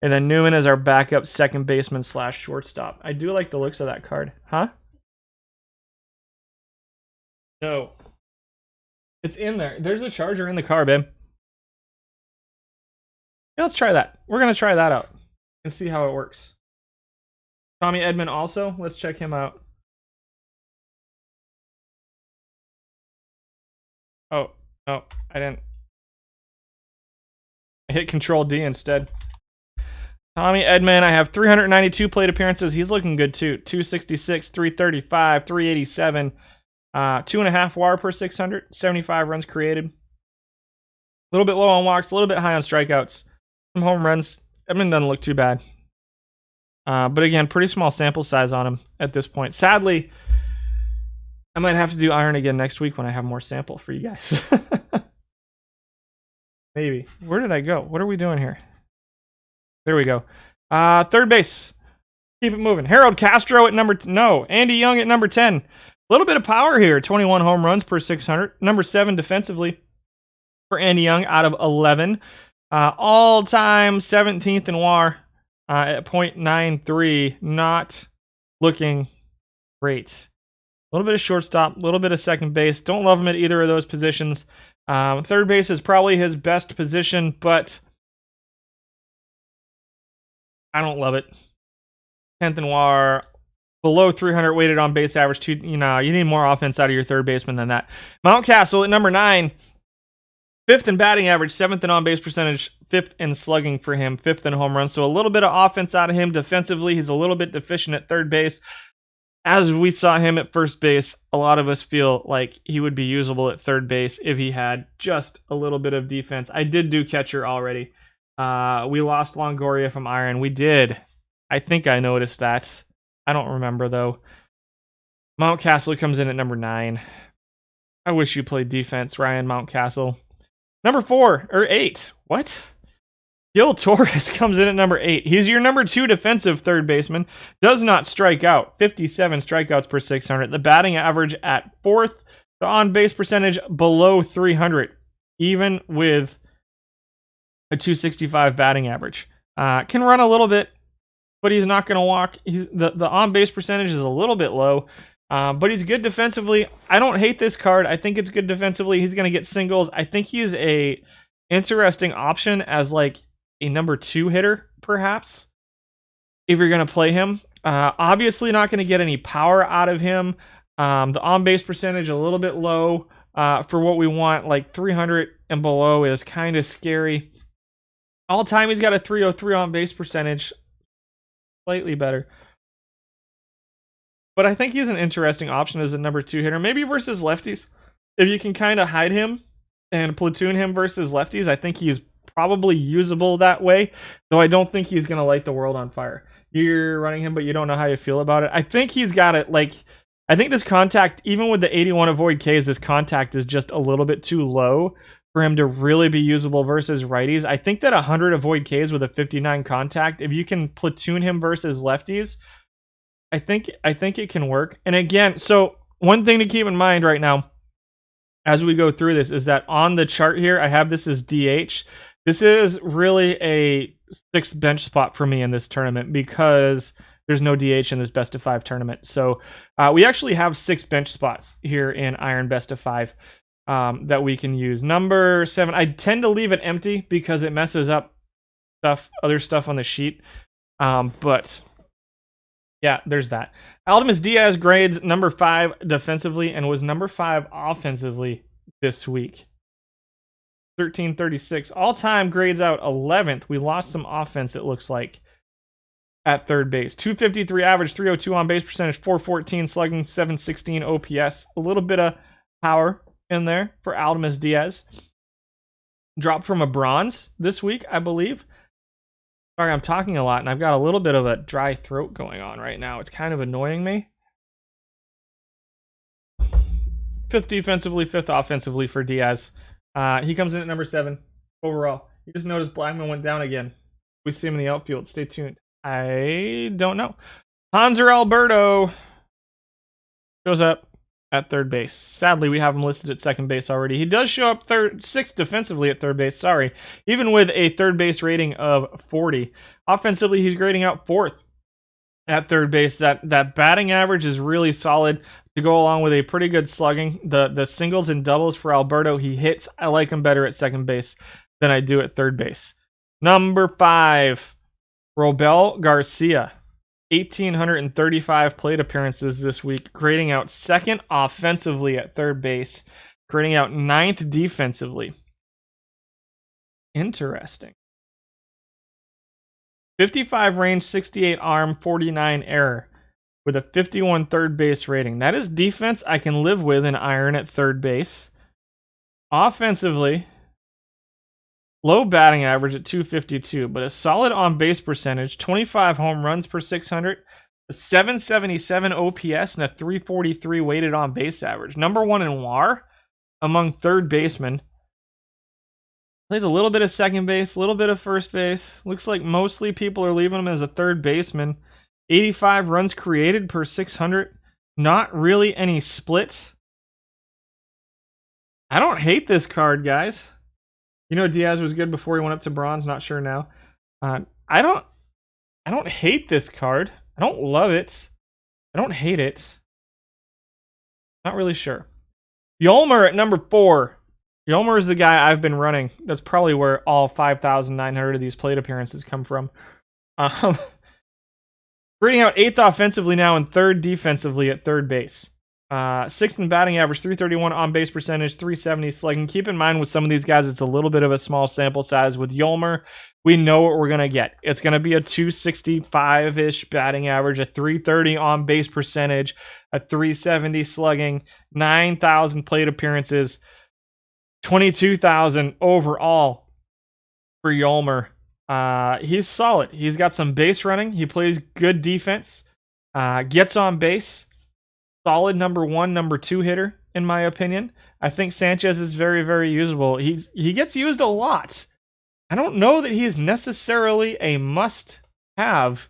and then Newman as our backup second baseman / shortstop. I do like the looks of that card. Huh? No. It's in there. There's a charger in the car, babe. Yeah, let's try that. We're going to try that out and see how it works. Tommy Edman also. Let's check him out. Oh, no, I didn't. I hit Control D instead. Tommy Edman, I have 392 plate appearances. He's looking good too. 266, 335, 387, 2.5 WAR per 600, 75 runs created. A little bit low on walks, a little bit high on strikeouts. Some home runs. Edman doesn't look too bad. But again, pretty small sample size on him at this point. Sadly, I might have to do iron again next week when I have more sample for you guys. Maybe. Where did I go? What are we doing here? There we go. Third base. Keep it moving. Harold Castro at number... No. Andy Young at number 10. A little bit of power here. 21 home runs per 600. Number 7 defensively. for Andy Young out of 11. All-time 17th in WAR at .93. Not looking great. A little bit of shortstop, a little bit of second base. Don't love him at either of those positions. Third base is probably his best position, but I don't love it. 10th in WAR, below 300 weighted on base average. You need more offense out of your third baseman than that. Mountcastle at number 9. 5th in batting average, 7th in on-base percentage, 5th in slugging for him, 5th in home runs. So a little bit of offense out of him. Defensively, he's a little bit deficient at third base. As we saw him at first base, a lot of us feel like he would be usable at third base if he had just a little bit of defense. I did do catcher already. We lost Longoria from Iron. We did. I think I noticed that. I don't remember, though. Mountcastle comes in at number 9. I wish you played defense, Ryan Mountcastle. Number 4, or 8. What? Gil Torres comes in at number 8. He's your number 2 defensive third baseman. Does not strike out. 57 strikeouts per 600. The batting average at 4th. The on-base percentage below 300. Even with a 265 batting average. Can run a little bit, but he's not going to walk. The on-base percentage is a little bit low. But he's good defensively. I don't hate this card. I think it's good defensively. He's going to get singles. I think he's a interesting option as like a number 2 hitter, perhaps, if you're going to play him. Obviously not going to get any power out of him. The on-base percentage a little bit low for what we want. Like 300 and below is kind of scary. All time he's got a 303 on-base percentage. Slightly better. But I think he's an interesting option as a number 2 hitter. Maybe versus lefties. If you can kind of hide him and platoon him versus lefties, I think he's probably usable that way. Though I don't think he's going to light the world on fire. You're running him, but you don't know how you feel about it. I think he's got it. I think this contact, even with the 81 avoid Ks, this contact is just a little bit too low for him to really be usable versus righties. I think that 100 avoid Ks with a 59 contact, if you can platoon him versus lefties, I think it can work. And again, so one thing to keep in mind right now as we go through this is that on the chart here, I have this as DH. This is really a 6th bench spot for me in this tournament because there's no DH in this best of 5 tournament. So we actually have 6 bench spots here in Iron best of 5 that we can use. Number 7, I tend to leave it empty because it messes up other stuff on the sheet. But yeah, there's that. Yandi Diaz grades number 5 defensively and was number 5 offensively this week. 1336. All-time grades out 11th. We lost some offense, it looks like, at third base. 253 average, 302 on base percentage, 414 slugging, 716 OPS. A little bit of power in there for Yandi Diaz. Dropped from a bronze this week, I believe. Sorry, I'm talking a lot, and I've got a little bit of a dry throat going on right now. It's kind of annoying me. 5th defensively, 5th offensively for Diaz. He comes in at number 7 overall. You just noticed Blackman went down again. We see him in the outfield. Stay tuned. I don't know. Hanzo Alberto shows up at third base. Sadly, we have him listed at second base already. He does show up 6th defensively at third base. Sorry. Even with a third base rating of 40. Offensively, he's grading out 4th at third base. That batting average is really solid to go along with a pretty good slugging. The singles and doubles for Alberto he hits. I like him better at second base than I do at third base. Number 5, Robel Garcia. 1,835 plate appearances this week, grading out 2nd offensively at third base, grading out 9th defensively. Interesting. 55 range, 68 arm, 49 error, with a 51 third base rating. That is defense I can live with in Iron at third base. Offensively, low batting average at 252, but a solid on-base percentage, 25 home runs per 600, a 777 OPS, and a 343 weighted on-base average. Number 1 in WAR among third basemen. Plays a little bit of second base, a little bit of first base. Looks like mostly people are leaving him as a third baseman. 85 runs created per 600. Not really any splits. I don't hate this card, guys. You know, Diaz was good before he went up to bronze. Not sure now. I don't hate this card. I don't love it. I don't hate it. Not really sure. Yolmer at number 4. Yolmer is the guy I've been running. That's probably where all 5,900 of these plate appearances come from. Grading out 8th offensively now and 3rd defensively at third base. 6th in batting average, 331 on base percentage, 370 slugging. Keep in mind with some of these guys, it's a little bit of a small sample size. With Yolmer, we know what we're going to get. It's going to be a 265-ish batting average, a 330 on base percentage, a 370 slugging, 9,000 plate appearances, 22,000 overall for Yolmer. He's solid. He's got some base running. He plays good defense, gets on base. Solid number 1, number 2 hitter, in my opinion. I think Sanchez is very, very usable. He gets used a lot. I don't know that he's necessarily a must-have,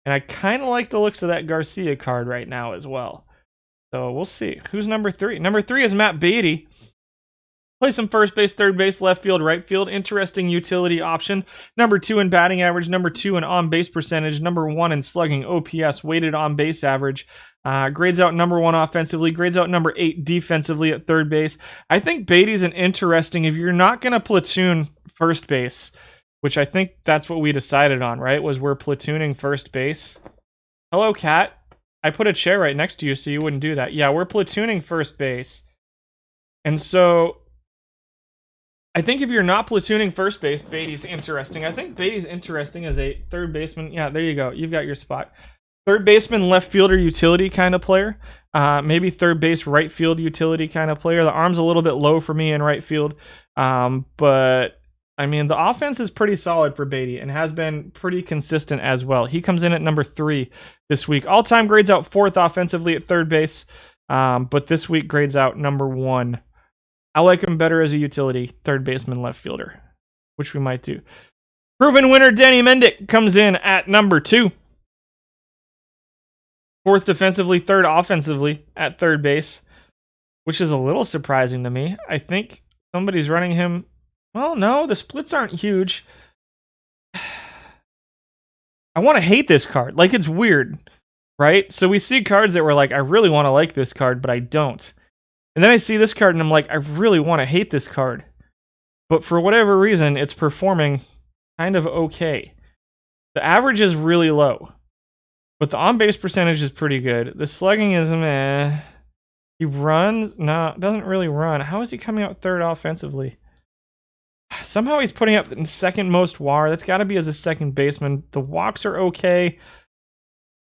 and I kind of like the looks of that Garcia card right now as well. So we'll see. Who's number 3? Number 3 is Matt Beatty. Plays some first base, third base, left field, right field. Interesting utility option. Number 2 in batting average, number 2 in on-base percentage, number 1 in slugging, OPS, weighted on-base average. Grades out number 1 offensively, grades out number 8 defensively at third base. I think Beatty's an interesting, if you're not going to platoon first base, which I think that's what we decided on, right? Was we're platooning first base. Hello, Cat. I put a chair right next to you so you wouldn't do that. Yeah, we're platooning first base. And so I think if you're not platooning first base, Beatty's interesting. I think Beatty's interesting as a third baseman. Yeah, there you go. You've got your spot. Third baseman, left fielder, utility kind of player. Maybe third base, right field utility kind of player. The arm's a little bit low for me in right field. But, I mean, the offense is pretty solid for Beatty and has been pretty consistent as well. He comes in at number 3 this week. All-time grades out 4th offensively at third base. But this week grades out number 1. I like him better as a utility third baseman, left fielder, which we might do. Proven winner Denny Mendick comes in at number 2. 4th defensively, 3rd offensively at third base, which is a little surprising to me. I think somebody's running him. Well, no, the splits aren't huge. I want to hate this card. Like, it's weird, right? So we see cards that were like, I really want to like this card, but I don't. And then I see this card and I'm like, I really want to hate this card. But for whatever reason, it's performing kind of okay. The average is really low. But the on-base percentage is pretty good. The slugging is meh. He runs? No, doesn't really run. How is he coming out 3rd offensively? Somehow he's putting up the 2nd most WAR. That's got to be as a second baseman. The walks are okay.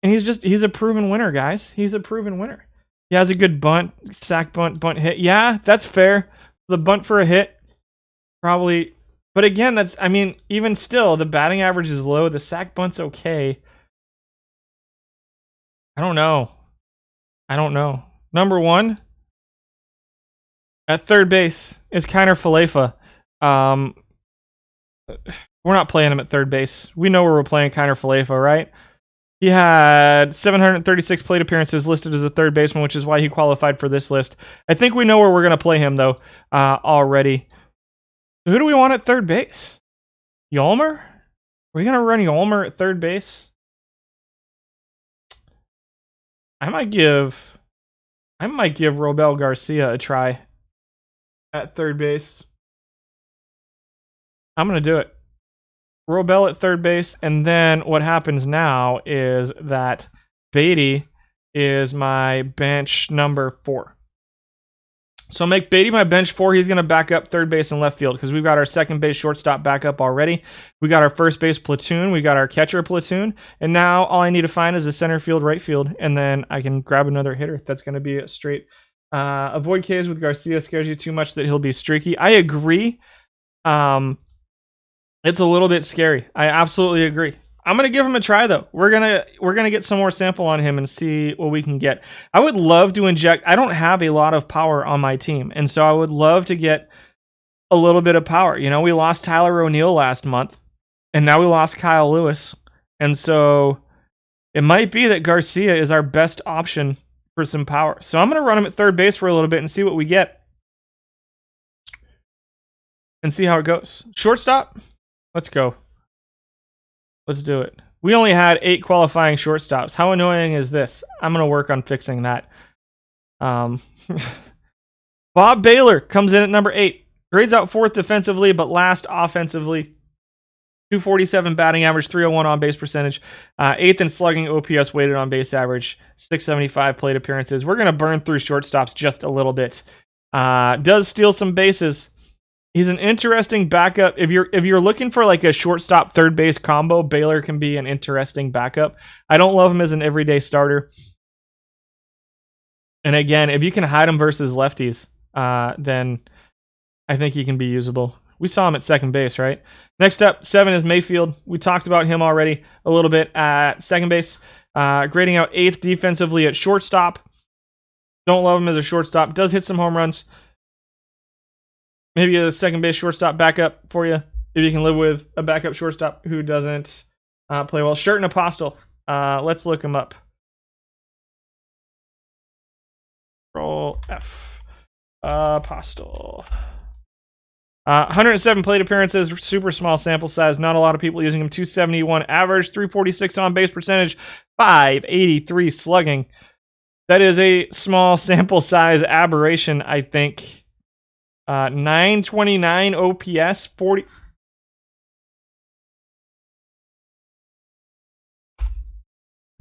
And he's a proven winner, guys. He's a proven winner. He has a good bunt, sack bunt, bunt hit. Yeah, that's fair. The bunt for a hit, probably. But again, even still, the batting average is low. The sack bunt's okay. I don't know. Number 1 at third base is Kiner Felipe. We're not playing him at third base. We know where we're playing Kiner Felipe, right? He had 736 plate appearances listed as a third baseman, which is why he qualified for this list. I think we know where we're going to play him, though, already. Who do we want at third base? Yolmer? Are we going to run Yolmer at third base? I might give Robel Garcia a try at third base. I'm going to do it. Robel at third base, and then what happens now is that Beatty is my bench number 4. So I'll make Beatty my bench 4. He's going to back up third base and left field because we've got our second base shortstop backup already. We got our first base platoon. We got our catcher platoon. And now all I need to find is a center field, right field, and then I can grab another hitter. That's going to be a straight. Avoid Ks with Garcia scares you too much that he'll be streaky. I agree. It's a little bit scary. I absolutely agree. I'm going to give him a try, though. We're gonna get some more sample on him and see what we can get. I would love to inject. I don't have a lot of power on my team, and so I would love to get a little bit of power. You know, we lost Tyler O'Neill last month, and now we lost Kyle Lewis. And so it might be that Garcia is our best option for some power. So I'm going to run him at third base for a little bit and see what we get. and see how it goes. Shortstop? Let's go. Let's do it. We only had 8 qualifying shortstops. How annoying is this? I'm going to work on fixing that. Bob Baylor comes in at number 8. Grades out 4th defensively, but last offensively. 247 batting average, 301 on base percentage, 8th in slugging, OPS weighted on base average, 675 plate appearances. We're going to burn through shortstops just a little bit. Does steal some bases. He's an interesting backup. If you're looking for like a shortstop third base combo, Baylor can be an interesting backup. I don't love him as an everyday starter. And again, if you can hide him versus lefties, then I think he can be usable. We saw him at second base, right? Next up, 7 is Mayfield. We talked about him already a little bit at second base. Grading out 8th defensively at shortstop. Don't love him as a shortstop. Does hit some home runs. Maybe a second base shortstop backup for you. If you can live with a backup shortstop who doesn't play well. Shirt and Apostle. Let's look him up. Control F. Apostle. 107 plate appearances, super small sample size. Not a lot of people using him. 271 average, 346 on base percentage, 583 slugging. That is a small sample size aberration, I think. 929 OPS, 40.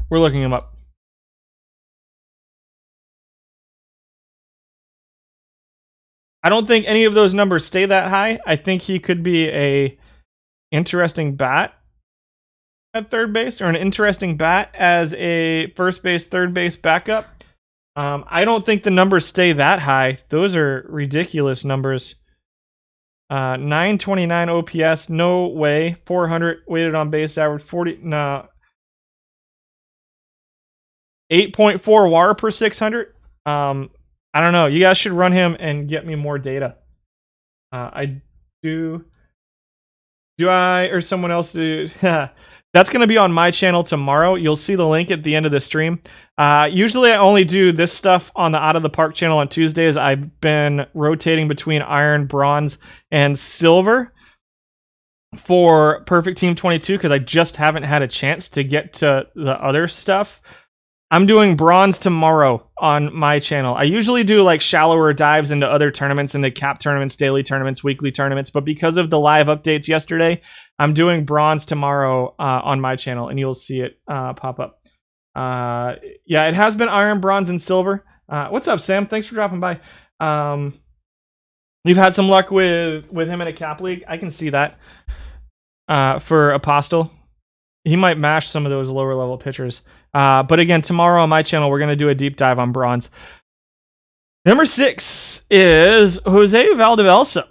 We're looking him up. I don't think any of those numbers stay that high. I think he could be a interesting bat at third base, or an interesting bat as a first base, third base backup. I don't think the numbers stay that high. Those are ridiculous numbers. 929 OPS, no way. 400 weighted on base average, 40. No. 8.4 WAR per 600. I don't know. You guys should run him and get me more data. I do. Do I or someone else do? That's going to be on my channel tomorrow. You'll see the link at the end of the stream. Usually I only do this stuff on the Out of the Park channel on Tuesdays. I've been rotating between iron, bronze, and silver for Perfect Team 22 because I just haven't had a chance to get to the other stuff. I'm doing bronze tomorrow on my channel. I usually do like shallower dives into other tournaments, into cap tournaments, daily tournaments, weekly tournaments. But because of the live updates yesterday, I'm doing bronze tomorrow on my channel, and you'll see it pop up. Yeah, it has been iron, bronze, and silver. What's up, Sam? Thanks for dropping by. You've had some luck with him in a cap league. I can see that. For Apostle, he might mash some of those lower level pitchers. But again, tomorrow on my channel, we're going to do a deep dive on bronze. Number 6 is Jose Valdivieso.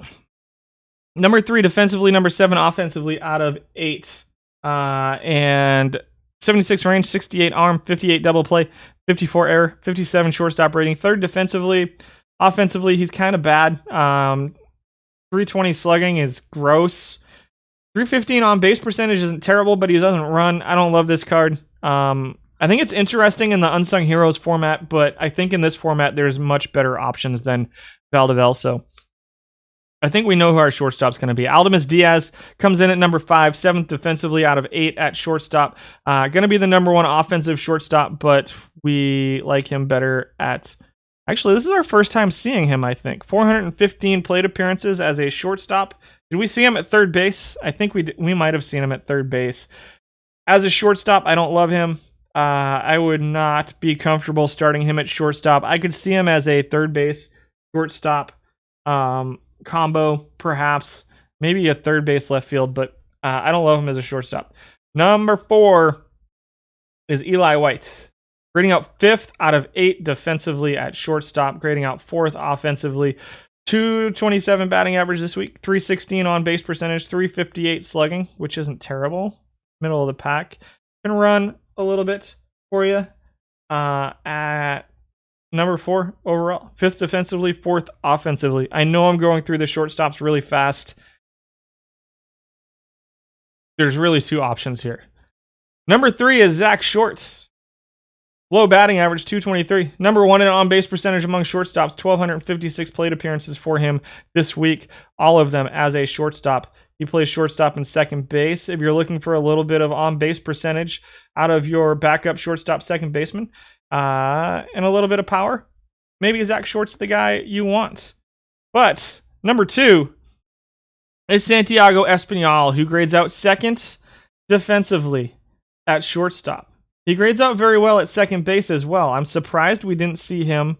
Number 3 defensively, number 7 offensively out of 8. And 76 range, 68 arm, 58 double play, 54 error, 57 shortstop rating. 3rd defensively. Offensively, he's kind of bad. 320 slugging is gross. 315 on base percentage isn't terrible, but he doesn't run. I don't love this card. I think it's interesting in the Unsung Heroes format, but I think in this format there's much better options than Valdivieso. I think we know who our shortstop's going to be. Yandi Diaz comes in at number 5, 7th defensively out of 8 at shortstop. Going to be the number 1 offensive shortstop, but we like him better at... Actually, this is our first time seeing him, I think. 415 plate appearances as a shortstop. Did we see him at third base? I think we might have seen him at third base. As a shortstop, I don't love him. I would not be comfortable starting him at shortstop. I could see him as a third base, shortstop combo, perhaps. Maybe a third base left field, but I don't love him as a shortstop. Number 4 is Eli White. Grading out 5th out of 8 defensively at shortstop. Grading out 4th offensively. 227 batting average this week. 316 on base percentage. 358 slugging, which isn't terrible. Middle of the pack. Can run a little bit for you at number 4 overall. 5th defensively, 4th offensively. I know I'm going through the shortstops really fast. There's really 2 options here. Number 3 is Zach Shorts. Low batting average, 223. Number one in on-base percentage among shortstops, 1,256 plate appearances for him this week. All of them as a shortstop. He plays shortstop and second base. If you're looking for a little bit of on-base percentage out of your backup shortstop second baseman and a little bit of power, maybe Zach Short's the guy you want. But number two is Santiago Espinal, who grades out second defensively at shortstop. He grades out very well at second base as well. I'm surprised we didn't see him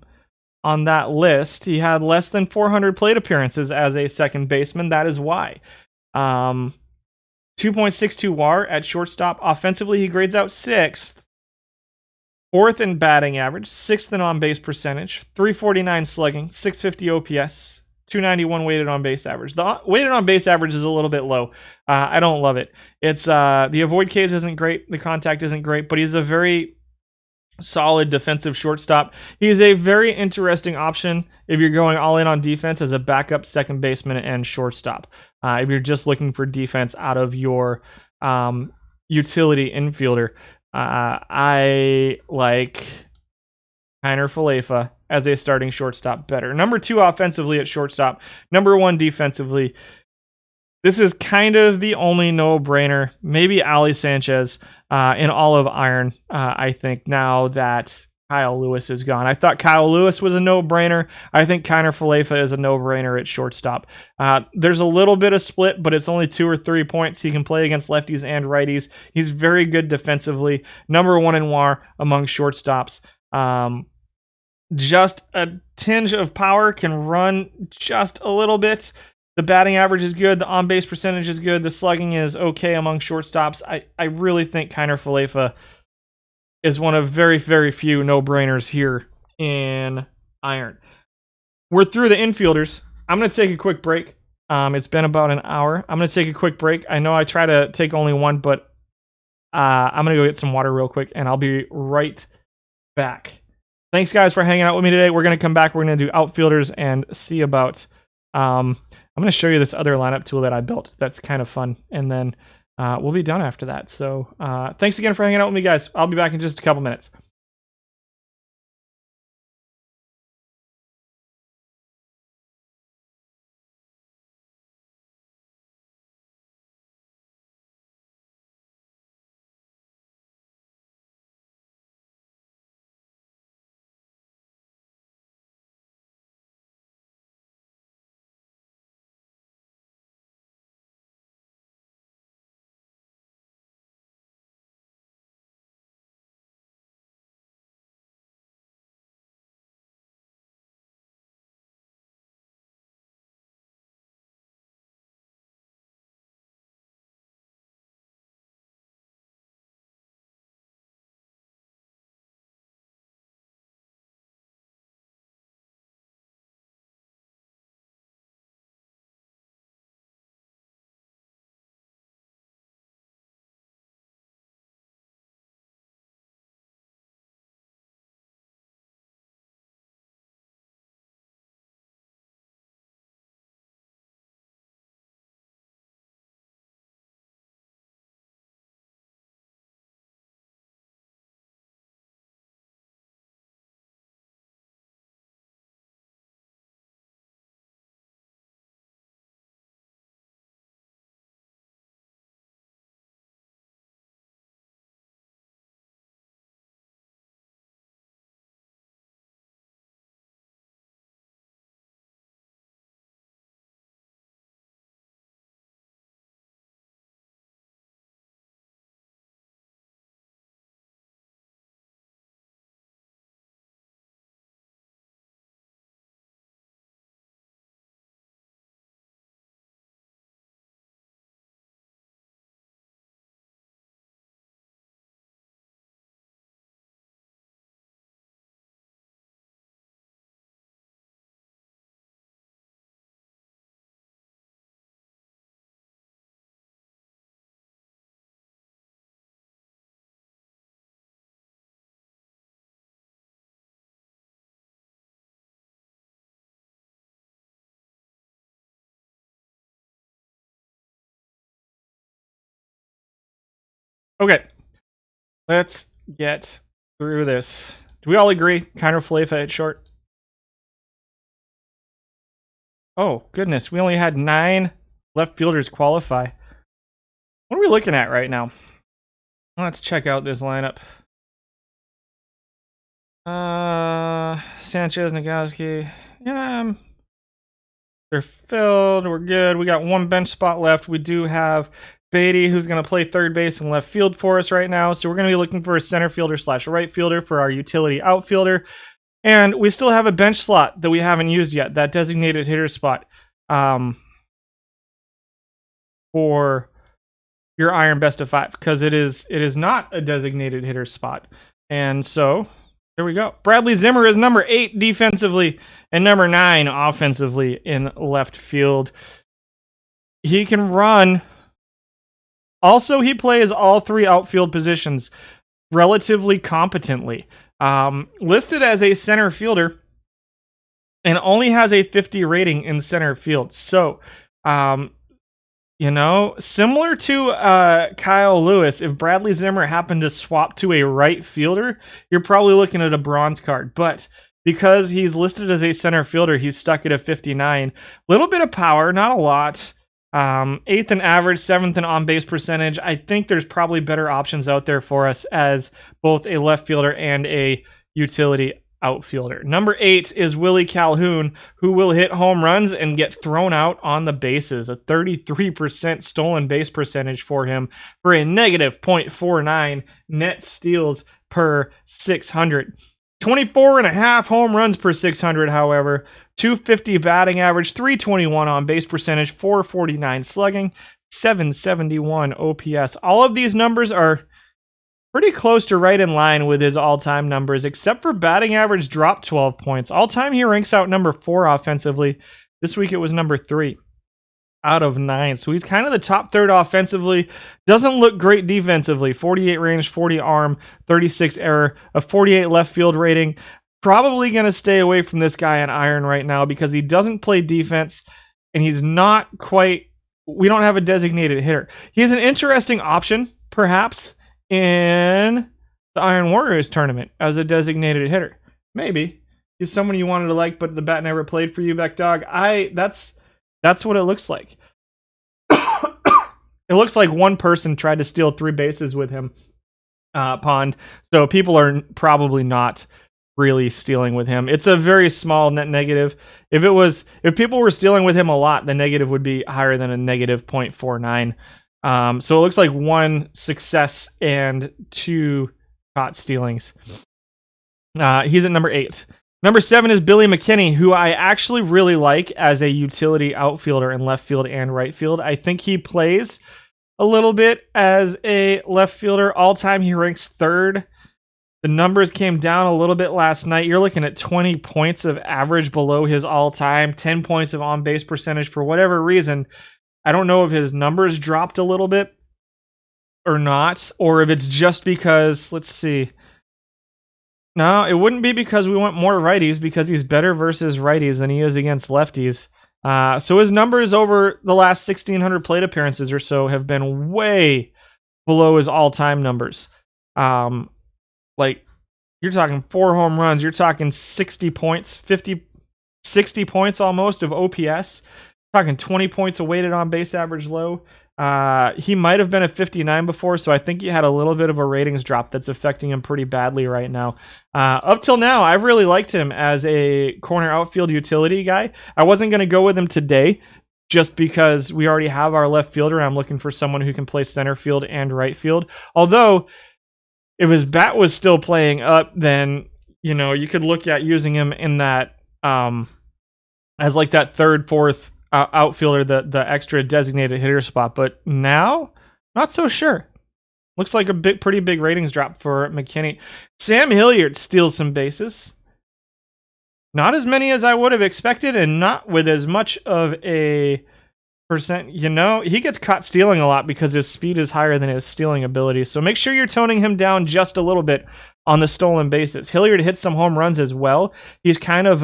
on that list. He had less than 400 plate appearances as a second baseman. That is why. 2.62 WAR at shortstop. Offensively, he grades out sixth. Fourth in batting average. Sixth in on-base percentage. 349 slugging. 650 OPS. 291 weighted on base average. The weighted on base average is a little bit low. I don't love it. It's the avoid Ks isn't great. The contact isn't great, but he's a very solid defensive shortstop. He's a very interesting option if you're going all in on defense as a backup second baseman and shortstop. If you're just looking for defense out of your utility infielder, I like Kiner Felipe as a starting shortstop better. Number two offensively at shortstop. Number one defensively. This is kind of the only no-brainer. Maybe Ali Sanchez in all of Iron, I think, now that Kyle Lewis is gone. I thought Kyle Lewis was a no-brainer. I think Kiner Felipe is a no-brainer at shortstop. There's a little bit of split, but it's only 2 or 3 points. He can play against lefties and righties. He's very good defensively. Number one in WAR among shortstops. Just a tinge of power, can run just a little bit. The batting average is good. The on-base percentage is good. The slugging is okay among shortstops. I really think Kiner Felipe is one of very, very few no-brainers here in Iron. We're through the infielders. I'm going to take a quick break. It's been about an hour. I'm going to take a quick break. I know I try to take only one, but I'm going to go get some water real quick, and I'll be right back. Thanks, guys, for hanging out with me today. We're going to come back. We're going to do outfielders and see about... I'm going to show you this other lineup tool that I built. That's kind of fun. And then we'll be done after that. So thanks again for hanging out with me, guys. I'll be back in just a couple minutes. Okay, let's get through this. Do we all agree? Kiner Felipe at short. Oh, goodness. We only had 9 left fielders qualify. What are we looking at right now? Let's check out this lineup. Sanchez, Nagowski. Yeah, they're filled. We're good. We got 1 bench spot left. We do have Beatty, who's going to play third base and left field for us right now. So we're going to be looking for a center fielder / right fielder for our utility outfielder. And we still have a bench slot that we haven't used yet, that designated hitter spot for your Iron Best of 5, because it is not a designated hitter spot. And so there we go. Bradley Zimmer is number 8 defensively and number 9 offensively in left field. He can run. Also, he plays all 3 outfield positions relatively competently. Listed as a center fielder and only has a 50 rating in center field. So, similar to Kyle Lewis, if Bradley Zimmer happened to swap to a right fielder, you're probably looking at a bronze card. But because he's listed as a center fielder, he's stuck at a 59. Little bit of power, not a lot. 8th in average, 7th in on-base percentage. I think there's probably better options out there for us as both a left fielder and a utility outfielder. Number 8 is Willie Calhoun, who will hit home runs and get thrown out on the bases. A 33% stolen base percentage for him for a negative .49 net steals per 600. 24.5 home runs per 600, however. 250 batting average, 321 on base percentage, 449 slugging, 771 OPS. All of these numbers are pretty close to right in line with his all-time numbers, except for batting average dropped 12 points. All-time he ranks out number 4 offensively. This week it was number 3 out of 9. So he's kind of the top third offensively. Doesn't look great defensively. 48 range, 40 arm, 36 error, a 48 left field rating. Probably going to stay away from this guy on iron right now because he doesn't play defense and he's not quite... We don't have a designated hitter. He's an interesting option, perhaps, in the Iron Warriors tournament as a designated hitter. Maybe. He's someone you wanted to like, but the bat never played for you, Beck Dog. That's what it looks like. It looks like one person tried to steal 3 bases with him, Pond. So people are probably not really stealing with him. It's a very small net negative. If people were stealing with him a lot, the negative would be higher than a negative .49. So it looks like 1 success and 2 caught stealings. He's at number 8. Number 7 is Billy McKinney, who I actually really like as a utility outfielder in left field and right field. I think he plays a little bit as a left fielder. All time he ranks 3rd. The numbers came down a little bit last night. You're looking at 20 points of average below his all-time, 10 points of on-base percentage. For whatever reason, I don't know if his numbers dropped a little bit or not, or if it's just because, let's see. No, it wouldn't be because we want more righties, because he's better versus righties than he is against lefties. So his numbers over the last 1,600 plate appearances or so have been way below his all-time numbers. Like, you're talking 4 home runs, you're talking 60 points, 60 points almost of OPS, talking 20 points of weighted on base average low. He might have been a 59 before, so I think he had a little bit of a ratings drop that's affecting him pretty badly right now. Up till now, I've really liked him as a corner outfield utility guy. I wasn't going to go with him today just because we already have our left fielder. I'm looking for someone who can play center field and right field. Although, if his bat was still playing up, then, you could look at using him in that, as like that 3rd, 4th outfielder, the extra designated hitter spot. But now, not so sure. Looks like a pretty big ratings drop for McKinney. Sam Hilliard steals some bases. Not as many as I would have expected, and not with as much of a percent. He gets caught stealing a lot because his speed is higher than his stealing ability. So make sure you're toning him down just a little bit on the stolen bases. Hilliard hits some home runs as well. He's kind of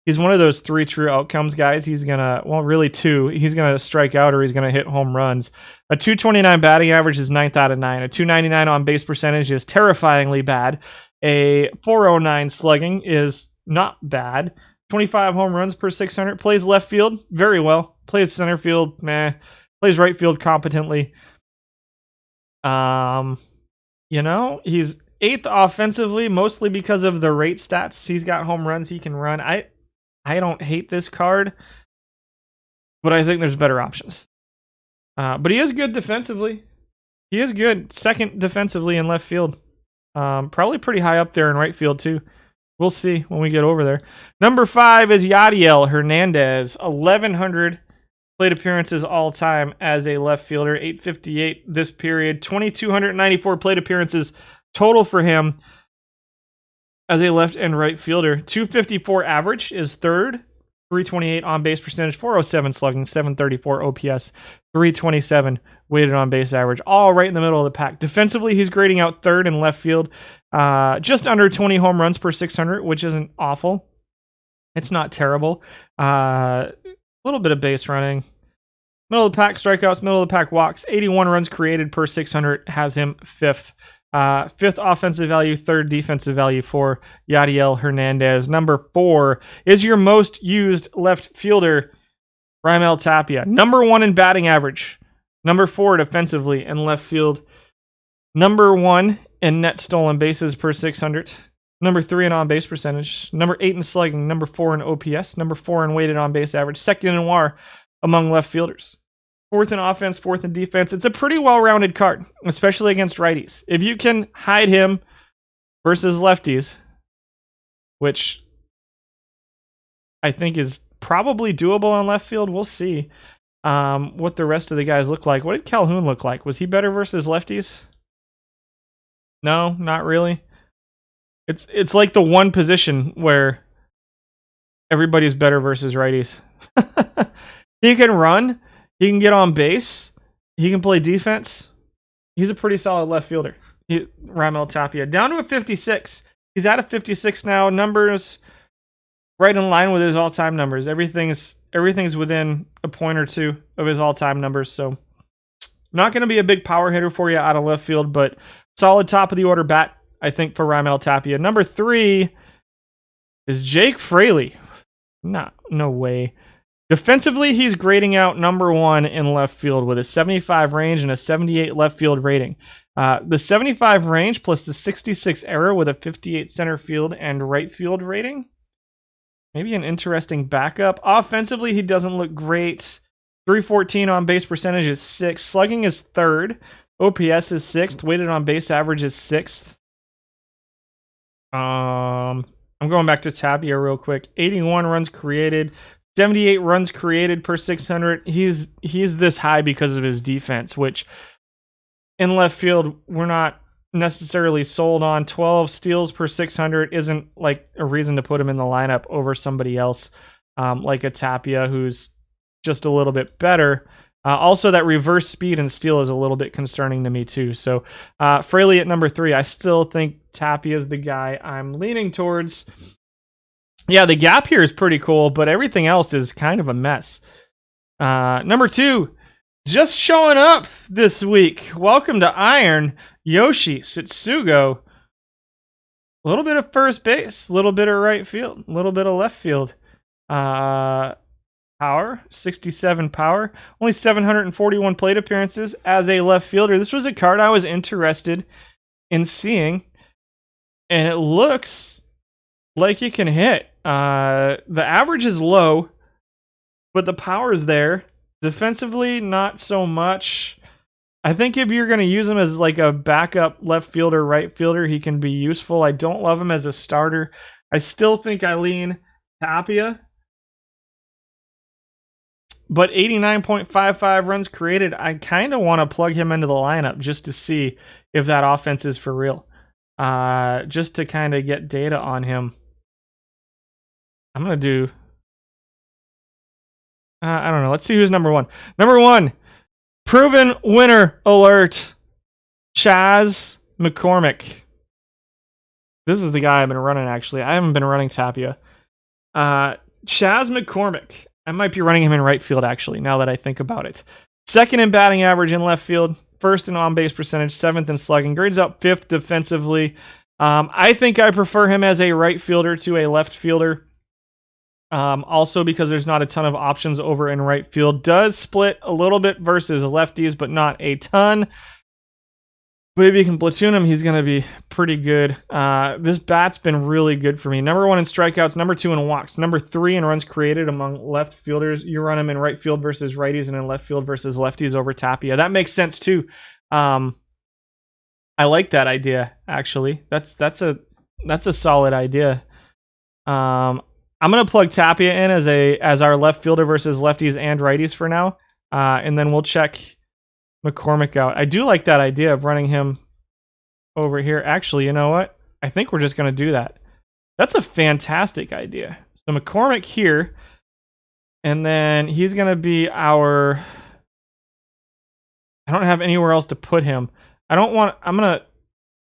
He's one of those 3 true outcomes guys. He's gonna, well, really 2. He's gonna strike out or he's gonna hit home runs. A 229 batting average is 9th out of 9. A 299 on base percentage is terrifyingly bad. A 409 slugging is not bad. 25 home runs per 600. Plays left field very well. Plays center field, meh. Plays right field competently. You know, he's 8th offensively, mostly because of the rate stats. He's got home runs he can run. I don't hate this card, but I think there's better options. But he is good defensively. He is good. 2nd defensively in left field. Probably pretty high up there in right field too. We'll see when we get over there. Number 5 is Yadiel Hernandez. 1,100 plate appearances all time as a left fielder. 858 this period. 2,294 plate appearances total for him as a left and right fielder. 254 average is 3rd. 328 on base percentage, 407 slugging, 734 OPS, 327 weighted on base average, all right in the middle of the pack. Defensively, he's grading out 3rd in left field, just under 20 home runs per 600, which isn't awful. It's not terrible. A little bit of base running. Middle of the pack strikeouts, middle of the pack walks. 81 runs created per 600 has him 5th. 5th offensive value, 3rd defensive value for Yadiel Hernandez. Number 4 is your most used left fielder, Raimel Tapia. Number 1 in batting average. Number 4 defensively in left field. Number 1 in net stolen bases per 600. Number 3 in on-base percentage. Number 8 in slugging. Number 4 in OPS. Number 4 in weighted on-base average. 2nd in WAR among left fielders. 4th in offense, 4th in defense. It's a pretty well-rounded card, especially against righties. If you can hide him versus lefties, which I think is probably doable on left field, we'll see what the rest of the guys look like. What did Calhoun look like? Was he better versus lefties? No, not really. It's like the one position where everybody's better versus righties. He can run. He can get on base. He can play defense. He's a pretty solid left fielder. Raimel Tapia. Down to a 56. He's at a 56 now. Numbers right in line with his all-time numbers. Everything's within a point or two of his all-time numbers. So not going to be a big power hitter for you out of left field, but solid top of the order bat, I think, for Raimel Tapia. Number 3 is Jake Fraley. No way. Defensively, he's grading out number 1 in left field with a 75 range and a 78 left field rating. The 75 range plus the 66 error with a 58 center field and right field rating. Maybe an interesting backup. Offensively, he doesn't look great. 314 on base percentage is 6th. Slugging is 3rd. OPS is 6th. Weighted on base average is 6th. I'm going back to Tapia real quick. 81 runs created. 78 runs created per 600. He's this high because of his defense, which in left field we're not necessarily sold on. 12 steals per 600 isn't like a reason to put him in the lineup over somebody else like a Tapia who's just a little bit better. Also, that reverse speed and steal is a little bit concerning to me too. So Fraley at number 3. I still think Tapia is the guy I'm leaning towards. Yeah, the gap here is pretty cool, but everything else is kind of a mess. Number 2, just showing up this week. Welcome to Iron, Yoshi Tsutsugo. A little bit of first base, a little bit of right field, a little bit of left field. Power, 67 power. Only 741 plate appearances as a left fielder. This was a card I was interested in seeing, and it looks like you can hit. The average is low, but the power is there. Defensively, not so much. I think if you're going to use him as like a backup left fielder, right fielder, he can be useful. I don't love him as a starter. I still think I lean Tapia. But 89.55 runs created, I kind of want to plug him into the lineup just to see if that offense is for real. Just to kind of get data on him. I'm going to do... I don't know. Let's see who's number 1. Number 1, proven winner alert. Chaz McCormick. This is the guy I've been running, actually. I haven't been running Tapia. Chas McCormick. I might be running him in right field, actually, now that I think about it. Second in batting average in left field. First in on-base percentage. Seventh in slugging. Grades out fifth defensively. I think I prefer him as a right fielder to a left fielder. Also because there's not a ton of options over in right field. Does split a little bit versus lefties, but not a ton. But if you can platoon him, he's going to be pretty good. This bat's been really good for me. Number 1 in strikeouts, number 2 in walks, number 3 in runs created among left fielders. You run him in right field versus righties and in left field versus lefties over Tapia. That makes sense too. I like that idea, actually. That's a solid idea. I'm going to plug Tapia in as our left fielder versus lefties and righties for now. And then we'll check McCormick out. I do like that idea of running him over here. Actually, you know what? I think we're just going to do that. That's a fantastic idea. So McCormick here, and then he's going to be our... I don't have anywhere else to put him. I'm going to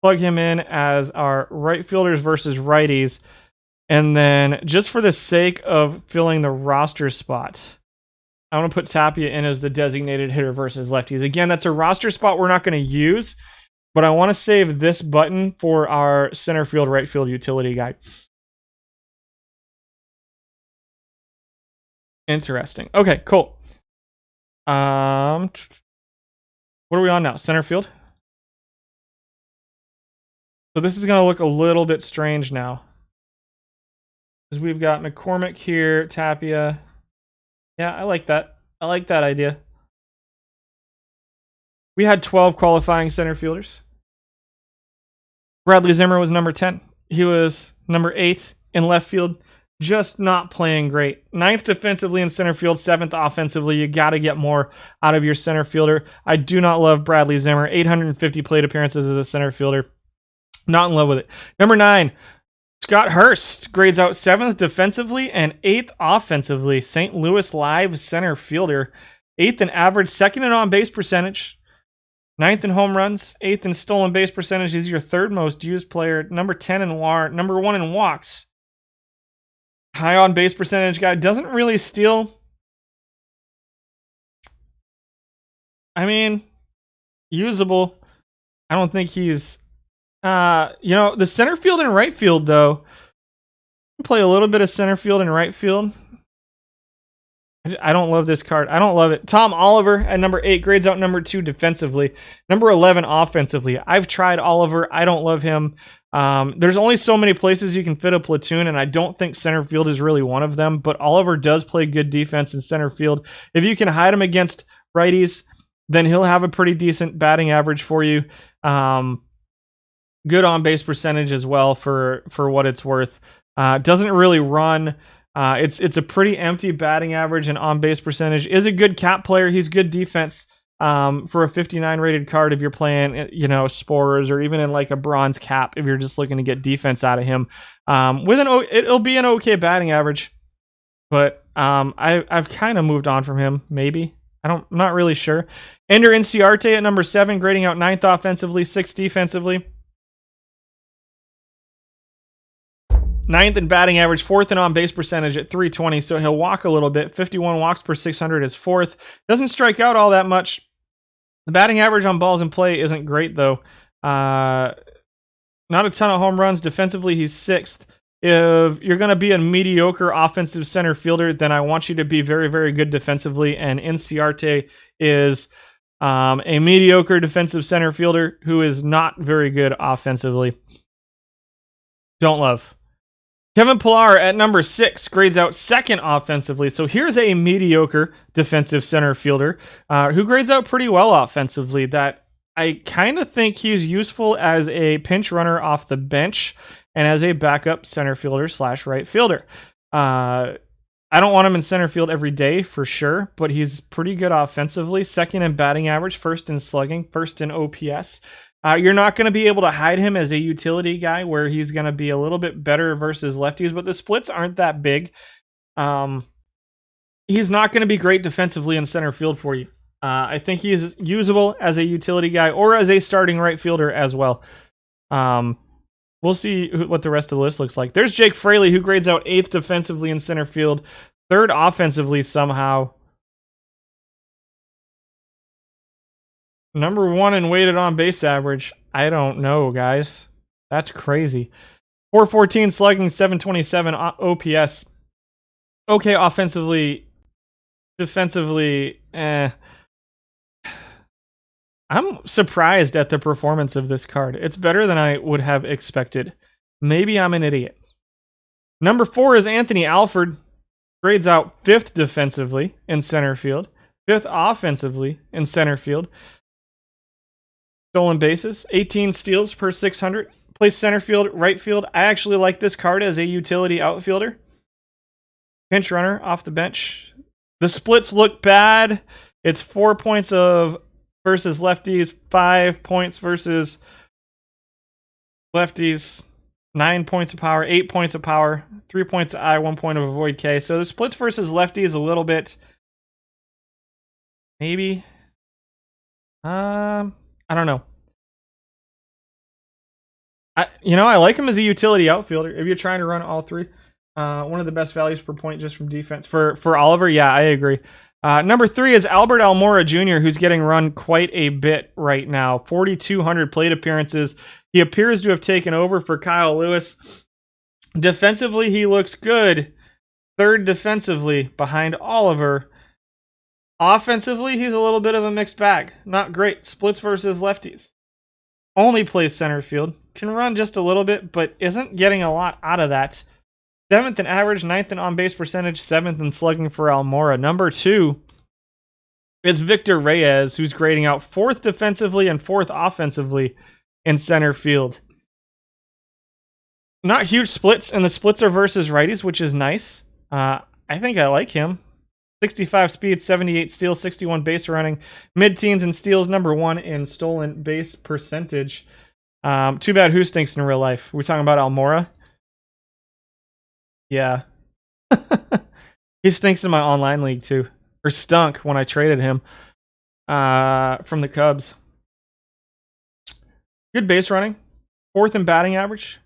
plug him in as our right fielders versus righties, and then just for the sake of filling the roster spots, I want to put Tapia in as the designated hitter versus lefties. Again, that's a roster spot we're not going to use, but I want to save this button for our center field, right field utility guy. Interesting. Okay, cool. What are we on now? Center field? So this is going to look a little bit strange now, because we've got McCormick here, Tapia. Yeah, I like that. I like that idea. We had 12 qualifying center fielders. Bradley Zimmer was number 10. He was number 8 in left field. Just not playing great. 9th defensively in center field, 7th offensively. You got to get more out of your center fielder. I do not love Bradley Zimmer. 850 plate appearances as a center fielder. Not in love with it. Number 9. Scott Hurst grades out 7th defensively and 8th offensively. St. Louis Live center fielder. 8th in average, 2nd in on-base percentage. 9th in home runs, 8th in stolen base percentage. He's your 3rd most used player. Number 10 in WAR, number 1 in walks. High on-base percentage guy. Doesn't really steal. I mean, usable. I don't think he's... the center field and right field, though, play a little bit of center field and right field. I don't love this card. I don't love it. Tom Oliver at number 8 grades out number 2 defensively. Number 11 offensively. I've tried Oliver. I don't love him. There's only so many places you can fit a platoon, and I don't think center field is really one of them, but Oliver does play good defense in center field. If you can hide him against righties, then he'll have a pretty decent batting average for you. Good on-base percentage as well for what it's worth. Doesn't really run. It's a pretty empty batting average and on-base percentage. Is a good cap player. He's good defense for a 59 rated card if you're playing, Spores or even in like a bronze cap if you're just looking to get defense out of him. It'll be an okay batting average, but I've kind of moved on from him. Maybe I'm not really sure. Ender Inciarte at number 7, grading out 9th offensively, 6th defensively. 9th in batting average, 4th in on-base percentage at 320, so he'll walk a little bit. 51 walks per 600 is 4th. Doesn't strike out all that much. The batting average on balls in play isn't great, though. Not a ton of home runs. Defensively, he's 6th. If you're going to be a mediocre offensive center fielder, then I want you to be very, very good defensively, and Inciarte is a mediocre defensive center fielder who is not very good offensively. Don't love. Kevin Pillar at number 6 grades out 2nd offensively. So here's a mediocre defensive center fielder who grades out pretty well offensively. That I kind of think he's useful as a pinch runner off the bench and as a backup center fielder / right fielder. I don't want him in center field every day for sure, but he's pretty good offensively. 2nd in batting average, 1st in slugging, 1st in OPS. You're not going to be able to hide him as a utility guy where he's going to be a little bit better versus lefties, but the splits aren't that big. He's not going to be great defensively in center field for you. I think he's usable as a utility guy or as a starting right fielder as well. We'll see what the rest of the list looks like. There's Jake Fraley, who grades out 8th defensively in center field, 3rd offensively somehow. Number 1 in weighted on base average. I don't know, guys. That's crazy. 414 slugging, 727 OPS. Okay, offensively. Defensively, I'm surprised at the performance of this card. It's better than I would have expected. Maybe I'm an idiot. Number 4 is Anthony Alford. Grades out 5th defensively in center field. 5th offensively in center field. Stolen bases, 18 steals per 600. Plays center field, right field. I actually like this card as a utility outfielder. Pinch runner off the bench. The splits look bad. It's 4 points of versus lefties, 5 points versus lefties, 9 points of power, 8 points of power, 3 points of I, 1 point of avoid K. So the splits versus lefties a little bit. Maybe. I don't know. I like him as a utility outfielder. If you're trying to run all three, one of the best values per point just from defense for Oliver. Yeah, I agree. Number 3 is Albert Almora Jr., who's getting run quite a bit right now. 4,200 plate appearances. He appears to have taken over for Kyle Lewis. Defensively, he looks good. 3rd defensively behind Oliver. Offensively, he's a little bit of a mixed bag. Not great. Splits versus lefties. Only plays center field. Can run just a little bit, but isn't getting a lot out of that. 7th in average, 9th in on-base percentage, 7th in slugging for Almora. Number 2 is Victor Reyes, who's grading out 4th defensively and 4th offensively in center field. Not huge splits, and the splits are versus righties, which is nice. I think I like him. 65 speed, 78 steals, 61 base running, mid-teens in steals, number 1 in stolen base percentage. Too bad who stinks in real life. We're talking about Almora. Yeah. He stinks in my online league too. Or stunk when I traded him from the Cubs. Good base running. 4th in batting average.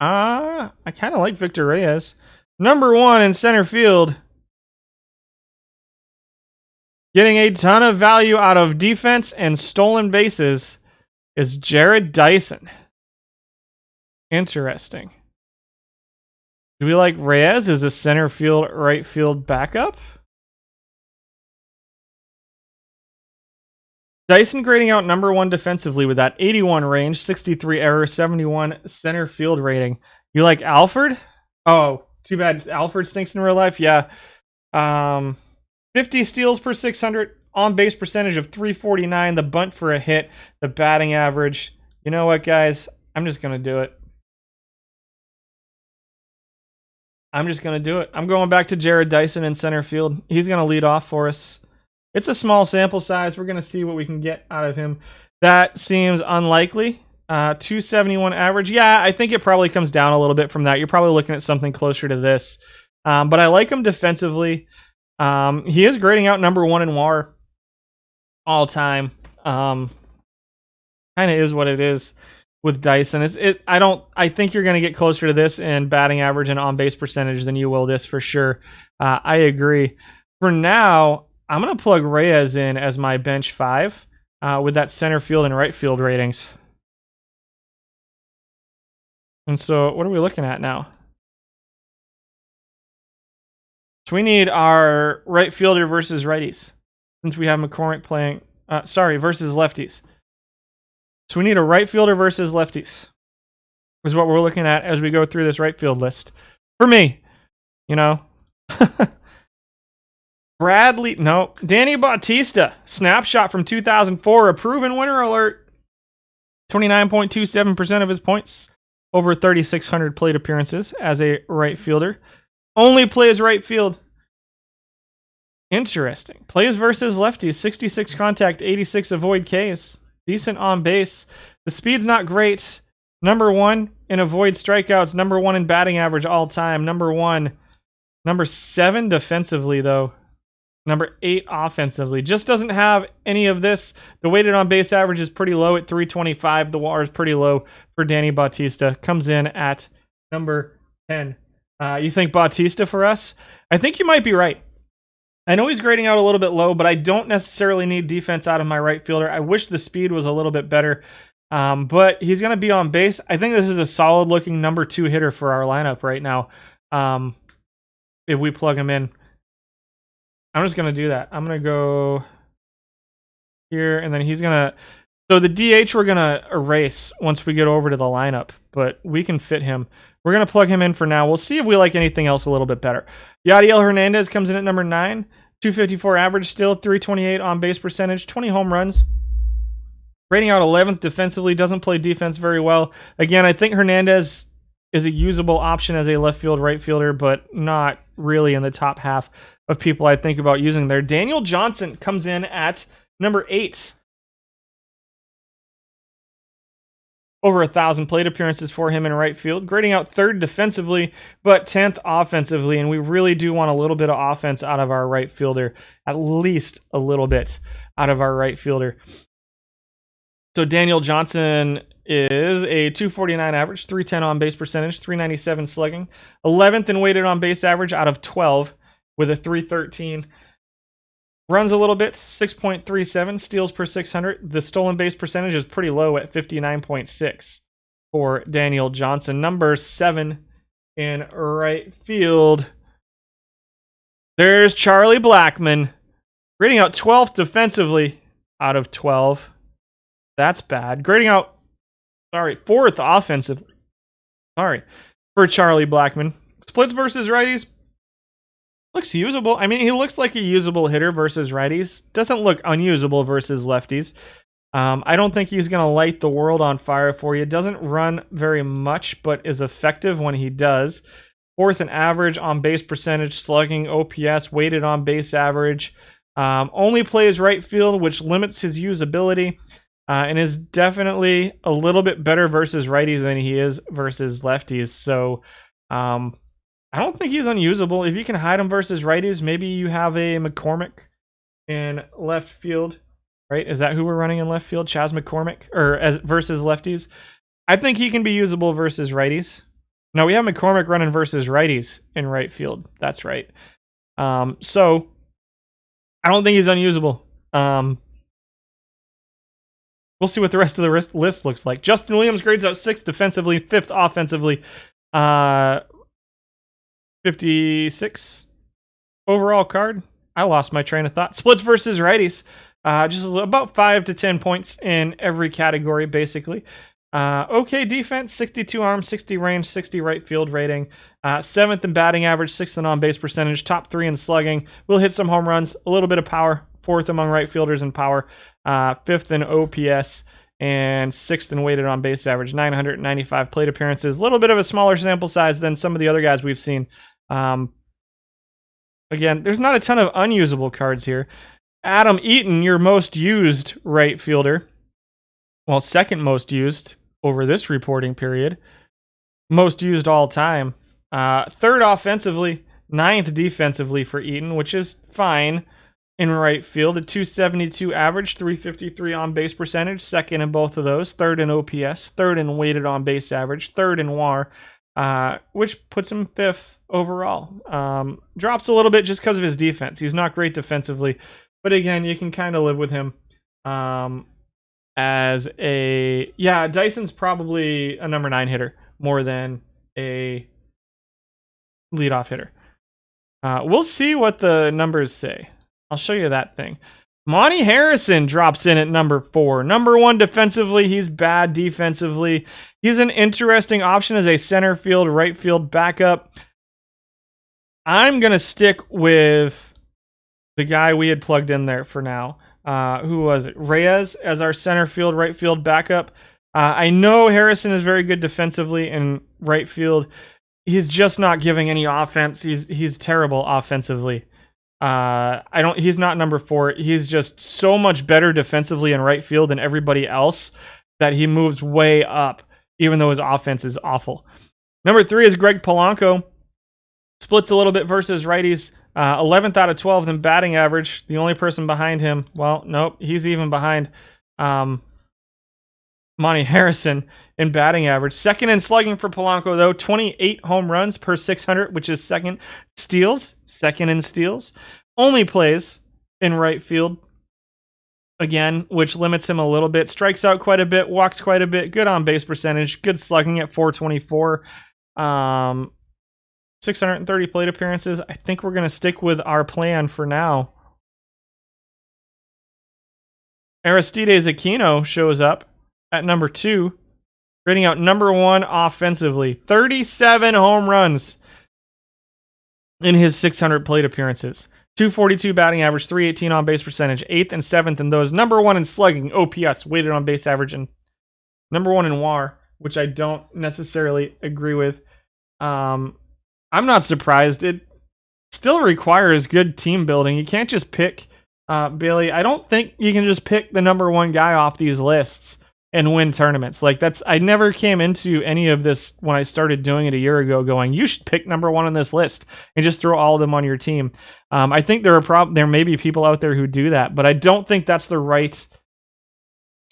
I kind of like Victor Reyes. Number 1 in center field. Getting a ton of value out of defense and stolen bases is Jared Dyson. Interesting. Do we like Reyes as a center field, right field backup? Dyson grading out number 1 defensively with that 81 range, 63 error, 71 center field rating. You like Alford? Oh, too bad Alford stinks in real life. Yeah. 50 steals per 600, on base percentage of 349, the bunt for a hit, the batting average. You know what, guys? I'm just going to do it. I'm going back to Jared Dyson in center field. He's going to lead off for us. It's a small sample size. We're going to see what we can get out of him. That seems unlikely. 271 average. Yeah, I think it probably comes down a little bit from that. You're probably looking at something closer to this. But I like him defensively. He is grading out number 1 in WAR all time. Kind of is what it is with Dyson. I think you're going to get closer to this in batting average and on base percentage than you will this for sure. I agree. For now, I'm going to plug Reyes in as my bench 5 with that center field and right field ratings. And so what are we looking at now? So we need our right fielder versus righties, since we have McCormick playing, versus lefties. So we need a right fielder versus lefties, is what we're looking at as we go through this right field list. For me, Danny Bautista, snapshot from 2004, a proven winner alert. 29.27% of his points, over 3,600 plate appearances as a right fielder. Only plays right field. Interesting. Plays versus lefties. 66 contact, 86 avoid Ks. Decent on base. The speed's not great. Number 1 in avoid strikeouts. Number 1 in batting average all time. Number 7 defensively, though. Number 8 offensively. Just doesn't have any of this. The weighted on base average is pretty low at 325. The WAR is pretty low for Danny Bautista. Comes in at number 10. You think Bautista for us? I think you might be right. I know he's grading out a little bit low, but I don't necessarily need defense out of my right fielder. I wish the speed was a little bit better, but he's going to be on base. I think this is a solid-looking number 2 hitter for our lineup right now if we plug him in. I'm just going to do that. I'm going to go here, and then he's going to... So the DH we're going to erase once we get over to the lineup, but we can fit him. We're going to plug him in for now. We'll see if we like anything else a little bit better. Yadiel Hernandez comes in at number 9. 254 average still, 328 on-base percentage, 20 home runs. Rating out 11th defensively, doesn't play defense very well. Again, I think Hernandez is a usable option as a left field, right fielder, but not really in the top half of people I think about using there. Daniel Johnson comes in at number 8. Over 1,000 plate appearances for him in right field, grading out 3rd defensively, but 10th offensively, and we really do want a little bit of offense out of our right fielder, at least a little bit out of our right fielder. So Daniel Johnson is a 249 average, 310 on base percentage, 397 slugging, 11th in weighted on base average out of 12 with a 313. Runs a little bit, 6.37 steals per 600. The stolen base percentage is pretty low at 59.6 for Daniel Johnson. Number 7 in right field. There's Charlie Blackmon. Grading out 12th defensively out of 12. That's bad. Grading out, 4th offensively. For Charlie Blackmon. Splits versus righties. Looks usable. I mean, he looks like a usable hitter versus righties. Doesn't look unusable versus lefties. I don't think he's going to light the world on fire for you. Doesn't run very much, but is effective when he does. 4th in average on base percentage, slugging, OPS, weighted on base average. Only plays right field, which limits his usability. And is definitely a little bit better versus righties than he is versus lefties. So, I don't think he's unusable. If you can hide him versus righties, maybe you have a McCormick in left field, right? Is that who we're running in left field? Chas McCormick or versus lefties? I think he can be usable versus righties. No, we have McCormick running versus righties in right field. That's right. So I don't think he's unusable. We'll see what the rest of the list looks like. Justin Williams grades out 6th defensively, 5th offensively. 56 overall card. I lost my train of thought. Splits versus righties. Just about 5 to 10 points in every category, basically. Okay defense, 62 arm, 60 range, 60 right field rating. 7th in batting average, 6th in on-base percentage, top 3 in slugging. Will hit some home runs, a little bit of power. 4th among right fielders in power. 5th in OPS. And 6th in weighted on base average, 995 plate appearances. A little bit of a smaller sample size than some of the other guys we've seen. Again, there's not a ton of unusable cards here. Adam Eaton, your most used right fielder. Well, 2nd most used over this reporting period. Most used all time. 3rd offensively, 9th defensively for Eaton, which is fine. In right field, a 272 average, 353 on base percentage, 2nd in both of those, 3rd in OPS, 3rd in weighted on base average, 3rd in WAR, which puts him 5th overall. Drops a little bit just because of his defense. He's not great defensively, but again, you can kind of live with him as a... Yeah, Dyson's probably a number 9 hitter more than a leadoff hitter. We'll see what the numbers say. I'll show you that thing. Monty Harrison drops in at number 4. Number 1 defensively. He's bad defensively. He's an interesting option as a center field, right field backup. I'm going to stick with the guy we had plugged in there for now. Who was it? Reyes as our center field, right field backup. I know Harrison is very good defensively in right field. He's just not giving any offense. He's terrible offensively. He's not number 4. He's just so much better defensively in right field than everybody else that he moves way up, even though his offense is awful. Number 3 is Greg Polanco. Splits a little bit versus righties. 11th out of 12 in batting average. The only person behind him, well, nope, he's even behind Monty Harrison in batting average. Second in slugging for Polanco, though. 28 home runs per 600, which is second in steals. Only plays in right field, again, which limits him a little bit. Strikes out quite a bit, walks quite a bit. Good on base percentage. Good slugging at 424. 630 plate appearances. I think we're going to stick with our plan for now. Aristides Aquino shows up at number 2, rating out number 1 offensively. 37 home runs in his 600 plate appearances. 242 batting average, 318 on base percentage, 8th and 7th in those. Number 1 in slugging, OPS, weighted on base average, and number 1 in WAR, which I don't necessarily agree with. I'm not surprised. It still requires good team building. You can't just pick Bailey. I don't think you can just pick the number 1 guy off these lists and win tournaments. Like, I never came into any of this when I started doing it a year ago going, you should pick number 1 on this list and just throw all of them on your team. I think there may be people out there who do that, but I don't think that's the right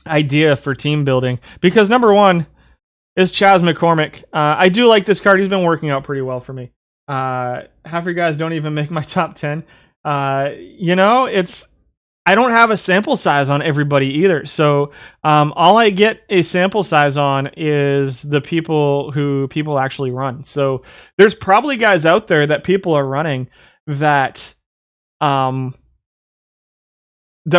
idea for team building, because number 1 is Chas McCormick. I do like this card. He's been working out pretty well for me. Half your guys don't even make my top 10. I don't have a sample size on everybody either. So all I get a sample size on is the people who people actually run. So there's probably guys out there that people are running that that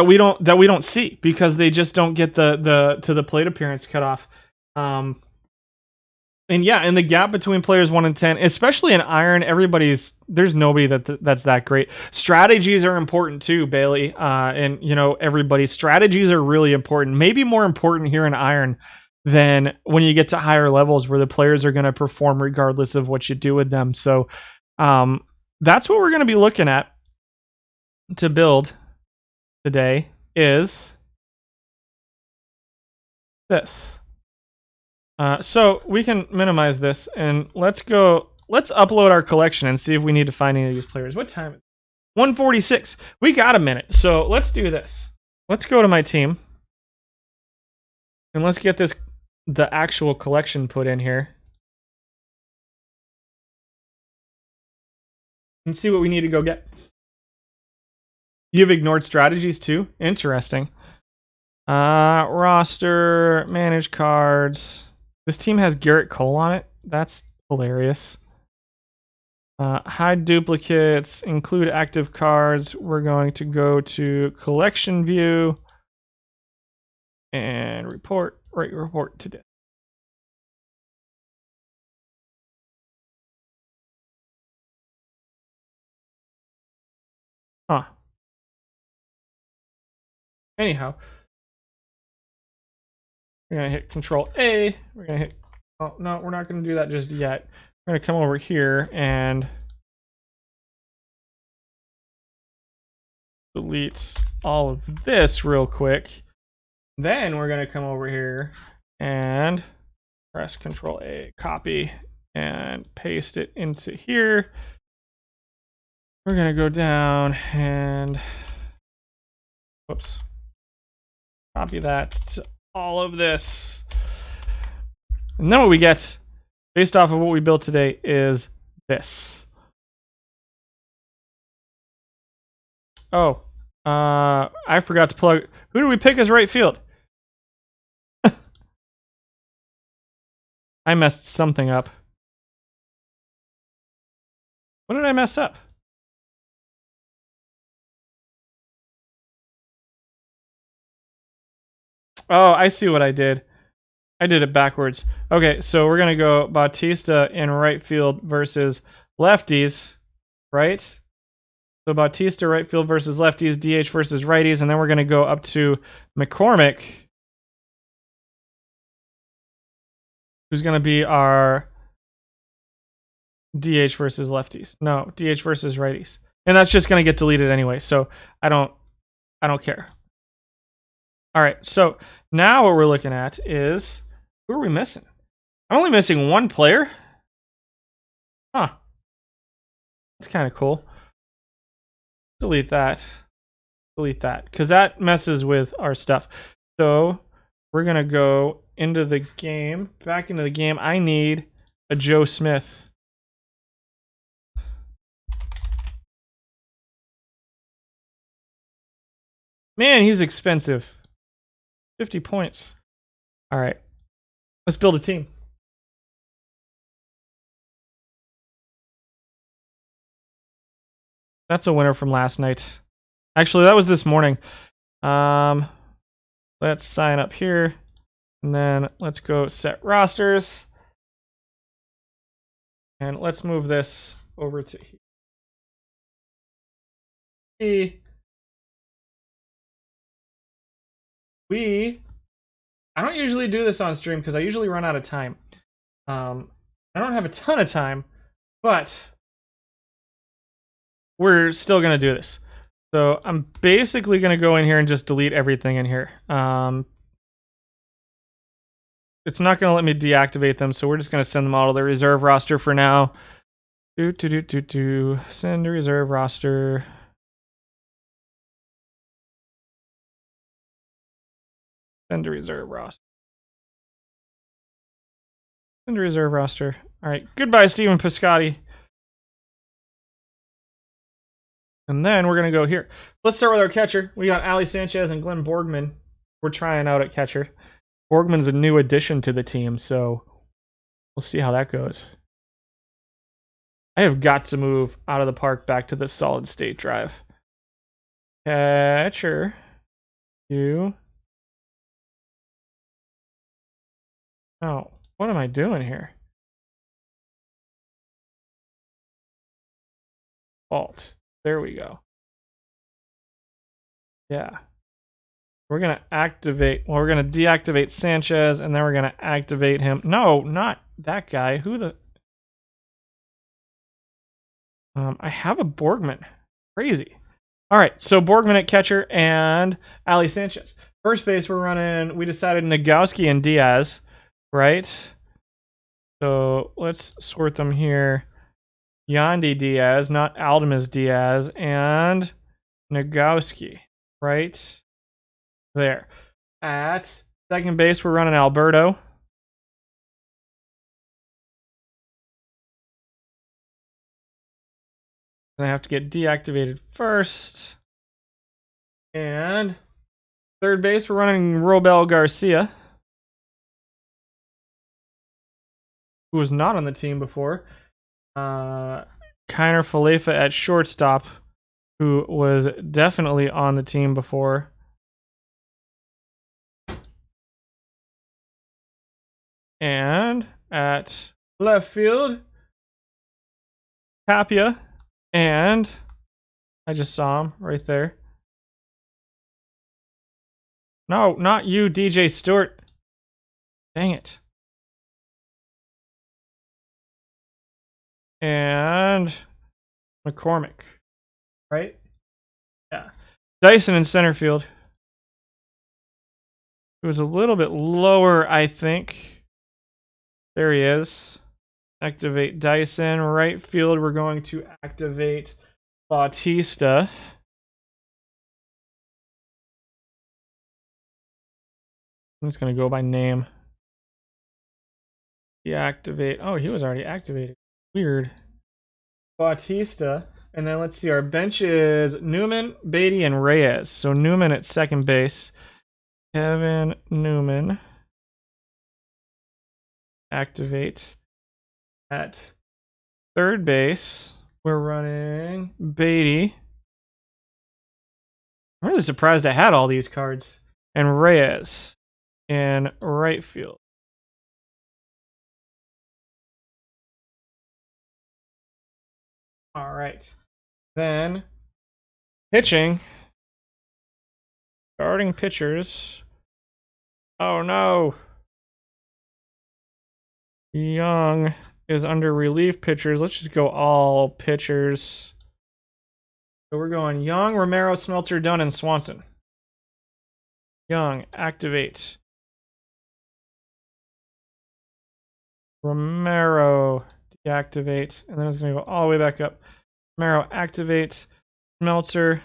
we don't see because they just don't get the to the plate appearance cutoff. And yeah, and the gap between players 1 and 10, especially in iron, there's nobody that's that great. Strategies are important too, Bailey. And everybody's strategies are really important. Maybe more important here in iron than when you get to higher levels where the players are going to perform regardless of what you do with them. So that's what we're going to be looking at to build today is this. So we can minimize this and let's upload our collection and see if we need to find any of these players. What time is it? 1:46. We got a minute. So let's do this. Let's go to my team and let's get the actual collection put in here and see what we need to go get. You've ignored strategies too? Interesting. Roster, manage cards. This team has Garrett Cole on it. That's hilarious. Hide duplicates, include active cards. We're going to go to collection view and report today. Anyhow, we're going to hit Control A. We're going to hit... Oh, no, we're not going to do that just yet. We're going to come over here and delete all of this real quick. Then we're going to come over here and press Control A, copy, and paste it into here. We're going to go down and... Whoops. Copy that to all of this. And then what we get, based off of what we built today, is this. Oh, I forgot to plug. Who do we pick as right field? I messed something up. What did I mess up? Oh, I see what I did. I did it backwards. Okay, so we're going to go Bautista in right field versus lefties, right? So Bautista right field versus lefties, DH versus righties, and then we're going to go up to McCormick, who's going to be our DH versus lefties. No, DH versus righties. And that's just going to get deleted anyway, so I don't care. All right, so now what we're looking at is, who are we missing? I'm only missing one player? Huh. That's kind of cool. delete that. Delete that, because that messes with our stuff. So we're gonna go into the game, back into the game. I need a Joe Smith. Man, he's expensive. 50 points. All right, let's build a team. That's a winner from last night. Actually, that was this morning. Let's sign up here, and then let's go set rosters, and let's move this over to here. I don't usually do this on stream because I usually run out of time. I don't have a ton of time, but we're still gonna do this. So I'm basically gonna go in here and just delete everything in here. It's not gonna let me deactivate them, so we're just gonna send them all to the reserve roster for now. Send to reserve roster. Send to reserve roster. Send to reserve roster. All right, goodbye, Steven Piscotti. And then we're going to go here. Let's start with our catcher. We got Ali Sanchez and Glenn Borgman. We're trying out at catcher. Borgman's a new addition to the team, so we'll see how that goes. I have got to move out of the park back to the solid state drive. Catcher. You. Oh, what am I doing here? Alt. There we go. Yeah. We're going to activate, well, we're going to deactivate Sanchez, and then we're going to activate him. No, not that guy. Who the... I have a Borgman. Crazy. All right, so Borgman at catcher and Ali Sanchez. First base, we're running, we decided Negowski and Diaz, right? So let's sort them here. Yandi Diaz, not Aldemas Diaz, and Negowski, right there. At second base, we're running Alberto. I have to get deactivated first. And third base, we're running Robel Garcia, who was not on the team before. Kiner Felipe at shortstop, who was definitely on the team before. And at left field, Tapia, and I just saw him right there. No, not you, DJ Stewart. Dang it. And McCormick, right? Yeah. Dyson in center field. It was a little bit lower, I think. There he is. Activate Dyson. Right field, we're going to activate Bautista. I'm just going to go by name. Deactivate. Oh, he was already activated. Weird. Bautista. And then let's see. Our bench is Newman, Beatty, and Reyes. So Newman at second base. Kevin Newman. Activate. At third base, we're running Beatty. I'm really surprised I had all these cards. And Reyes in right field. All right. Then pitching. Starting pitchers. Oh no. Young is under relief pitchers. Let's just go all pitchers. So we're going Young, Romero, Smeltzer, Dunn, and Swanson. Young, activate. Romero, deactivate. And then it's going to go all the way back up. Romero, activate. Smeltzer.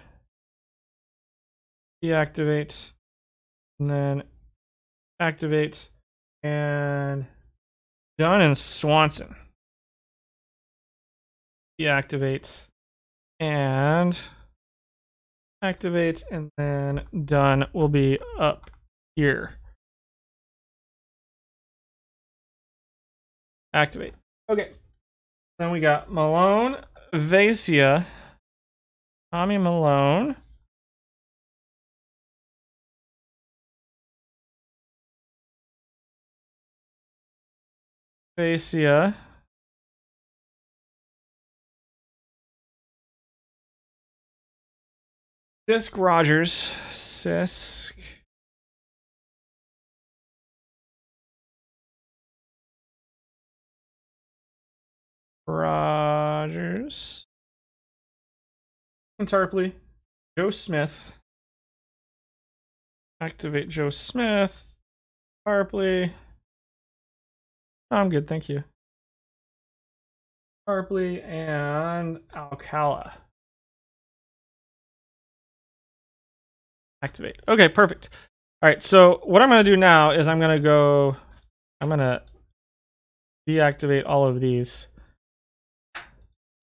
Deactivate. And then activate. And Dunn and Swanson. Deactivate. And activate. And then Dunn will be up here. Activate. Okay. Then we got Malone, Veseya, Tommy Malone, Veseya, Sisk Rogers, Sisk Rogers, and Tarpley, Joe Smith, activate Joe Smith, Tarpley. I'm good, thank you. Tarpley and Alcala. Activate. Okay, perfect. All right, so what I'm going to do now is I'm going to deactivate all of these.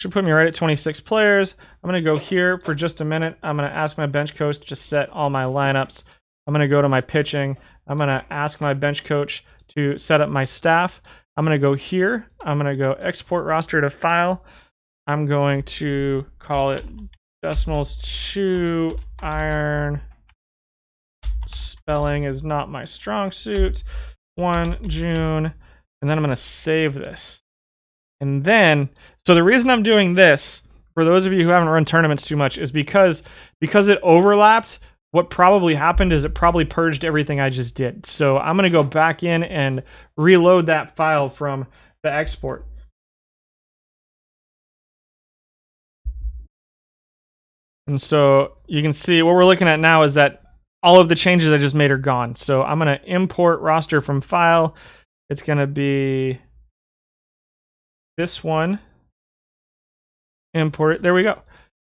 Should put me right at 26 players. I'm going to go here for just a minute. I'm going to ask my bench coach to set all my lineups. I'm going to go to my pitching. I'm going to ask my bench coach to set up my staff. I'm going to go here. I'm going to go export roster to file. I'm going to call it decimals 2 iron. Spelling is not my strong suit. 1 June. And then I'm going to save this. And then, so the reason I'm doing this, for those of you who haven't run tournaments too much, is because it overlapped. What probably happened is it probably purged everything I just did. So I'm going to go back in and reload that file from the export. And so you can see what we're looking at now is that all of the changes I just made are gone. So I'm going to import roster from file. It's going to be this one. Import it. There we go.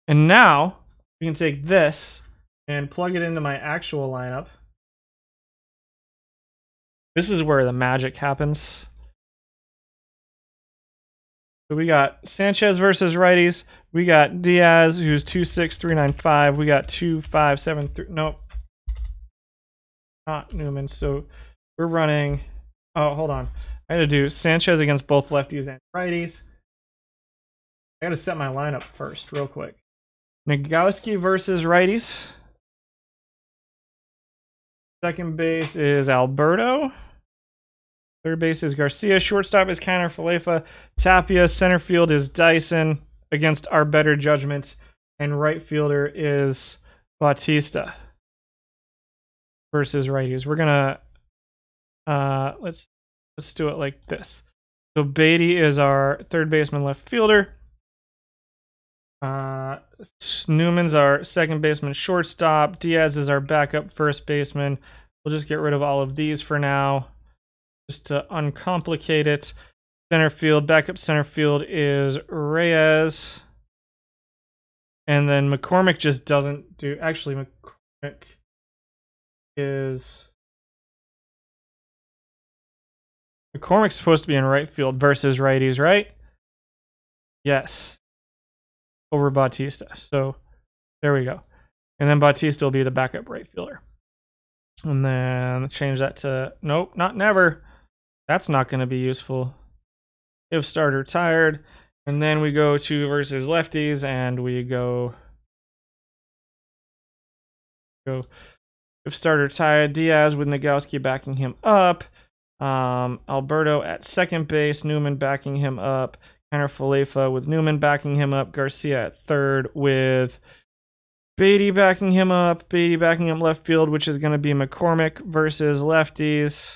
And now we can take this and plug it into my actual lineup. This is where the magic happens. So we got Sanchez versus righties. We got Diaz, who's 2.6395. We got 2.573. Nope. Not Newman. So we're running. Oh, hold on. I got to do Sanchez against both lefties and righties. I got to set my lineup first, real quick. Negge versus righties. Second base is Alberto. Third base is Garcia. Shortstop is Kanner Felipe. Tapia. Center field is Dyson against our better judgment. And right fielder is Bautista versus righties. We're gonna let's do it like this. So Beatty is our third baseman, left fielder. Newman's our second baseman, shortstop. Diaz is our backup first baseman. We'll just get rid of all of these for now, just to uncomplicate it. Center field, backup center field is Reyes. And then McCormick just doesn't do... Actually, McCormick is... McCormick's supposed to be in right field versus righties, right? Yes. Over Bautista. So, there we go. And then Bautista will be the backup right fielder. And then change that to... Nope, not never. That's not going to be useful. If starter tired. And then we go to versus lefties, and we go if starter tired. Diaz with Negge backing him up. Alberto at second base. Newman backing him up. Kanner Felipe with Newman backing him up. Garcia at third with Beatty backing him up. Beatty backing him left field, which is going to be McCormick versus lefties.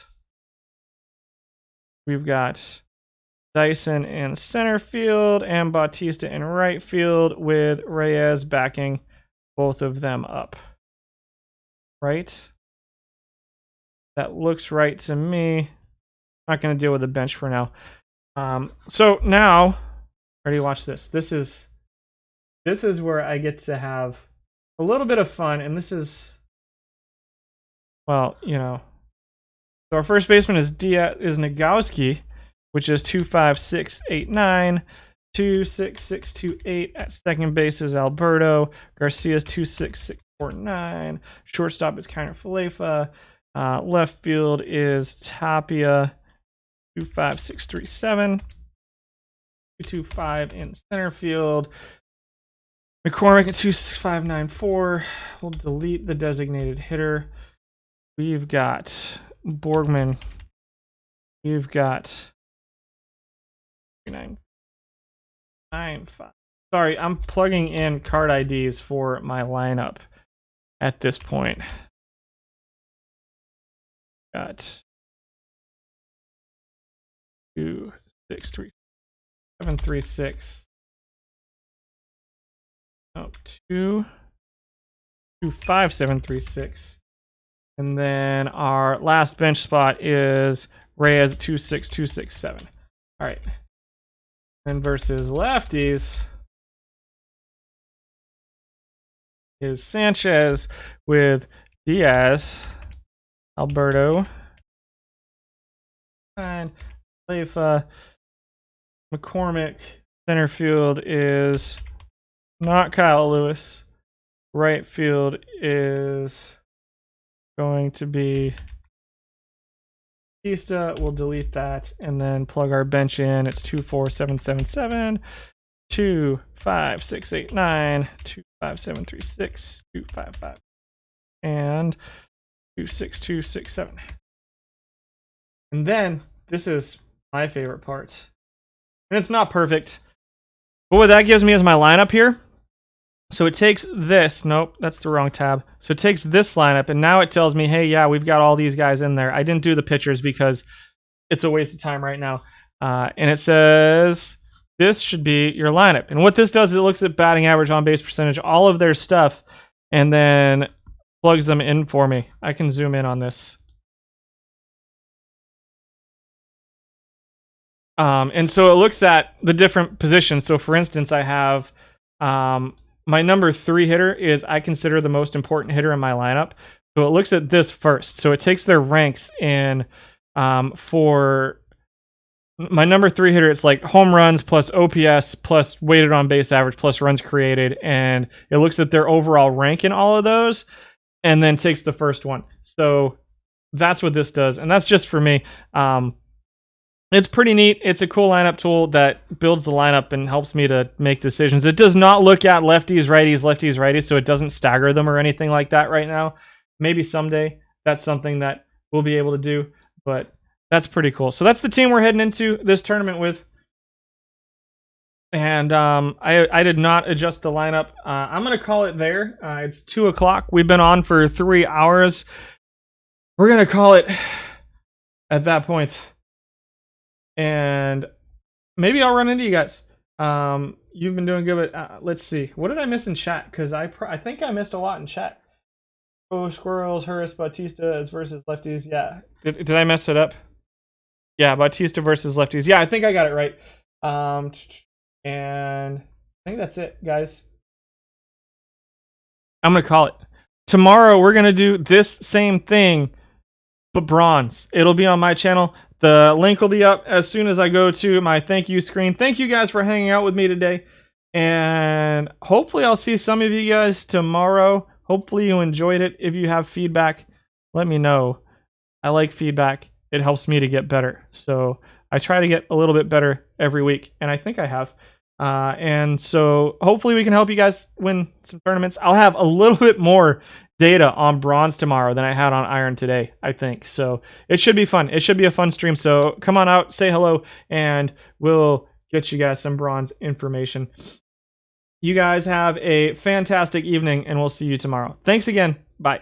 We've got Dyson in center field and Bautista in right field with Reyes backing both of them up. Right? That looks right to me. Not going to deal with the bench for now. So now, ready to watch this. This is this is where I get to have a little bit of fun, and this is, well, you know. So our first baseman is Nagowski, which is 25689. 26628. At second base is Alberto. Garcia's 26649. Shortstop is Kiner Felipe. Left field is Tapia, 25637. 225 in center field. McCormick at 26594. We'll delete the designated hitter. We've got Borgman. We've got 3995. Sorry, I'm plugging in card IDs for my lineup at this point. Got 263 736. Oh, 25736. And then our last bench spot is Reyes at 26267. All right. And versus lefties is Sanchez with Diaz, Alberto, and Leifa. McCormick. Center field is not Kyle Lewis. Right field is going to be Batista. We'll delete that and then plug our bench in. It's 24777, 25689, 25736, 255, and 26267. And then this is my favorite part. And it's not perfect, but what that gives me is my lineup here. So it takes this, nope, that's the wrong tab. So it takes this lineup, and now it tells me, hey, yeah, we've got all these guys in there. I didn't do the pitchers because it's a waste of time right now. And it says this should be your lineup. And what this does is it looks at batting average, on base percentage, all of their stuff, and then plugs them in for me. I can zoom in on this. And so it looks at the different positions. So for instance, I have my number 3 hitter is I consider the most important hitter in my lineup. So it looks at this first. So it takes their ranks in for my number 3 hitter. It's like home runs plus OPS plus weighted on base average plus runs created. And it looks at their overall rank in all of those and then takes the first one. So that's what this does. And that's just for me. It's pretty neat. It's a cool lineup tool that builds the lineup and helps me to make decisions. It does not look at lefties, righties, so it doesn't stagger them or anything like that right now. Maybe someday that's something that we'll be able to do, but that's pretty cool. So that's the team we're heading into this tournament with. And I did not adjust the lineup. I'm going to call it there. It's 2 o'clock. We've been on for 3 hours. We're going to call it at that point. And maybe I'll run into you guys. You've been doing good, but let's see. What did I miss in chat? Because I think I missed a lot in chat. Oh, Squirrels, Hurst, Bautista is versus lefties. Yeah. Did I mess it up? Yeah, Bautista versus lefties. Yeah, I think I got it right. And I think that's it, guys. I'm going to call it. Tomorrow, we're going to do this same thing, but bronze. It'll be on my channel. The link will be up as soon as I go to my thank you screen. Thank you guys for hanging out with me today. And hopefully I'll see some of you guys tomorrow. Hopefully you enjoyed it. If you have feedback, let me know. I like feedback. It helps me to get better. So I try to get a little bit better every week, and I think I have. And so hopefully we can help you guys win some tournaments. I'll have a little bit more data on bronze tomorrow than I had on iron today, I think. So it should be fun. It should be a fun stream. So come on out, say hello, and we'll get you guys some bronze information. You guys have a fantastic evening, and we'll see you tomorrow. Thanks again. Bye.